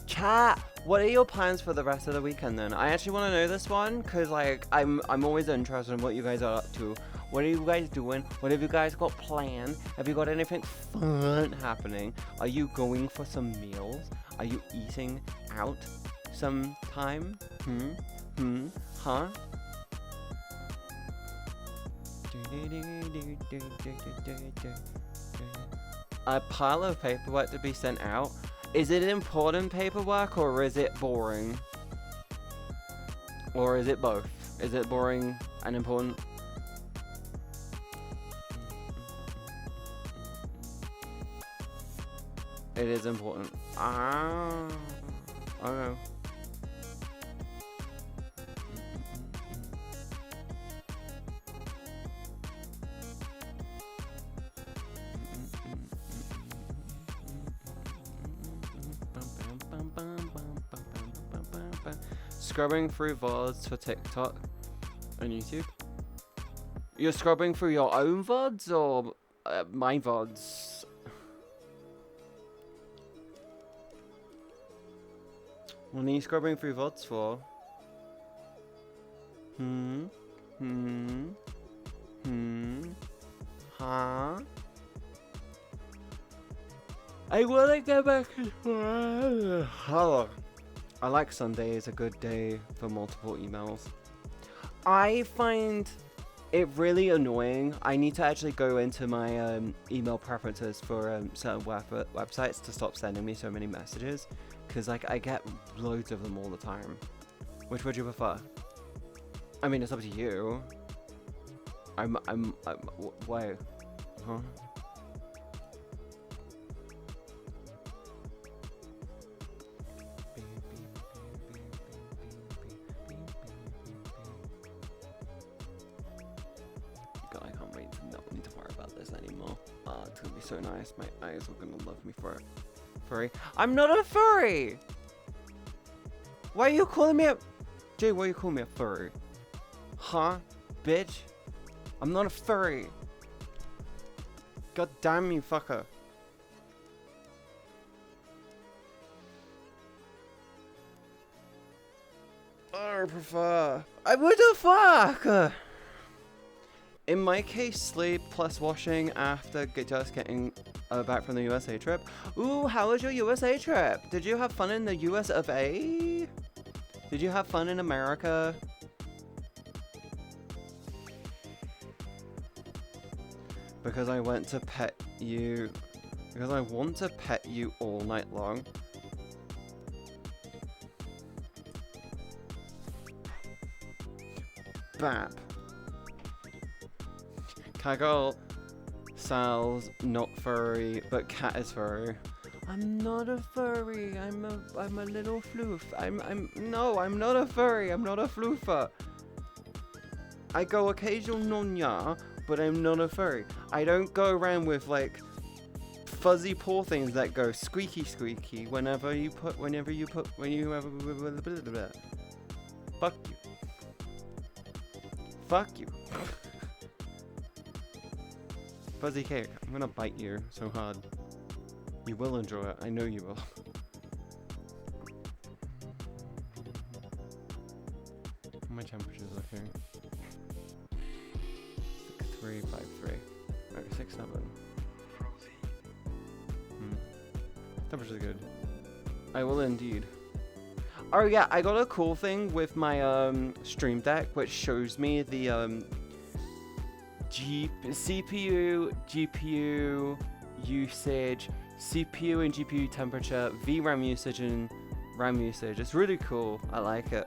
Chat, what are your plans for the rest of the weekend then? I actually want to know this one because like I'm always interested in what you guys are up to. What are you guys doing? What have you guys got planned? Have you got anything fun happening? Are you going for some meals? Are you eating out sometime? Huh? A pile of paperwork to be sent out. Is it important paperwork or is it boring? Or is it both? Is it boring and important? It is important. Ah, okay. Scrubbing through VODs for TikTok and YouTube. You're scrubbing through your own VODs or my VODs? What are you scrubbing through VODs for? Huh? I wanna go back to hello. I like Sunday is a good day for multiple emails. I find it really annoying. I need to actually go into my email preferences for certain websites to stop sending me so many messages, because like I get loads of them all the time. Which would you prefer? I mean, it's up to you. Why? Huh? God, I can't wait to not need to worry about this anymore. It's gonna be so nice. My eyes are gonna love me for it. Furry. I'm not a furry! Why are you calling me a... Jay, why are you calling me a furry? Huh? Bitch? I'm not a furry. God damn you, fucker. I prefer... What the fuck? In my case, sleep plus washing after just getting back from the USA trip. Ooh, how was your USA trip? Did you have fun in the US of A? Did you have fun in America? Because I went to pet you. Because I want to pet you all night long. Bap. Kaggle, Sal's not furry, but cat is furry. I'm not a furry. I'm a little floof. No, I'm not a furry. I'm not a floofer. I go occasional nonya, but I'm not a furry. I don't go around with like fuzzy paw things that go squeaky squeaky whenever you put. Fuck you. Fuck you. Fuzzy cake, I'm gonna bite you so hard. You will enjoy it, I know you will. My temperature's looking 6353. No, 67. Temperature's good. I will indeed. Oh yeah, I got a cool thing with my Stream Deck, which shows me the CPU, GPU usage, CPU and GPU temperature, VRAM usage and RAM usage. It's really cool. I like it.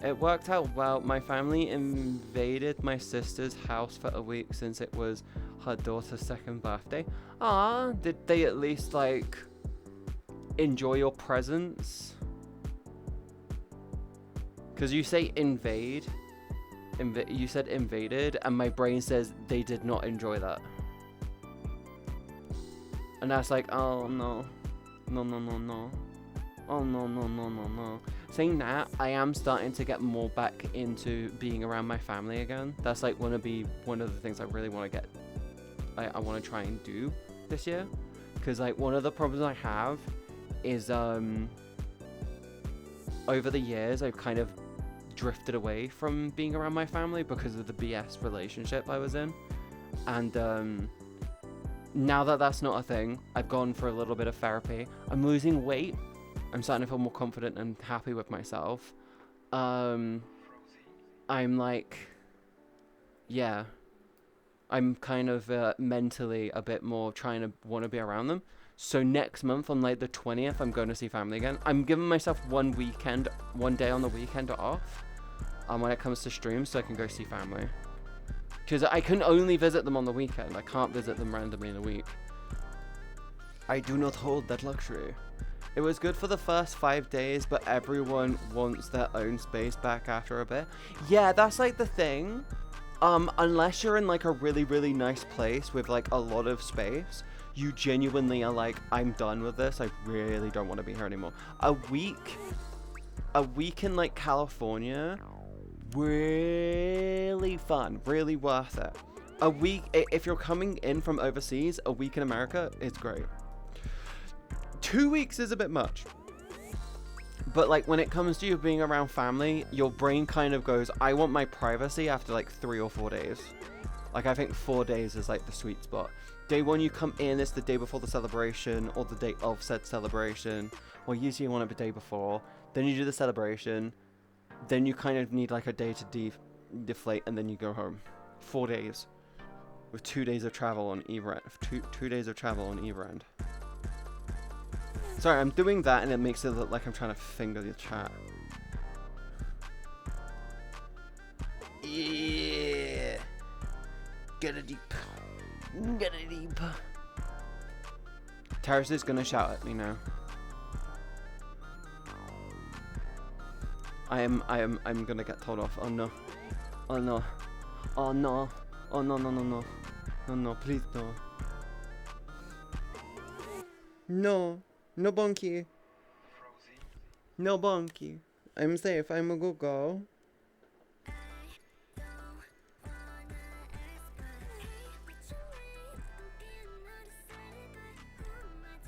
It worked out well. My family invaded my sister's house for a week since it was her daughter's second birthday. Ah, did they at least like enjoy your presence? Because you say invade. You said invaded, and my brain says they did not enjoy that. And that's like, oh no. No, no, no, no. Oh no, no, no, no, no. Saying that, I am starting to get more back into being around my family again. That's like one of the things I really want to get. I want to try and do this year. Because like one of the problems I have is over the years I've kind of drifted away from being around my family because of the BS relationship I was in. And now that that's not a thing, I've gone for a little bit of therapy. I'm losing weight. I'm starting to feel more confident and happy with myself. I'm like, yeah, I'm kind of mentally a bit more trying to want to be around them. So next month on like the 20th, I'm going to see family again. I'm giving myself one day on the weekend off when it comes to streams so I can go see family. Because I can only visit them on the weekend. I can't visit them randomly in a week. I do not hold that luxury. It was good for the first 5 days, but everyone wants their own space back after a bit. Yeah, that's like the thing. Unless you're in like a really, really nice place with like a lot of space, you genuinely are like, I'm done with this. I really don't want to be here anymore. A week in like California, really fun, really worth it. A week, if you're coming in from overseas, a week in America is great. 2 weeks is a bit much. But like when it comes to you being around family, your brain kind of goes, I want my privacy after like 3 or 4 days. Like I think 4 days is like the sweet spot. Day 1 you come in, it's the day before the celebration or the day of said celebration. Well, usually you want it the day before. Then you do the celebration. Then you kind of need like a day to deflate and then you go home. 4 days. With 2 days of travel on either end. Two days of travel on either end. Sorry, I'm doing that and it makes it look like I'm trying to finger the chat. Yeah. Get it deep. Get it deep. Terrace is gonna shout at me now. I'm gonna get told off. Oh no. Oh no. Oh no. Oh no, no, no, no. No, no, please no. No. No bonky. No bonky. I'm safe. I'm a good girl.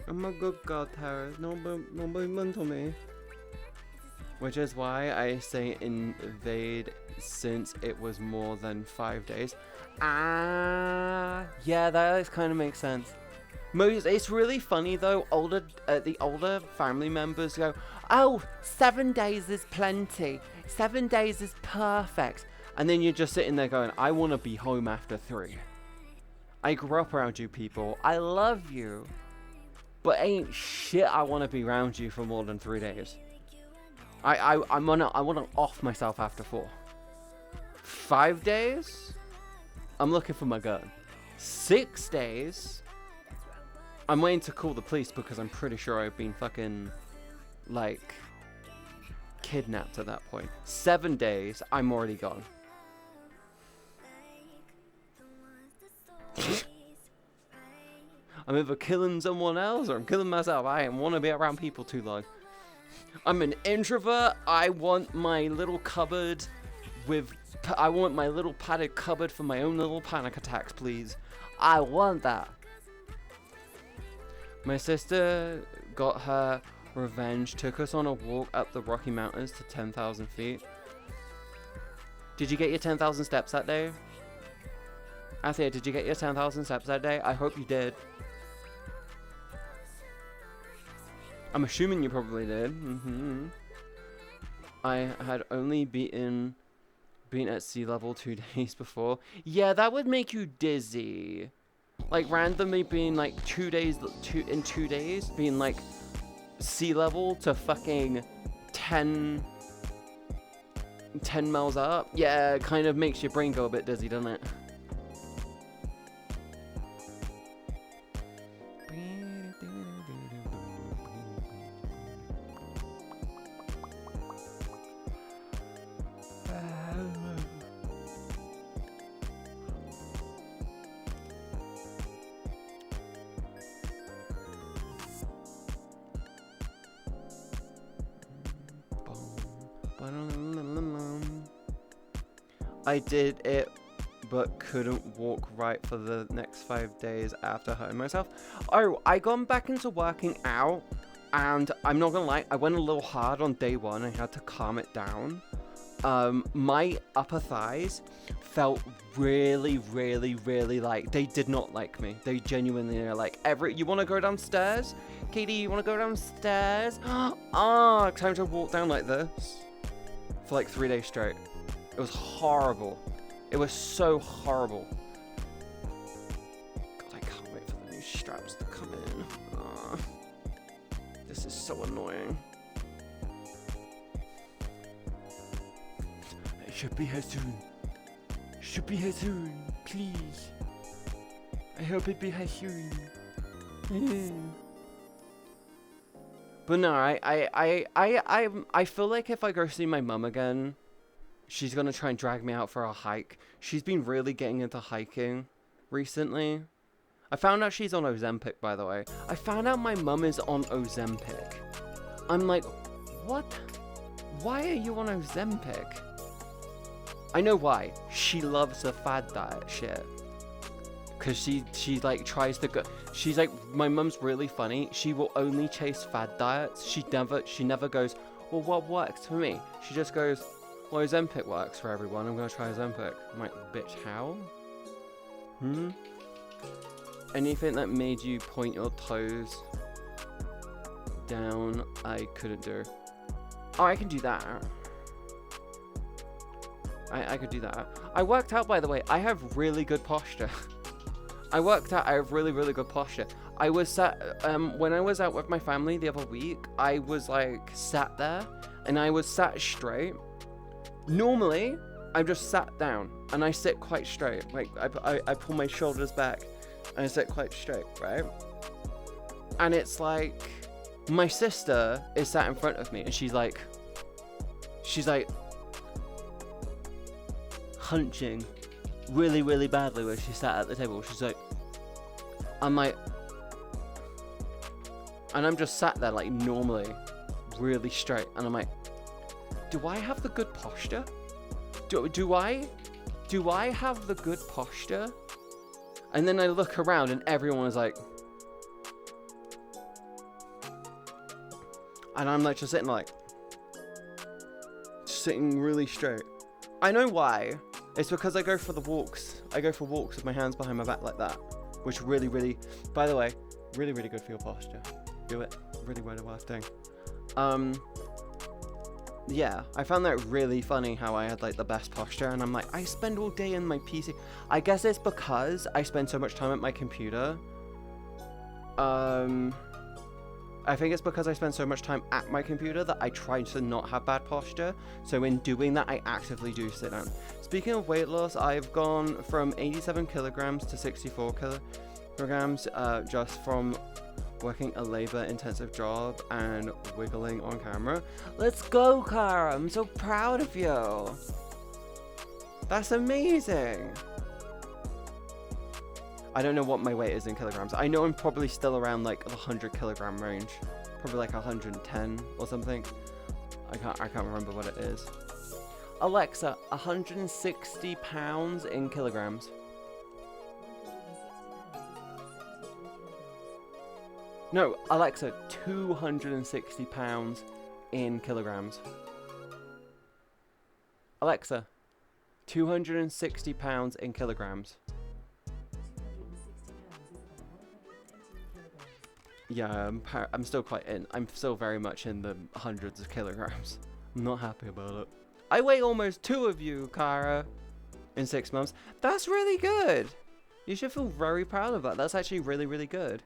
I'm a good girl, Tara. Nobody mental me. Which is why I say invade since it was more than 5 days. Ah, yeah, that kind of makes sense. It's really funny though. The older family members go, "Oh, 7 days is plenty. 7 days is perfect." And then you're just sitting there going, "I want to be home after 3. I grew up around you people. I love you, but ain't shit. I want to be around you for more than 3 days. I want to off myself after 4. 5 days, I'm looking for my gun. 6 days." I'm waiting to call the police because I'm pretty sure I've been fucking, like, kidnapped at that point. 7 days, I'm already gone. I'm either killing someone else or I'm killing myself. I don't want to be around people too long. I'm an introvert. I want my little cupboard I want my little padded cupboard for my own little panic attacks, please. I want that. My sister got her revenge, took us on a walk up the Rocky Mountains to 10,000 feet. Did you get your 10,000 steps that day? Althea, did you get your 10,000 steps that day? I hope you did. I'm assuming you probably did. I had only been at sea level 2 days before. Yeah, that would make you dizzy. Like randomly being like 2 days, in 2 days, being like sea level to fucking 10 miles up. Yeah, it kind of makes your brain go a bit dizzy, doesn't it? I did it, but couldn't walk right for the next 5 days after hurting myself. Oh, I gone back into working out, and I'm not gonna lie, I went a little hard on day 1. I had to calm it down. My upper thighs felt really, really, really like they did not like me. They genuinely are like, you want to go downstairs? Katie, you want to go downstairs? Time to walk down like this for like 3 days straight. It was horrible. It was so horrible. God, I can't wait for the new straps to come in. This is so annoying. It should be here soon. Should be here soon, please. I hope it be here soon. But no, I feel like if I go see my mum again, she's gonna try and drag me out for a hike. She's been really getting into hiking recently. I found out she's on Ozempic, by the way. I found out my mum is on Ozempic. I'm like, what? Why are you on Ozempic? I know why. She loves the fad diet shit. Cause she like tries to go. She's like, my mum's really funny. She will only chase fad diets. She never goes, well, what works for me? She just goes, well, Ozempic works for everyone. I'm gonna try Ozempic. I'm like, bitch, how? Anything that made you point your toes down, I couldn't do. Oh, I can do that. I could do that. I worked out, by the way. I have really good posture. I worked out. I have really, really good posture. I was sat, when I was out with my family the other week, I was like sat there and I was sat straight. Normally, I'm just sat down and I sit quite straight. Like I pull my shoulders back and I sit quite straight, right? And it's like, my sister is sat in front of me and she's like hunching really, really badly where she sat at the table. She's like, I'm just sat there like normally, really straight, and I'm like, do I have the good posture? Do I have the good posture? And then I look around and everyone is like, and I'm like just sitting really straight. I know why. It's because I go for walks with my hands behind my back like that, which really, really, by the way, really, really good for your posture. Do it. Really, really worth doing. Yeah, I found that really funny how I had like the best posture, and I'm like, I spend all day in my PC. I guess it's because I spend so much time at my computer. I think it's because I spend so much time at my computer that I try to not have bad posture. So in doing that, I actively do sit down. Speaking of weight loss, I've gone from 87 kilograms to 64 kilograms just from working a labor-intensive job and wiggling on camera. Let's go, Cara! I'm so proud of you! That's amazing! I don't know what my weight is in kilograms. I know I'm probably still around like the 100 kilogram range. Probably like 110 or something. I can't remember what it is. Alexa, 160 pounds in kilograms. No, Alexa, 260 pounds in kilograms. Alexa, 260 pounds in kilograms. Yeah, I'm still I'm still very much in the hundreds of kilograms. I'm not happy about it. I weigh almost 2 of you, Cara, in 6 months. That's really good. You should feel very proud of that. That's actually really, really good.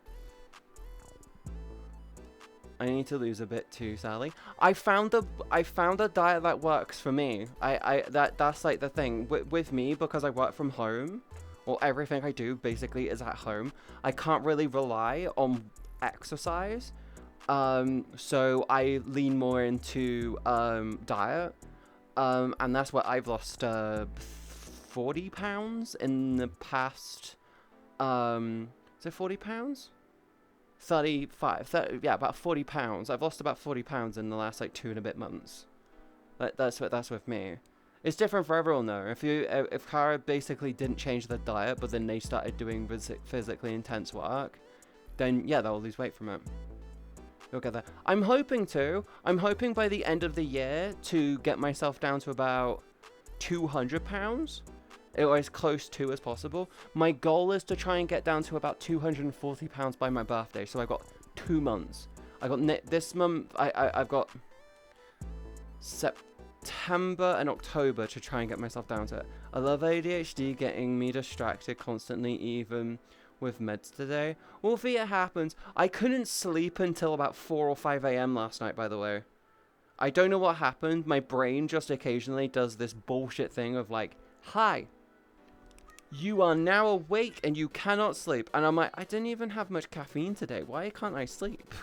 I need to lose a bit too, Sally. I found a diet that works for me. That's like the thing with me, because I work from home, or everything I do basically is at home. I can't really rely on exercise, so I lean more into diet, and that's what I've lost 40 pounds in the past. Is it 40 pounds? 35, 30, yeah, about 40 pounds. I've lost about 40 pounds in the last like 2 and a bit months. That's with me. It's different for everyone though. If Kara basically didn't change their diet, but then they started doing physically intense work, then yeah, they'll lose weight from it. You'll get there. I'm hoping by the end of the year to get myself down to about 200 pounds, or as close to as possible. My goal is to try and get down to about 240 pounds by my birthday. So I've got 2 months. I got this month. I've got September and October to try and get myself down to it. I love ADHD getting me distracted constantly, even with meds today. Wolfie, it happens. I couldn't sleep until about 4 or 5 a.m. last night, by the way. I don't know what happened. My brain just occasionally does this bullshit thing of like, hi, you are now awake and you cannot sleep. And I'm like, I didn't even have much caffeine today. Why can't I sleep?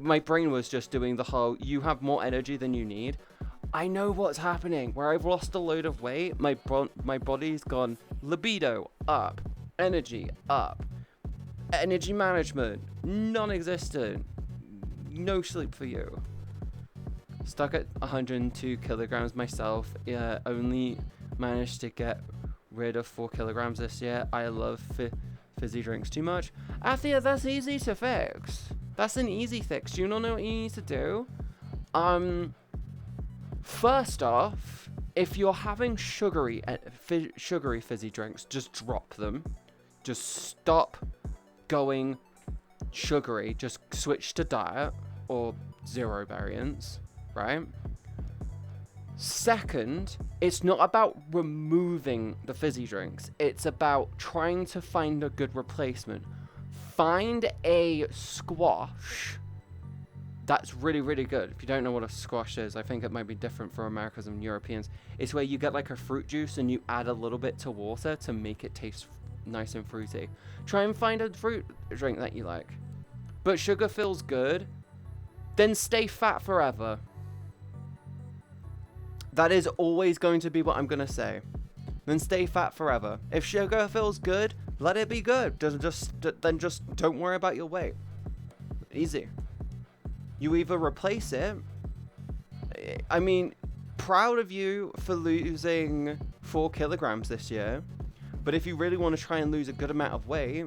My brain was just doing the whole, you have more energy than you need. I know what's happening. Where I've lost a load of weight, my body's gone libido up, energy up, energy management non-existent, no sleep for you. Stuck at 102 kilograms myself. Yeah, only managed to get rid of 4 kilograms this year. I love fizzy drinks too much. Athea, that's easy to fix. That's an easy fix. Do you not know what you need to do? First off, if you're having sugary fizzy drinks, just drop them. Just stop going sugary. Just switch to diet or zero variants, right? Second, it's not about removing the fizzy drinks. It's about trying to find a good replacement. Find a squash that's really, really good. If you don't know what a squash is, I think it might be different for Americans and Europeans. It's where you get like a fruit juice and you add a little bit to water to make it taste nice and fruity. Try and find a fruit drink that you like. But sugar feels good, then stay fat forever. That is always going to be what I'm going to say. Then stay fat forever. If sugar feels good, let it be good. Then just don't worry about your weight. Easy. You either replace it. I mean, proud of you for losing 4 kilograms this year. But if you really want to try and lose a good amount of weight,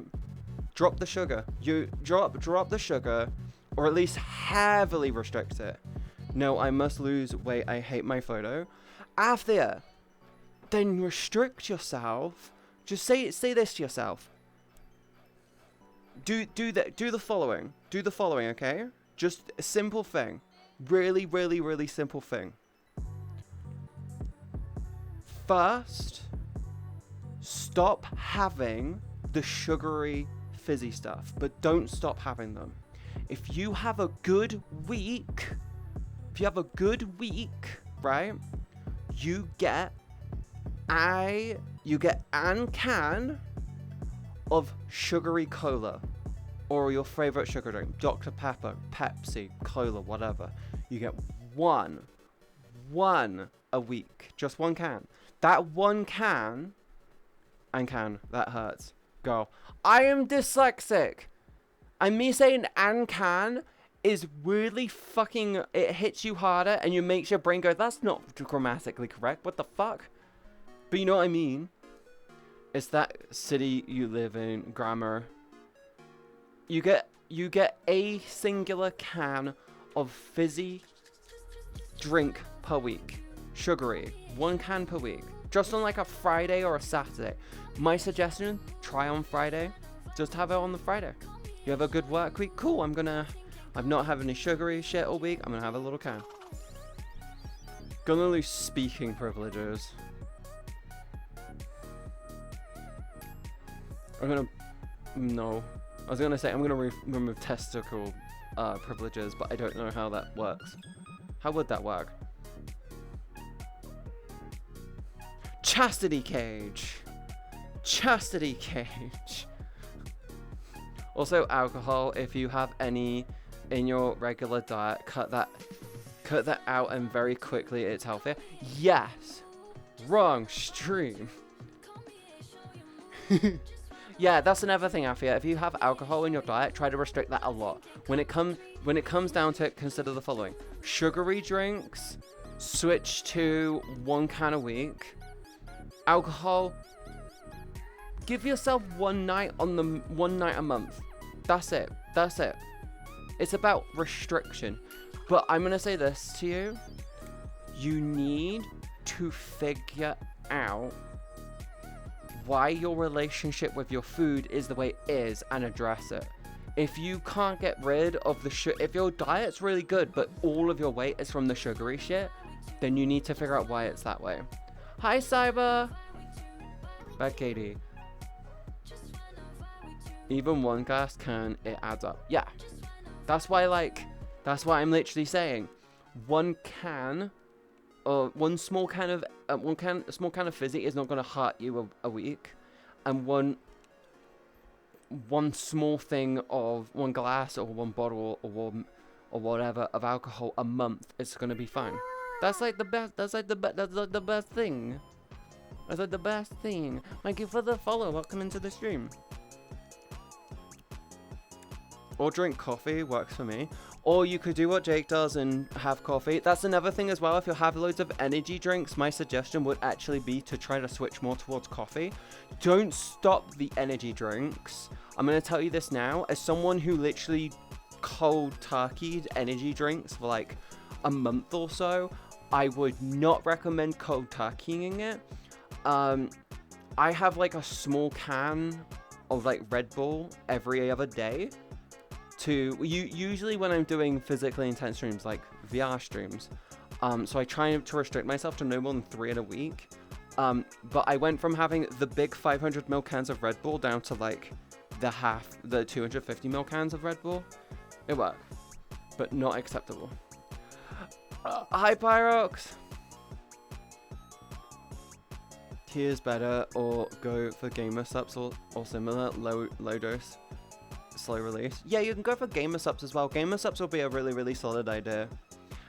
drop the sugar. You drop the sugar, or at least heavily restrict it. No, I must lose weight. I hate my photo. After, then restrict yourself. Just say this to yourself. Do the following. Do the following, okay? Just a simple thing. Really, really, really simple thing. First, stop having the sugary, fizzy stuff, but don't stop having them. If you have a good week, right, you get an can of sugary cola, or your favorite sugar drink, Dr. Pepper, Pepsi, cola, whatever. You get one a week, just one can. That one can, that hurts. Go. I am dyslexic. And me saying "and can" is really fucking, it hits you harder and you makes your brain go, that's not grammatically correct, what the fuck? But you know what I mean? It's that city you live in, grammar. You get a singular can of fizzy drink per week. Sugary. 1 can per week. Just on like a Friday or a Saturday. My suggestion, try on Friday. Just have it on the Friday. You have a good work week? Cool, I'm not having any sugary shit all week. I'm gonna have a little can. Gonna lose speaking privileges. No. I was gonna say I'm gonna remove testicle privileges, but I don't know how that works. How would that work? Chastity cage. Chastity cage. Also, alcohol. If you have any in your regular diet, cut that out, and very quickly it's healthier. Yes. Wrong stream. Yeah, that's another thing, Afia. If you have alcohol in your diet, try to restrict that a lot. When it comes down to it, consider the following: sugary drinks, switch to 1 can a week. Alcohol, give yourself one night a month. That's it. That's it. It's about restriction. But I'm going to say this to you. You need to figure out why your relationship with your food is the way it is and address it. If you can't get rid of the sugar, if your diet's really good, but all of your weight is from the sugary shit, then you need to figure out why it's that way. Hi, Cyber. Bad Katie. Even 1 glass can, it adds up. Yeah. That's why, I'm literally saying, one small can of fizzy is not going to hurt you a week, and one small thing of 1 glass or 1 bottle or whatever of alcohol a month is going to be fine. That's like the best. That's like the best thing. That's like the best thing. Thank you for the follow. Welcome into the stream. Or drink coffee works for me. Or you could do what Jake does and have coffee. That's another thing as well. If you have loads of energy drinks, my suggestion would actually be to try to switch more towards coffee. Don't stop the energy drinks. I'm going to tell you this now. As someone who literally cold turkeyed energy drinks for like a month or so, I would not recommend cold turkeying it. I have like a small can of like Red Bull every other day. Usually when I'm doing physically intense streams like VR streams, so I try to restrict myself to no more than 3 in a week. But I went from having the big 500ml cans of Red Bull down to like the 250ml cans of Red Bull. It worked, but not acceptable. Hi, Pyrox. Tears better, or go for gamer subs or similar low dose. Slow release. Yeah, you can go for gamer subs as well. Gamer subs will be a really, really solid idea.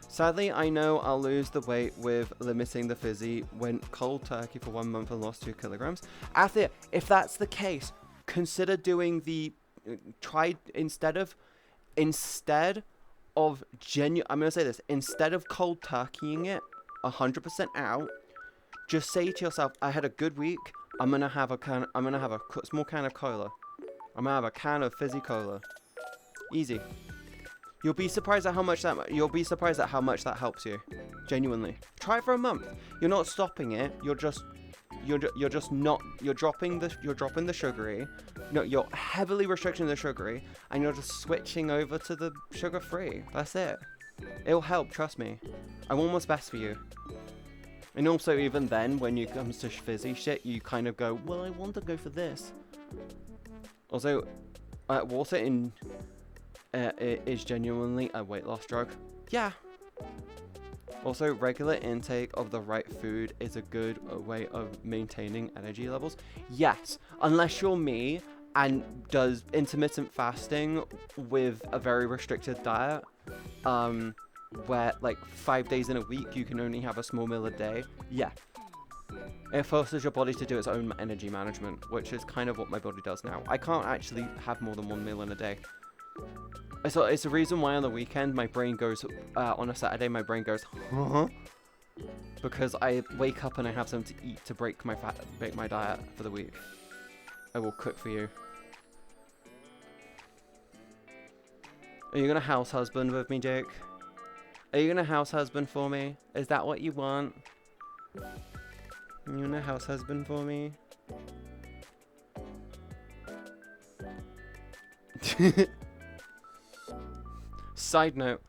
Sadly, I know I'll lose the weight with limiting the fizzy. Went cold turkey for 1 month and lost 2 kilograms. After, if that's the case, consider doing the instead of I'm gonna say this, instead of cold turkeying it 100% out, just say to yourself, I had a good week. I'm gonna have a small can of cola. I'm gonna have a can of fizzy cola. Easy. You'll be surprised at how much that helps you. Genuinely. Try it for a month. You're not stopping it. You're dropping the sugary. No, you're heavily restricting the sugary, and you're just switching over to the sugar-free. That's it. It'll help, trust me. I want what's best for you. And also, even then, when it comes to fizzy shit, you kind of go, well, I want to go for this. Also, water is genuinely a weight loss drug. Yeah. Also, regular intake of the right food is a good way of maintaining energy levels. Yes, unless you're me and does intermittent fasting with a very restricted diet, where like 5 days in a week you can only have a small meal a day. Yeah. It forces your body to do its own energy management, which is kind of what my body does now. I can't actually have more than 1 meal in a day. So it's the reason why on the weekend my brain goes, on a Saturday my brain goes, huh? Because I wake up and I have something to eat to break my diet for the week. I will cook for you. Are you gonna house husband with me, Jake? Are you gonna house husband for me? Is that what you want? You gonna house husband for me? Side note.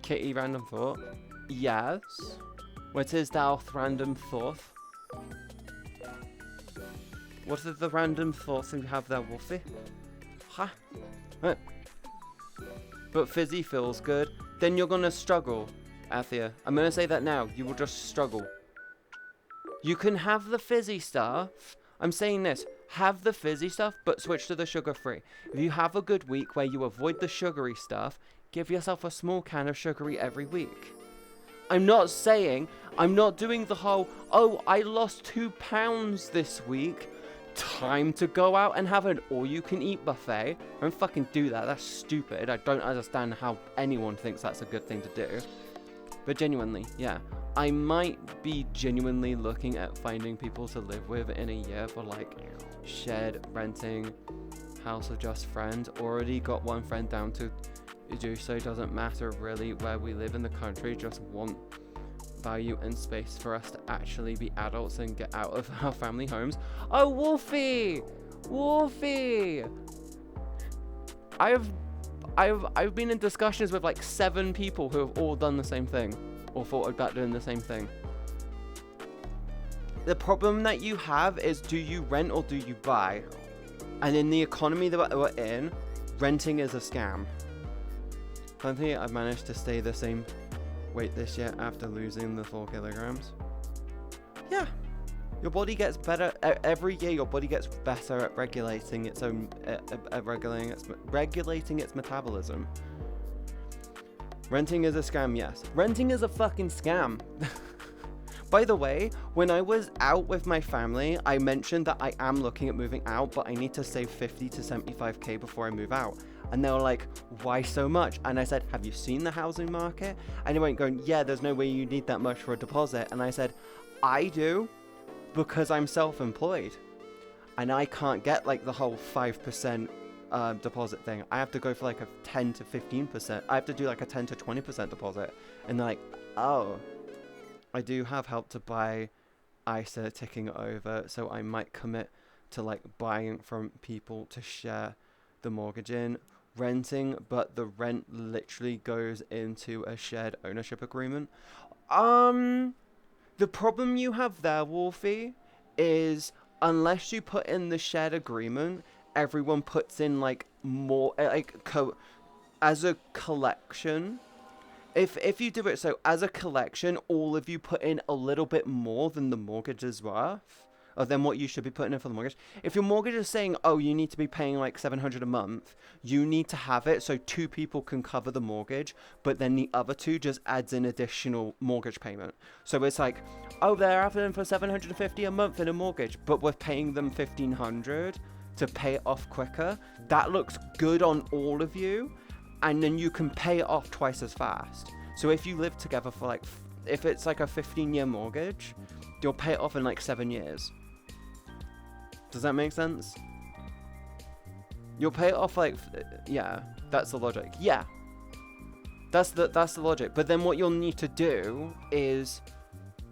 Kitty random thought. Yes. What is thou random thought? What are the random thoughts you have there, Wolfie? Huh? But fizzy feels good. Then you're gonna struggle, Athea. I'm gonna say that now. You will just struggle. You can have the fizzy stuff. I'm saying this. Have the fizzy stuff, but switch to the sugar-free. If you have a good week where you avoid the sugary stuff, give yourself a small can of sugary every week. I'm not doing the whole, oh, I lost 2 pounds this week. time to go out and have an all-you-can-eat buffet. Don't fucking do that. That's stupid. I don't understand how anyone thinks that's a good thing to do. But genuinely, yeah. I might be genuinely looking at finding people to live with in a year for like shared renting, house of just friends. Already got one friend down to do so. Doesn't matter really where we live in the country. Just want value and space for us to actually be adults and get out of our family homes. Oh, Wolfie! Wolfie! I've been in discussions with like 7 people who have all done the same thing or thought about doing the same thing. The problem that you have is, do you rent or do you buy? And in the economy that we're in, renting is a scam. Thankfully, I've managed to stay the same weight this year after losing the 4 kilograms. Yeah, your body gets better every year. Your body gets better at regulating its own, regulating its metabolism. Renting is a scam, yes. Renting is a fucking scam. By the way, when I was out with my family, I mentioned that I am looking at moving out, but I need to save 50 to 75k before I move out. And they were like, why so much? And I said, have you seen the housing market? And they went going, yeah, there's no way you need that much for a deposit. And I said, I do, because I'm self-employed. And I can't get like the whole 5% deposit thing. I have to go for like a 10 to 15%. I have to do like a 10 to 20% deposit. And they're like, oh, I do have Help to Buy ISA ticking over, so I might commit to like buying from people to share the mortgage in. Renting, but the rent literally goes into a shared ownership agreement. The problem you have there, Wolfie, is unless you put in the shared agreement, everyone puts in like more, like as a collection. If you do it so as a collection, all of you put in a little bit more than the mortgage is worth, or than what you should be putting in for the mortgage. If your mortgage is saying, oh, you need to be paying like $700 a month, you need to have it so 2 people can cover the mortgage, but then the other 2 just adds an additional mortgage payment. So it's like, oh, they're asking for $750 a month in a mortgage, but we're paying them $1,500 to pay it off quicker. That looks good on all of you, and then you can pay it off twice as fast. So if you live together for like, if it's like a 15-year mortgage, you'll pay it off in like 7 years. Does that make sense? You'll pay it off like, yeah, that's the logic. Yeah, that's the logic. But then what you'll need to do is,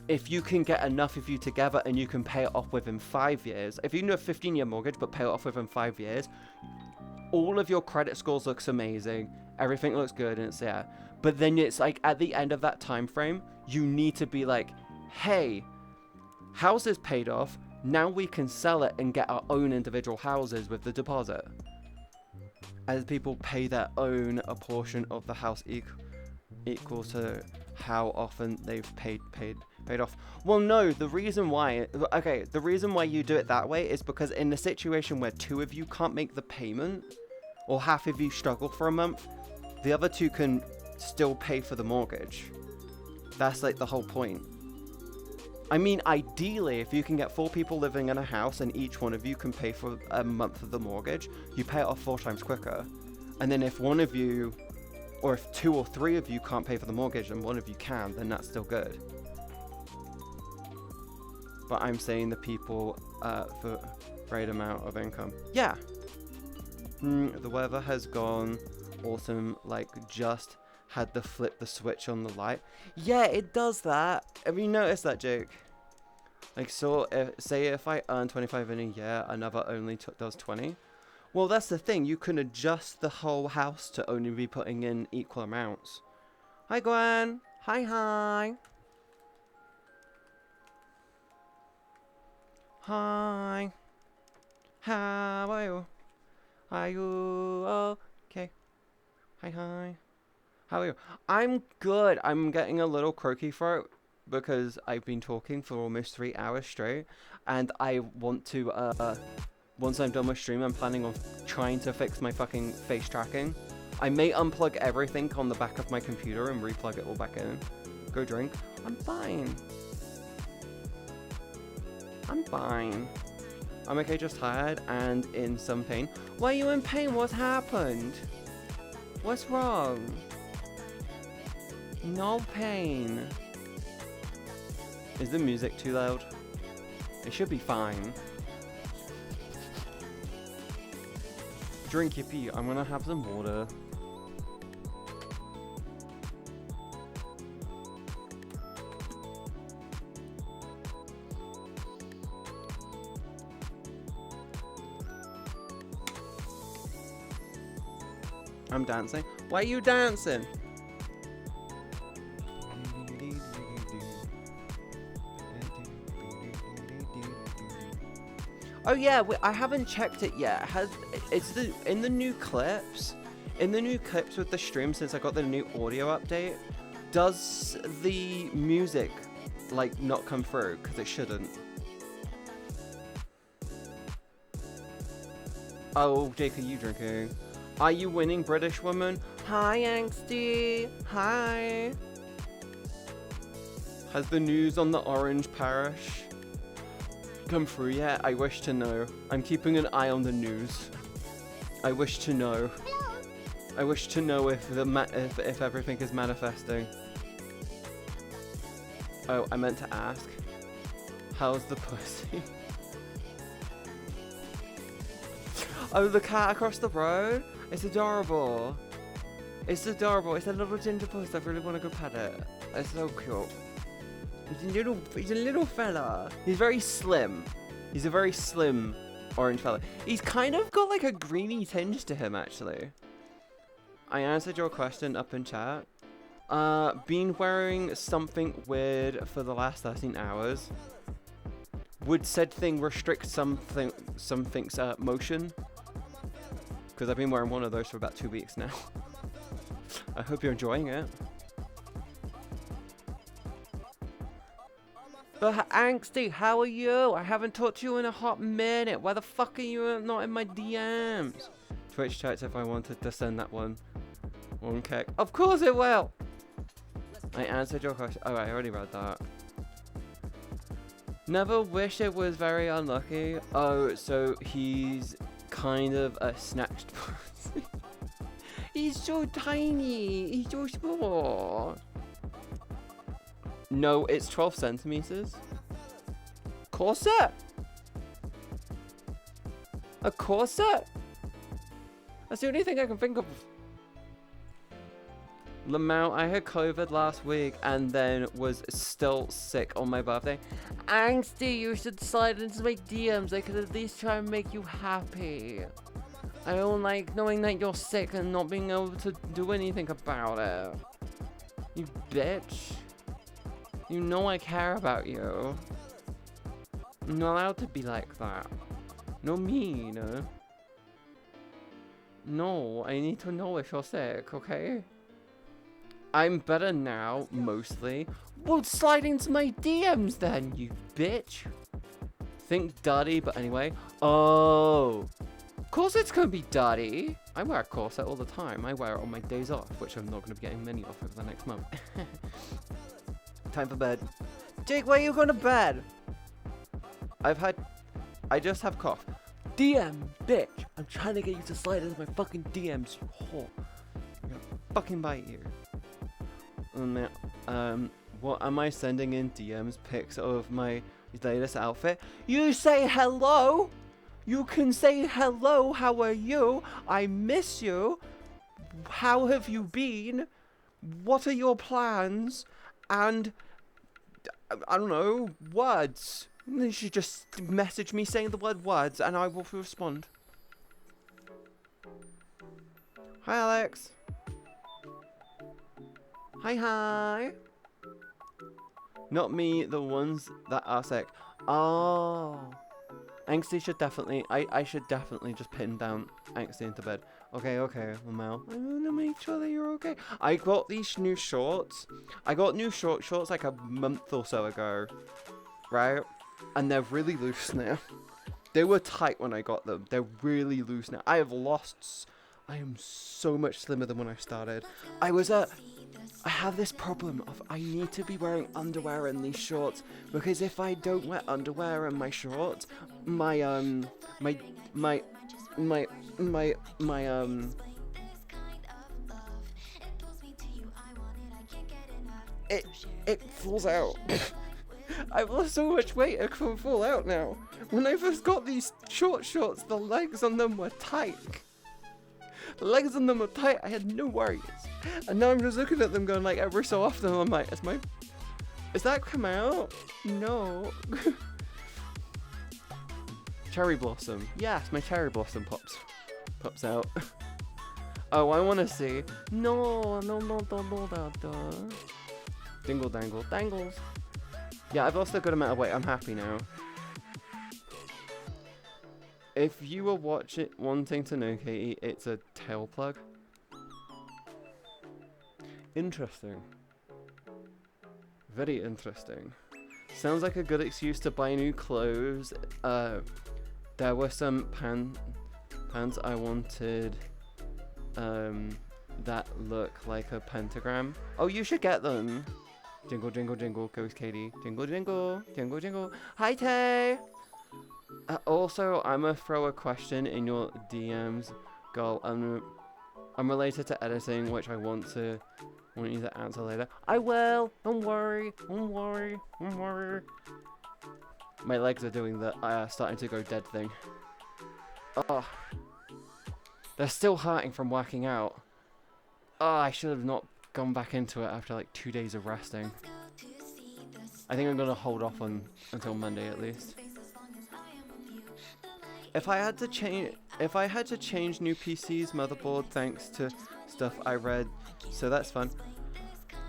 if you can get enough of you together and you can pay it off within 5 years, if you do a 15-year mortgage but pay it off within 5 years, all of your credit scores looks amazing, everything looks good, and it's there. But then it's like at the end of that time frame, you need to be like, hey, house is paid off, now we can sell it and get our own individual houses with the deposit. As people pay their own a portion of the house equal to how often they've paid off. Well, no, the reason why you do it that way is because in the situation where 2 of you can't make the payment, or half of you struggle for a month, the other 2 can still pay for the mortgage. That's like the whole point. I mean, ideally, if you can get 4 people living in a house and each one of you can pay for a month of the mortgage, you pay it off 4 times quicker. And then if one of you, or if 2 or 3 of you can't pay for the mortgage and one of you can, then that's still good. But I'm saying the people for great amount of income. Yeah. The weather has gone autumn, like just had to flip the switch on the light. Yeah, it does that. Have you noticed that, Jake? Like, so say if I earn 25 in a year, another only does 20. Well, that's the thing. You can adjust the whole house to only be putting in equal amounts. Hi, Gwen. Hi, hi. Hi. How are you? Are you okay? Hi, hi. How are you? I'm good. I'm getting a little croaky throat because I've been talking for almost 3 hours straight, and I want to, once I'm done with stream, I'm planning on trying to fix my fucking face tracking. I may unplug everything on the back of my computer and replug it all back in. Go drink. I'm fine. I'm fine. I'm okay, just tired and in some pain. Why are you in pain? What's happened? What's wrong? No pain. Is the music too loud? It should be fine. Drink your pee. I'm gonna have some water. I'm dancing. Why are you dancing? Oh yeah, I haven't checked it yet. It's in the new clips with the stream, since I got the new audio update, does the music like not come through? Because it shouldn't. Oh, Jake, are you drinking? Are you winning, British woman? Hi, Angsty. Hi. Has the news on the Orange Parish come through yet? I wish to know. I'm keeping an eye on the news. I wish to know. I wish to know if if everything is manifesting. Oh, I meant to ask. How's the pussy? Oh, the cat across the road? It's adorable. It's adorable. It's a little ginger puss. I really want to go pet it. It's so cute. He's a little fella. He's very slim. He's a very slim orange fella. He's kind of got like a greeny tinge to him, actually. I answered your question up in chat. Been wearing something weird for the last 13 hours. Would said thing restrict something's motion? Because I've been wearing one of those for about 2 weeks now. I hope you're enjoying it. But Angsty, how are you? I haven't talked to you in a hot minute. Why the fuck are you not in my DMs? Twitch chats if I wanted to send that one kick. Of course it will! I answered your question. Oh, I already read that. Never wish it was very unlucky. Oh, so he's kind of a snatched person. He's so tiny. He's so small. No, it's 12 centimeters. Corset? A corset? That's the only thing I can think of. Lamau, I had COVID last week and then was still sick on my birthday. Angsty, you should slide into my DMs. I could at least try and make you happy. I don't like knowing that you're sick and not being able to do anything about it. You bitch. You know I care about you. I'm not allowed to be like that. No mean. No, I need to know if you're sick, okay? I'm better now, mostly. Well, slide into my DMs then, you bitch. Think dirty, but anyway. Oh. Corset's gonna be dirty. I wear a corset all the time. I wear it on my days off, which I'm not gonna be getting many off over the next month. Time for bed. Jake, where are you going to bed? I just have cough. DM, bitch. I'm trying to get you to slide into my fucking DMs, you whore. I'm gonna fucking bite you. What am I sending in DMs pics of my latest outfit? You say hello. You can say hello. How are you? I miss you. How have you been? What are your plans? And I don't know, words. You should just message me saying the word words and I will respond. Hi, Alex. Hi. Not me, the ones that are sick. Oh. Angsty should definitely, I should definitely just pin down Angsty into bed. Okay, Lamel. I want to make sure that you're okay. I got these new shorts. I got new shorts like a month or so ago. Right? And they're really loose now. They were tight when I got them. They're really loose now. I am so much slimmer than when I started. I was at I have this problem of I need to be wearing underwear in these shorts, because if I don't wear underwear in my shorts, my it falls out. I've lost so much weight it can fall out now. When I first got these short shorts, the legs on them were tight. The legs on them were tight, I had no worries. And now I'm just looking at them going like every so often, I'm like, is that come out? No. Cherry blossom. Yes, my cherry blossom pops out. Oh, I want to see. No. Dingle dangle. Dangles. Yeah, I've lost a good amount of weight. I'm happy now. If you were wanting to know, Katie, it's a tail plug. Interesting. Very interesting. Sounds like a good excuse to buy new clothes. There were some pants I wanted that look like a pentagram. Oh, you should get them. Jingle, jingle, jingle, goes Katie. Jingle, jingle, jingle, jingle. Hi, Tay! Also, I'm gonna throw a question in your DMs, girl. Unrelated to editing, which I want you to answer later. I will! Don't worry, don't worry, don't worry. My legs are doing the starting to go dead thing. Oh. They're still hurting from working out. Oh, I should have not gone back into it after like 2 days of resting. I think I'm gonna hold off until Monday at least. If I had to change new PC's motherboard thanks to stuff I read, so that's fun.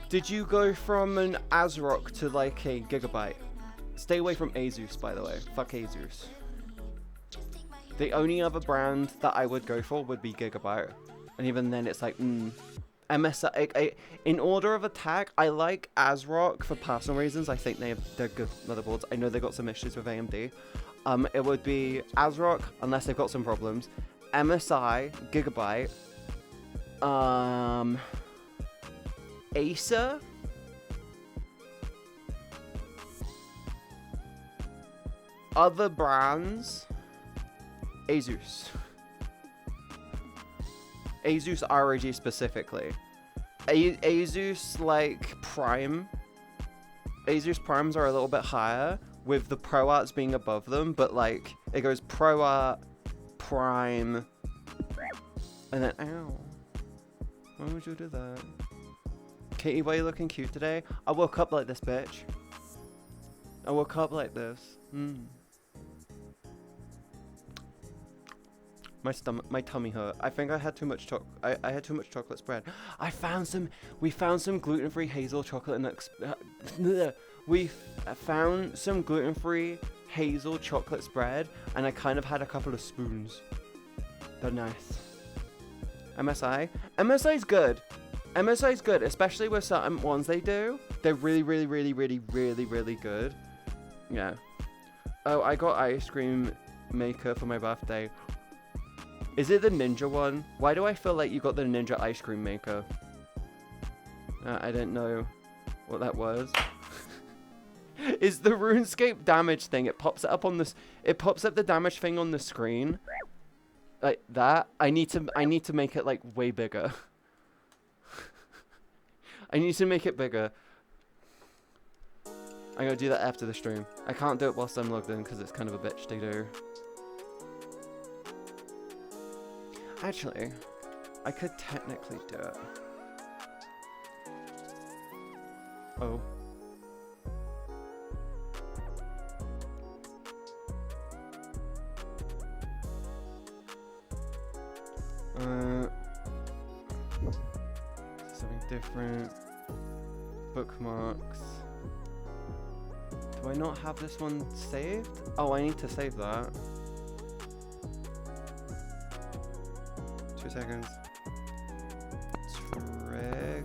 Did you go from an ASRock to like a Gigabyte? Stay away from Asus, by the way. Fuck Asus. The only other brand that I would go for would be Gigabyte, and even then it's like MSI. In order of attack, I like ASRock for personal reasons. I think they're good motherboards. I know they got some issues with AMD. It would be ASRock, unless they've got some problems. MSI, Gigabyte, Acer, other brands, Asus ROG specifically. Asus like Prime. Asus Primes are a little bit higher, with the ProArts being above them, but like it goes ProArt, Prime, and then ow. Why would you do that? Katie, why are you looking cute today? I woke up like this, bitch. I woke up like this. My tummy hurt. I think I had too much I had too much chocolate spread. We found some gluten-free hazel chocolate and we found some gluten-free hazel chocolate spread, and I kind of had a couple of spoons. They're nice. MSI's good. MSI's good, especially with certain ones they do. They're really good. Yeah. Oh, I got ice cream maker for my birthday. Is it the Ninja one? Why do I feel like you got the Ninja ice cream maker? I didn't know what that was. Is the RuneScape damage thing? It pops it up on this. It pops up the damage thing on the screen, like that. I need to make it like way bigger. I need to make it bigger. I'm gonna do that after the stream. I can't do it whilst I'm logged in because it's kind of a bitch to do. Actually, I could technically do it. Oh. Something different. Bookmarks. Do I not have this one saved? Oh, I need to save that. 2 seconds. Trigger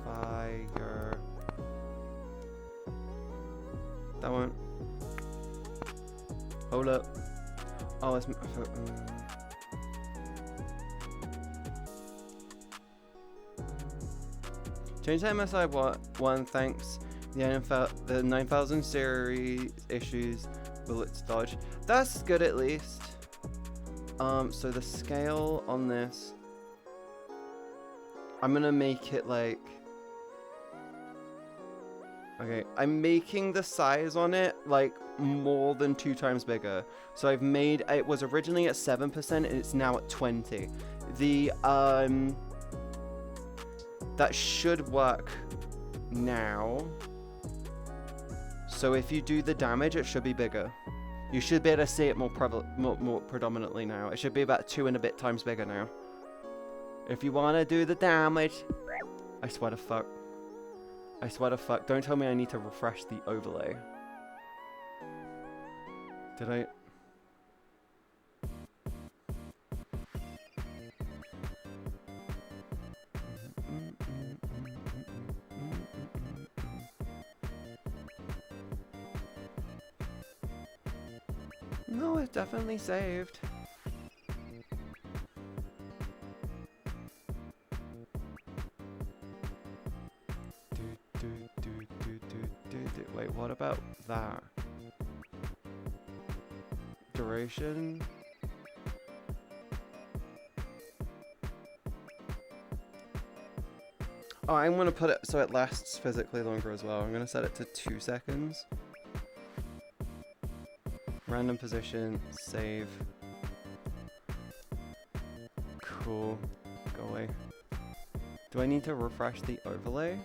fire. That one. Hold up. Oh, it's. Change the MSI one thanks. The 9000 series issues bullets dodge. That's good at least. So the scale on this, I'm gonna make it like, okay, I'm making the size on it like more than 2 times bigger. So I've made, it was originally at 7% and it's now at 20. That should work now. So if you do the damage, it should be bigger. You should be able to see it more predominantly now. It should be about 2 and a bit times bigger now. If you want to do the damage, I swear to fuck. I swear to fuck. Don't tell me I need to refresh the overlay. Did I? No, it's definitely saved. Wait, what about that? Duration? Oh, I'm gonna put it so it lasts physically longer as well. I'm gonna set it to 2 seconds. Random position, save. Cool. Go away. Do I need to refresh the overlay?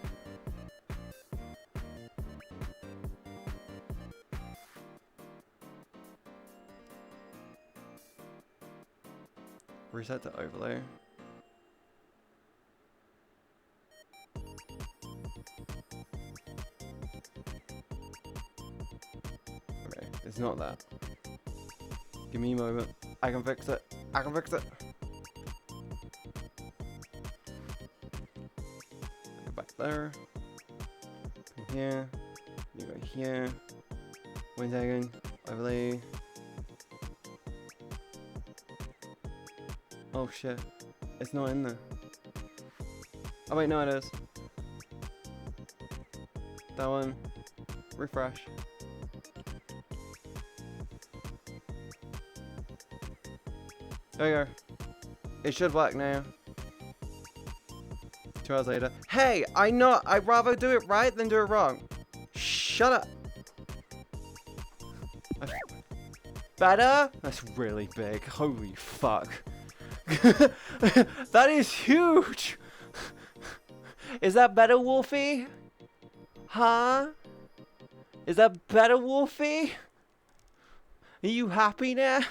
Reset to overlay. Okay, it's not that. Give me a moment. I can fix it. I can fix it. Go back there. Come here. You go here. 1 second. Overlay. Oh shit. It's not in there. Oh wait, no it is. That one. Refresh. There you go. It should work now. 2 hours later. Hey, I'd rather do it right than do it wrong. Shut up. Better? That's really big. Holy fuck. That is huge. Is that better, Wolfie? Huh? Is that better, Wolfie? Are you happy now?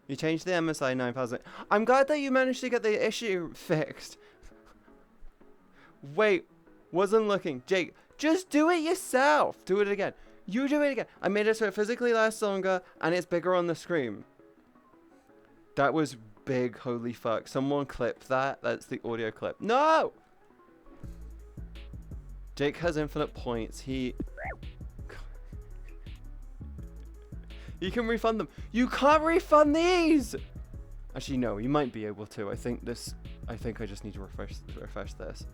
You changed the MSI 9000. I'm glad that you managed to get the issue fixed. Wait, wasn't looking. Jake, just do it yourself. Do it again. You do it again. I made it so it physically lasts longer and it's bigger on the screen. That was big, holy fuck. Someone clipped that. That's the audio clip. No! Jake has infinite points. He You can refund them. You can't refund these! Actually, no, you might be able to. I think I just need to refresh this.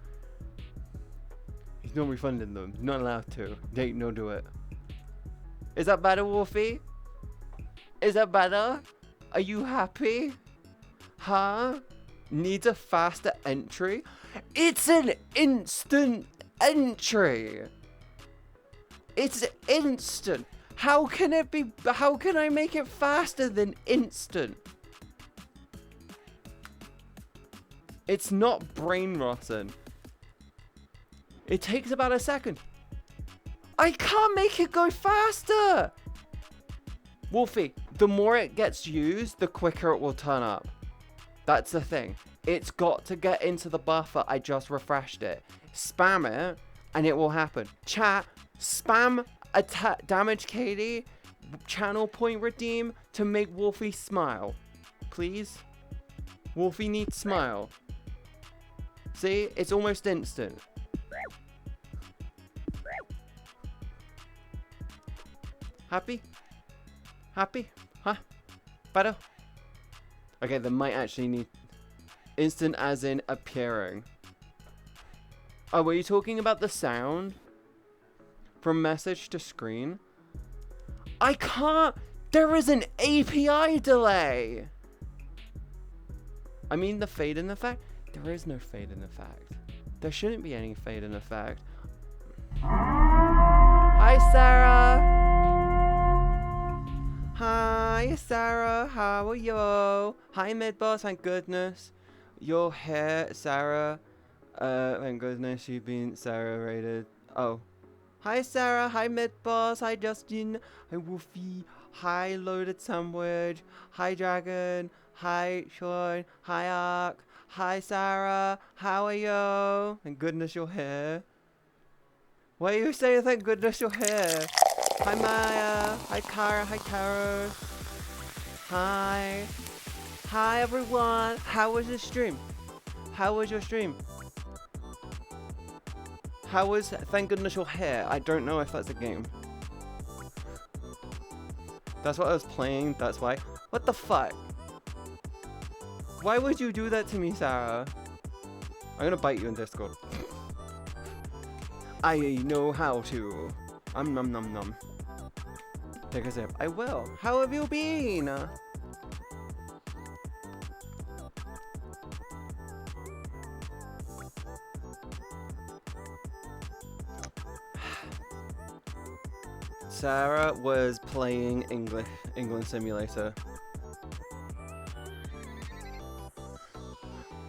He's not refunding them. Not allowed to. Jake, no do it. Is that better, Wolfie? Is that better? Are you happy? Huh? Needs a faster entry? It's an instant entry! It's instant! How can it be? How can I make it faster than instant? It's not brain rotten. It takes about a second. I can't make it go faster! Wolfie, the more it gets used, the quicker it will turn up. That's the thing. It's got to get into the buffer. I just refreshed it. Spam it, and it will happen. Chat, spam MzCatieB channel point redeem to make Wolfie smile. Please? Wolfie needs smile. See? It's almost instant. Happy? Happy? Huh? Better? Okay, they might actually need instant as in appearing. Oh, were you talking about the sound? From message to screen? I can't. There is an API delay. I mean the fade in effect. There is no fade in effect. There shouldn't be any fade in effect. Hi, Sarah. Hi, Sarah. How are you? Hi, Midboss. Thank goodness. Your hair, Sarah. Thank goodness you've been Sarah rated. Oh. Hi, Sarah. Hi, Midboss. Hi, Justin. Hi, Wolfie. Hi, Loaded Sandwich. Hi, Dragon. Hi, Sean. Hi, Ark. Hi, Sarah. How are you? Thank goodness you're here. Why are you saying thank goodness you're here? Hi, Maya. Hi, Kara. Hi, Taro. Hi. Hi, everyone. How was the stream? How was your stream? How was thank goodness you're here? I don't know if that's a game. That's what I was playing. That's why. What the fuck? Why would you do that to me, Sarah? I'm gonna bite you in Discord. I know how to. Num num num. Take a sip. I will. How have you been? Sarah was playing England Simulator.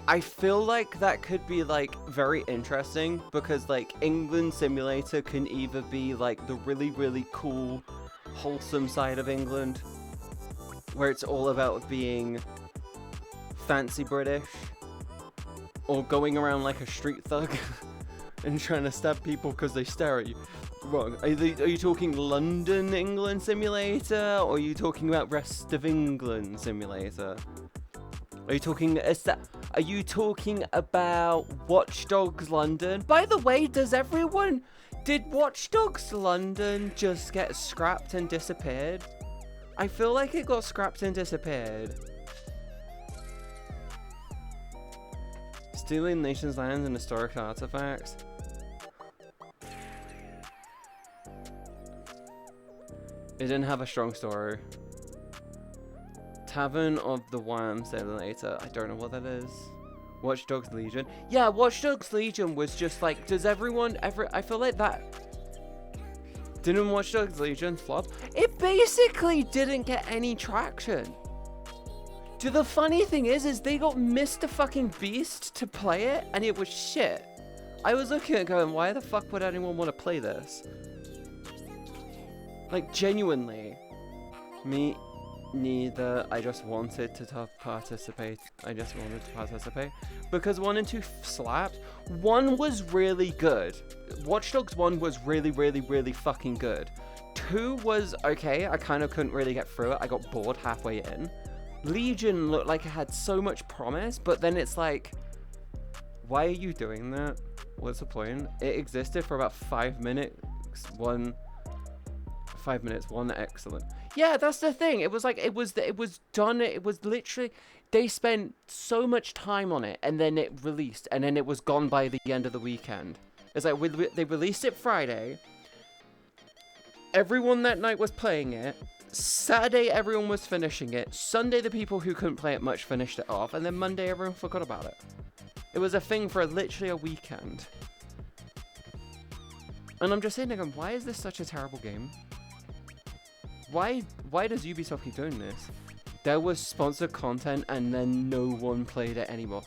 I feel like that could be like very interesting because like England Simulator can either be like the really cool wholesome side of England where it's all about being fancy British or going around like a street thug and trying to stab people because they stare at you. Wrong. Are you talking London England Simulator or are you talking about rest of England Simulator? Are you talking about Watch Dogs London? By the way, did Watch Dogs London just get scrapped and disappeared? I feel like it got scrapped and disappeared. Stealing nations' lands and historic artifacts. It didn't have a strong story. Tavern of the Wham Simulator. I don't know what that is. Watch Dogs Legion. Yeah, Watch Dogs Legion was just like, does everyone ever... I feel like that... Didn't Watch Dogs Legion flop? It basically didn't get any traction. Dude, the funny thing is they got Mr. fucking Beast to play it, and it was shit. I was looking at it going, why the fuck would anyone want to play this? Like, genuinely. Me neither. I just wanted to participate. Because 1 and 2 slapped. 1 was really good. Watch Dogs 1 was really fucking good. 2 was okay. I kind of couldn't really get through it. I got bored halfway in. Legion looked like it had so much promise, but then it's like, why are you doing that? What's the point? It existed for about 5 minutes. 5 minutes, 1 excellent. Yeah, that's the thing. It was like, it was done. It was literally, they spent so much time on it and then it released and then it was gone by the end of the weekend. It's like, they released it Friday. Everyone that night was playing it. Saturday, everyone was finishing it. Sunday, the people who couldn't play it much finished it off. And then Monday, everyone forgot about it. It was a thing for literally a weekend. And I'm just saying, why is this such a terrible game? Why does Ubisoft keep doing this? There was sponsored content and then no one played it anymore.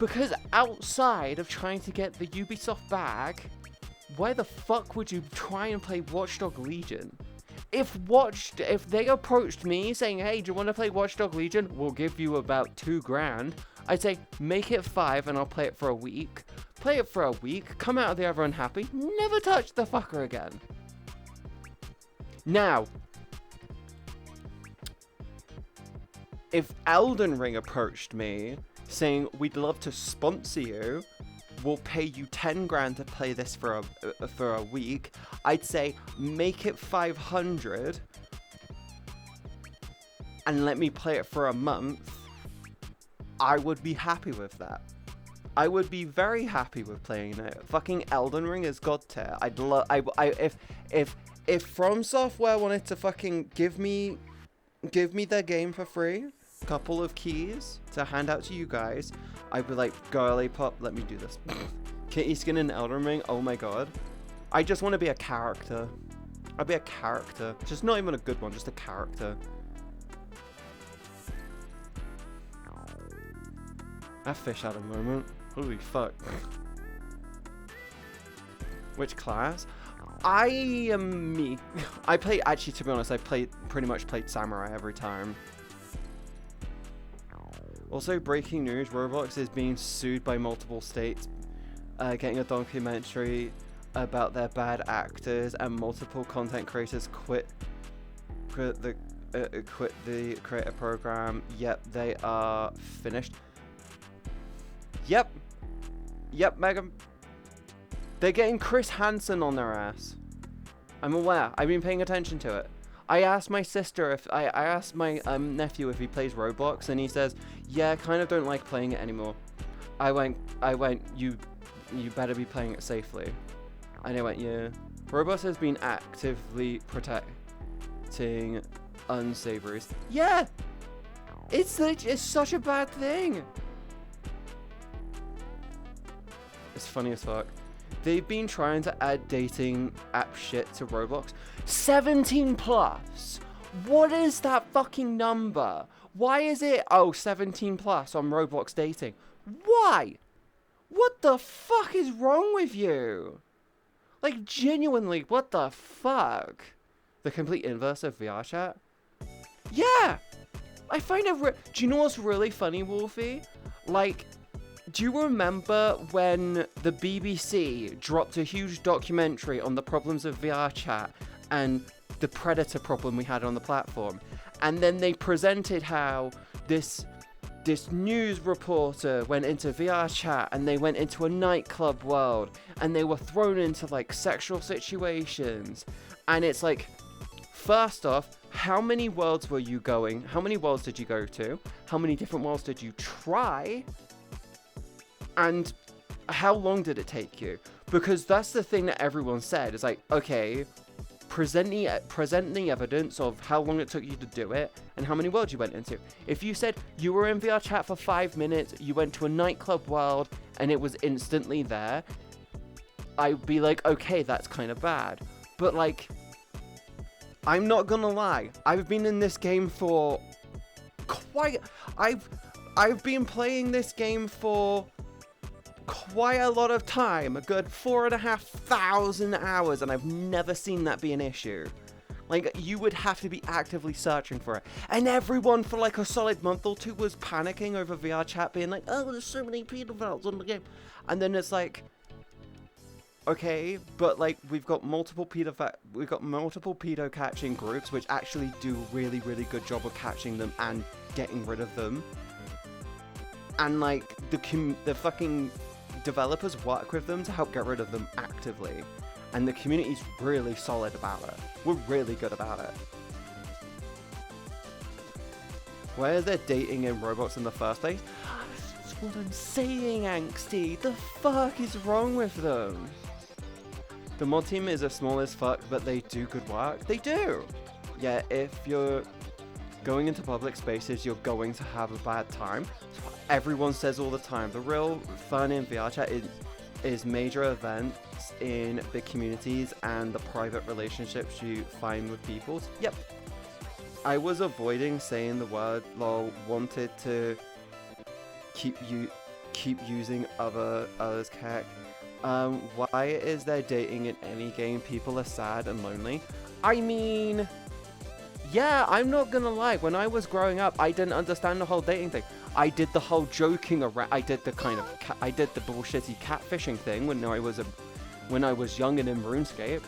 Because outside of trying to get the Ubisoft bag, why the fuck would you try and play Watch Dogs Legion? If they approached me saying, hey, do you want to play Watch Dogs Legion? We'll give you about $2,000. I'd say, make it 5 and I'll play it for a week. Play it for a week, come out of the other unhappy, never touch the fucker again. Now, if Elden Ring approached me saying, we'd love to sponsor you, we'll pay you $10,000 to play this for a week, I'd say, make it 500 and let me play it for a month, I would be happy with that. I would be very happy with playing it. Fucking Elden Ring is god tier. I'd love. If From Software wanted to fucking give me their game for free, a couple of keys to hand out to you guys, I'd be like, girly pop, let me do this. Kitty skin in Elden Ring. Oh my god. I just want to be a character. I'd be a character. Just not even a good one, just a character. That fish had a moment. Holy fuck. Which class? I am me. I play, actually, to be honest, I pretty much played Samurai every time. Also, breaking news, Roblox is being sued by multiple states, getting a documentary about their bad actors, and multiple content creators quit the creator program. Yep, they are finished. Yep, Megan. They're getting Chris Hansen on their ass. I'm aware. I've been paying attention to it. I asked my sister if I asked my nephew if he plays Roblox, and he says, "Yeah, I kind of don't like playing it anymore." I went. You better be playing it safely. And I went, yeah. Roblox has been actively protecting unsavories. Yeah, it's such a bad thing. It's funny as fuck. They've been trying to add dating app shit to Roblox. 17 plus. What is that fucking number? Why is it, 17 plus on Roblox dating? Why? What the fuck is wrong with you? Like, genuinely, what the fuck? The complete inverse of VR chat? Yeah! I find it do you know what's really funny, Wolfie? Like, do you remember when the BBC dropped a huge documentary on the problems of VR chat and the predator problem we had on the platform? And then they presented how this news reporter went into VR chat and they went into a nightclub world and they were thrown into like sexual situations. And it's like, first off, how many worlds were you going? How many worlds did you go to? How many different worlds did you try? And how long did it take you? Because that's the thing that everyone said. It's like, okay, present the evidence of how long it took you to do it and how many worlds you went into. If you said you were in VR chat for 5 minutes, you went to a nightclub world and it was instantly there, I'd be like, okay, that's kind of bad. But like, I'm not gonna lie, I've been in this game for I've been playing this game for quite a lot of time, a good 4,500 hours, and I've never seen that be an issue. Like, you would have to be actively searching for it. And everyone for like a solid month or two was panicking over VR chat, being like, oh, there's so many pedophiles on the game. And then it's like, okay, but like, we've got multiple pedo catching groups which actually do really, really good job of catching them and getting rid of them. And like, the fucking developers work with them to help get rid of them actively, and the community's really solid about it. We're really good about it. Why are they dating in Roblox in the first place? That's what I'm saying, Angsty. The fuck is wrong with them? The mod team is as small as fuck, but they do good work. They do. Yeah, if you're going into public spaces, you're going to have a bad time. Everyone says all the time, the real fun in VR chat is major events in big communities and the private relationships you find with people. Yep. I was avoiding saying the word lol, wanted to keep using others cack. Why is there dating in any game? People are sad and lonely. I mean, yeah, I'm not gonna lie. When I was growing up, I didn't understand the whole dating thing. I did the whole joking around. I did the bullshitty catfishing thing when I was young and in RuneScape.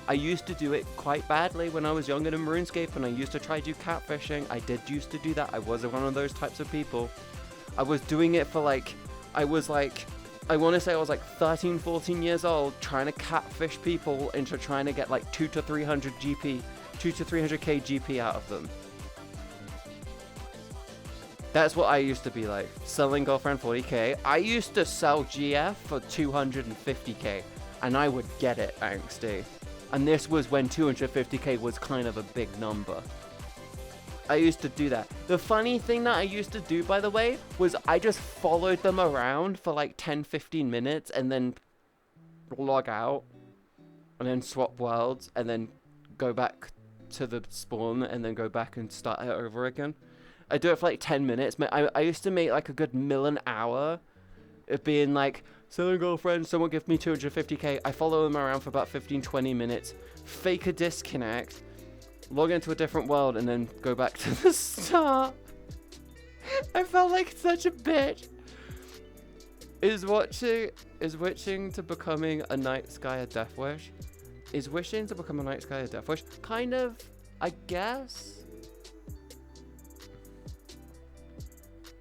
I used to do it quite badly when I was young and in RuneScape, and I used to try to do catfishing. I did used to do that. I was one of those types of people. I was doing it for like, I want to say I was like 13, 14 years old, trying to catfish people into trying to get like 200 to 300k GP out of them. That's what I used to be like. Selling girlfriend 40k. I used to sell GF for 250k. And I would get it angsty. And this was when 250k was kind of a big number. I used to do that. The funny thing that I used to do, by the way, was I just followed them around for like 10-15 minutes and then log out. And then swap worlds and then go back to the spawn and then go back and start it over again. I do it for like 10 minutes. I used to make like a good mill an hour of being like, selling girlfriend, someone give me 250k. I follow them around for about 15-20 minutes, fake a disconnect, log into a different world, and then go back to the start. I felt like such a bitch. Is wishing to becoming a night sky a death wish? Is wishing to become a night sky a death wish? Kind of, I guess.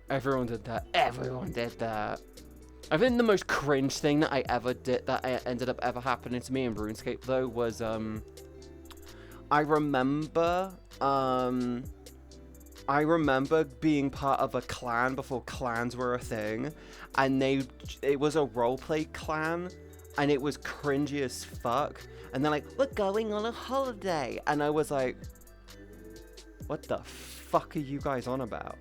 Everyone did that. Everyone did that. I think the most cringe thing that I ever did, that I ended up ever happening to me in RuneScape though, was I remember being part of a clan before clans were a thing, and it was a roleplay clan, and it was cringy as fuck. And they're like, we're going on a holiday, and I was like, what the fuck are you guys on about?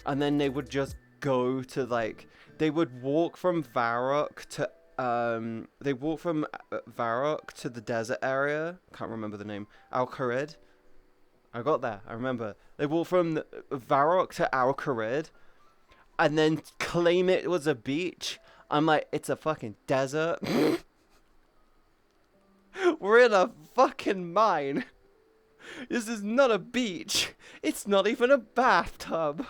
And then they would just go to like, they would walk from Varrock to Varrock to the desert area. Can't remember the name. Al-Kharid. I got there. I remember. They walked from Varrock to Al-Kharid and then claim it was a beach. I'm like, it's a fucking desert. We're in a fucking mine. This is not a beach. It's not even a bathtub.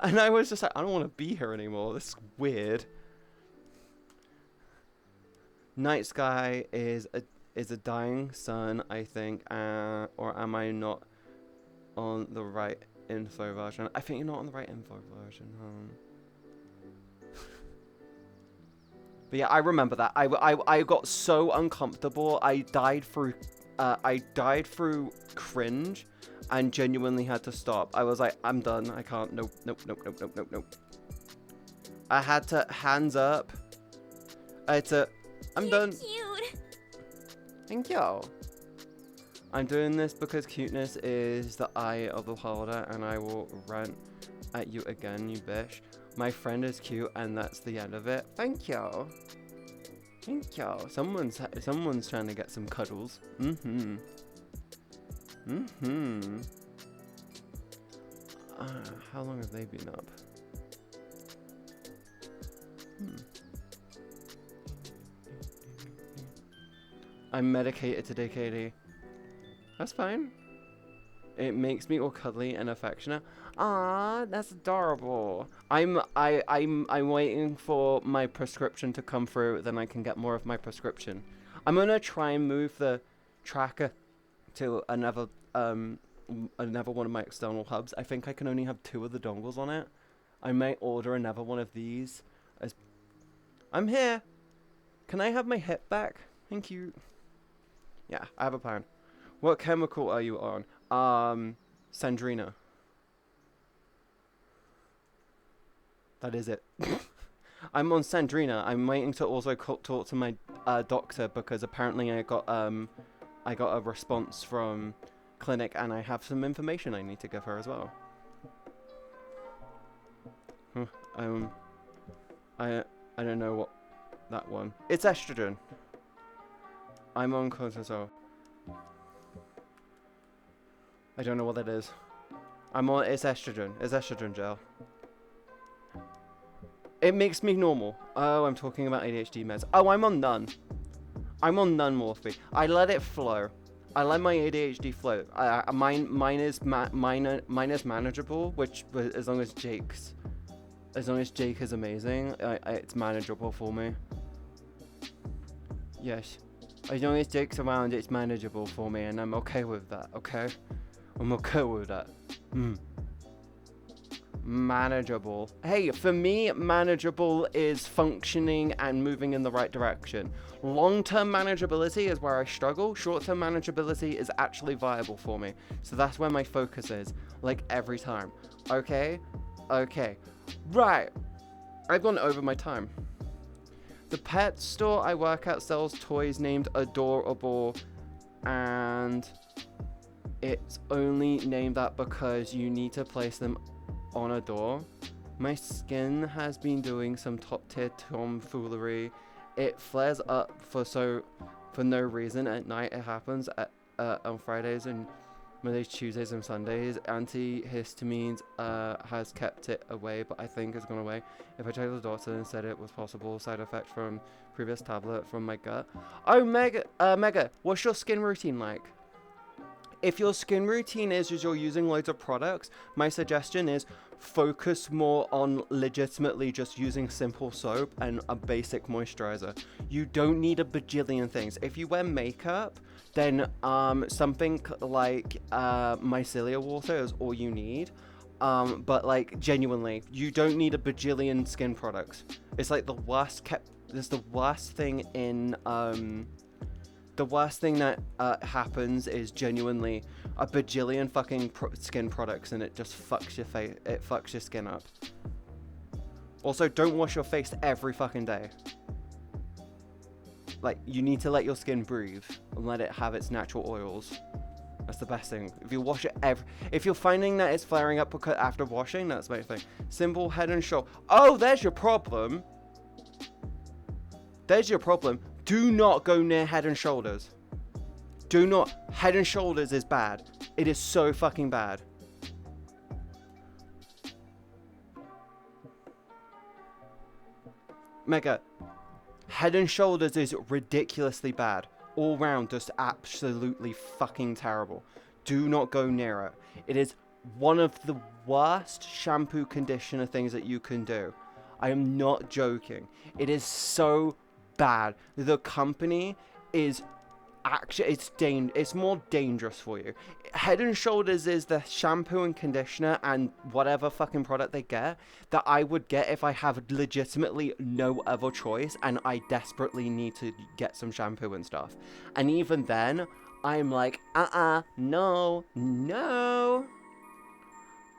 And I was just like, I don't want to be here anymore. This is weird. Night sky is a dying sun, I think. Or am I not on the right info version? I think you're not on the right info version. But yeah, I remember that. I got so uncomfortable. I died through cringe. And genuinely had to stop. I was like, I'm done. I can't. Nope. I had to hands up. I'm done. Cute. Thank you. I'm doing this because cuteness is the eye of the beholder, and I will rant at you again, you bitch. My friend is cute, and that's the end of it. Thank you. Thank you. Someone's trying to get some cuddles. How long have they been up? I'm medicated today, Katie. That's fine. It makes me all cuddly and affectionate. Ah, that's adorable. I'm waiting for my prescription to come through, then I can get more of my prescription. I'm gonna try and move the tracker to another one of my external hubs. I think I can only have 2 of the dongles on it. I might order another one of these. I'm here. Can I have my hip back? Thank you. Yeah, I have a plan. What chemical are you on? Sandrina. That is it. I'm on Sandrina. I'm waiting to also talk to my doctor because apparently I got a response from clinic and I have some information I need to give her as well. I don't know what that one. It's estrogen. I'm on cortisol. I don't know what that is. It's estrogen. It's estrogen gel. It makes me normal. Oh, I'm talking about ADHD meds. Oh, I'm on none. I'm on none morphine. I let it flow. I let my ADHD flow. Mine is manageable, which as long as Jake is amazing, it's manageable for me. Yes. As long as Jake's around, it's manageable for me, and I'm okay with that, okay? I'm okay with that. Manageable. Hey, for me, manageable is functioning and moving in the right direction. Long-term manageability is where I struggle. Short-term manageability is actually viable for me. So that's where my focus is, like every time. Okay? Okay. Right. I've gone over my time. The pet store I work at sells toys named Adorable, and it's only named that because you need to place them on a door. My skin has been doing some top tier tomfoolery. It flares up for no reason at night. It happens on Fridays and Mondays, Tuesdays, and Sundays. Antihistamines has kept it away, but I think it's gone away. If I checked the doctor and said it was possible side effect from previous tablet from my gut. Oh, Mega, what's your skin routine like? If your skin routine is you're using loads of products, my suggestion is focus more on legitimately just using simple soap and a basic moisturizer. You don't need a bajillion things. If you wear makeup, then something like micellar water is all you need. But like genuinely, you don't need a bajillion skin products. It's like the worst thing in the worst thing that happens is genuinely a bajillion fucking skin products, and it just fucks your face. It fucks your skin up. Also, don't wash your face every fucking day. Like, you need to let your skin breathe and let it have its natural oils. That's the best thing. If you wash it if you're finding that it's flaring up because after washing, that's my thing. Simple Head and Shoulder. Oh, there's your problem. There's your problem. Do not go near Head and Shoulders. Do not. Head and Shoulders is bad. It is so fucking bad. Mega. Head and Shoulders is ridiculously bad. All round, just absolutely fucking terrible. Do not go near it. It is one of the worst shampoo conditioner things that you can do. I am not joking. It is so bad. The company is actually, it's more dangerous for you. Head and Shoulders is the shampoo and conditioner and whatever fucking product they get that I would get if I have legitimately no other choice and I desperately need to get some shampoo and stuff. And even then, I'm like, no.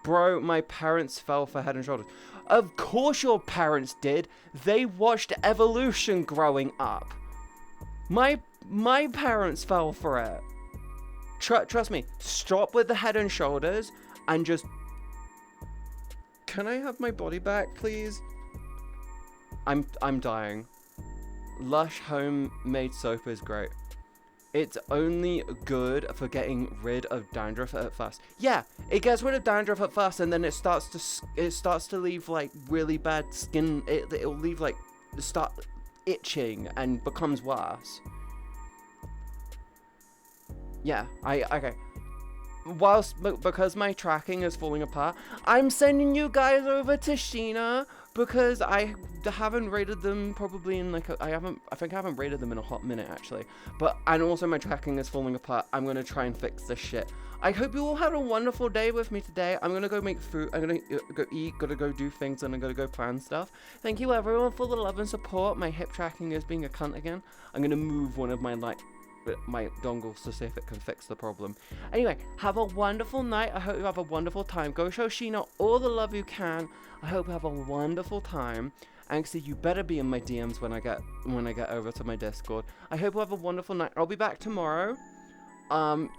Bro, my parents fell for Head and Shoulders. Of course your parents did. They watched Evolution growing up. My parents fell for it. Trust me. Stop with the Head and Shoulders and just... Can I have my body back, please? I'm dying. Lush homemade soap is great. It's only good for getting rid of dandruff at first. Yeah, it gets rid of dandruff at first, and then it starts to leave like really bad skin. It'll leave like start itching and becomes worse. Yeah, okay. Because my tracking is falling apart, I'm sending you guys over to Sheena because I haven't rated them probably in like I think I haven't rated them in a hot minute actually. And also my tracking is falling apart. I'm gonna try and fix this shit. I hope you all had a wonderful day with me today. I'm gonna go make food. I'm gonna go eat. Gotta go do things, and I'm gonna go plan stuff. Thank you everyone for the love and support. My hip tracking is being a cunt again. I'm gonna move one of my my dongles to see if it can fix the problem. Anyway, have a wonderful night. I hope you have a wonderful time. Go show Sheena all the love you can. I hope you have a wonderful time. Anxie, you better be in my DMs when I get over to my Discord. I hope you have a wonderful night. I'll be back tomorrow.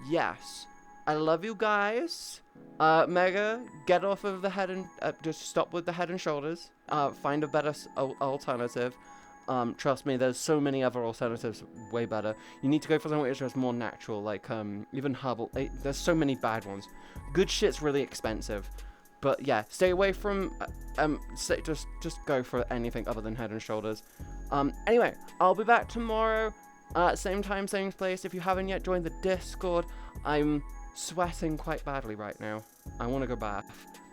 Yes. I love you guys. Mega, get off of the Head and just stop with the Head and Shoulders. Find a better alternative. Trust me, there's so many other alternatives way better. You need to go for something which is more natural, like even herbal. There's so many bad ones. Good shit's really expensive, but yeah, stay away from just go for anything other than Head and Shoulders. Anyway, I'll be back tomorrow, same time, same place. If you haven't yet joined the Discord, I'm sweating quite badly right now. I want to go bath.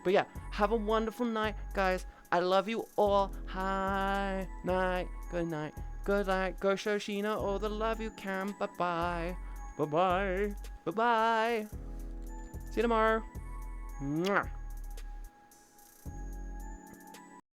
But yeah, have a wonderful night, guys. I love you all. Hi, night, good night, good night. Go show Sheena all the love you can. Bye-bye. Bye-bye. Bye-bye. See you tomorrow. Mwah.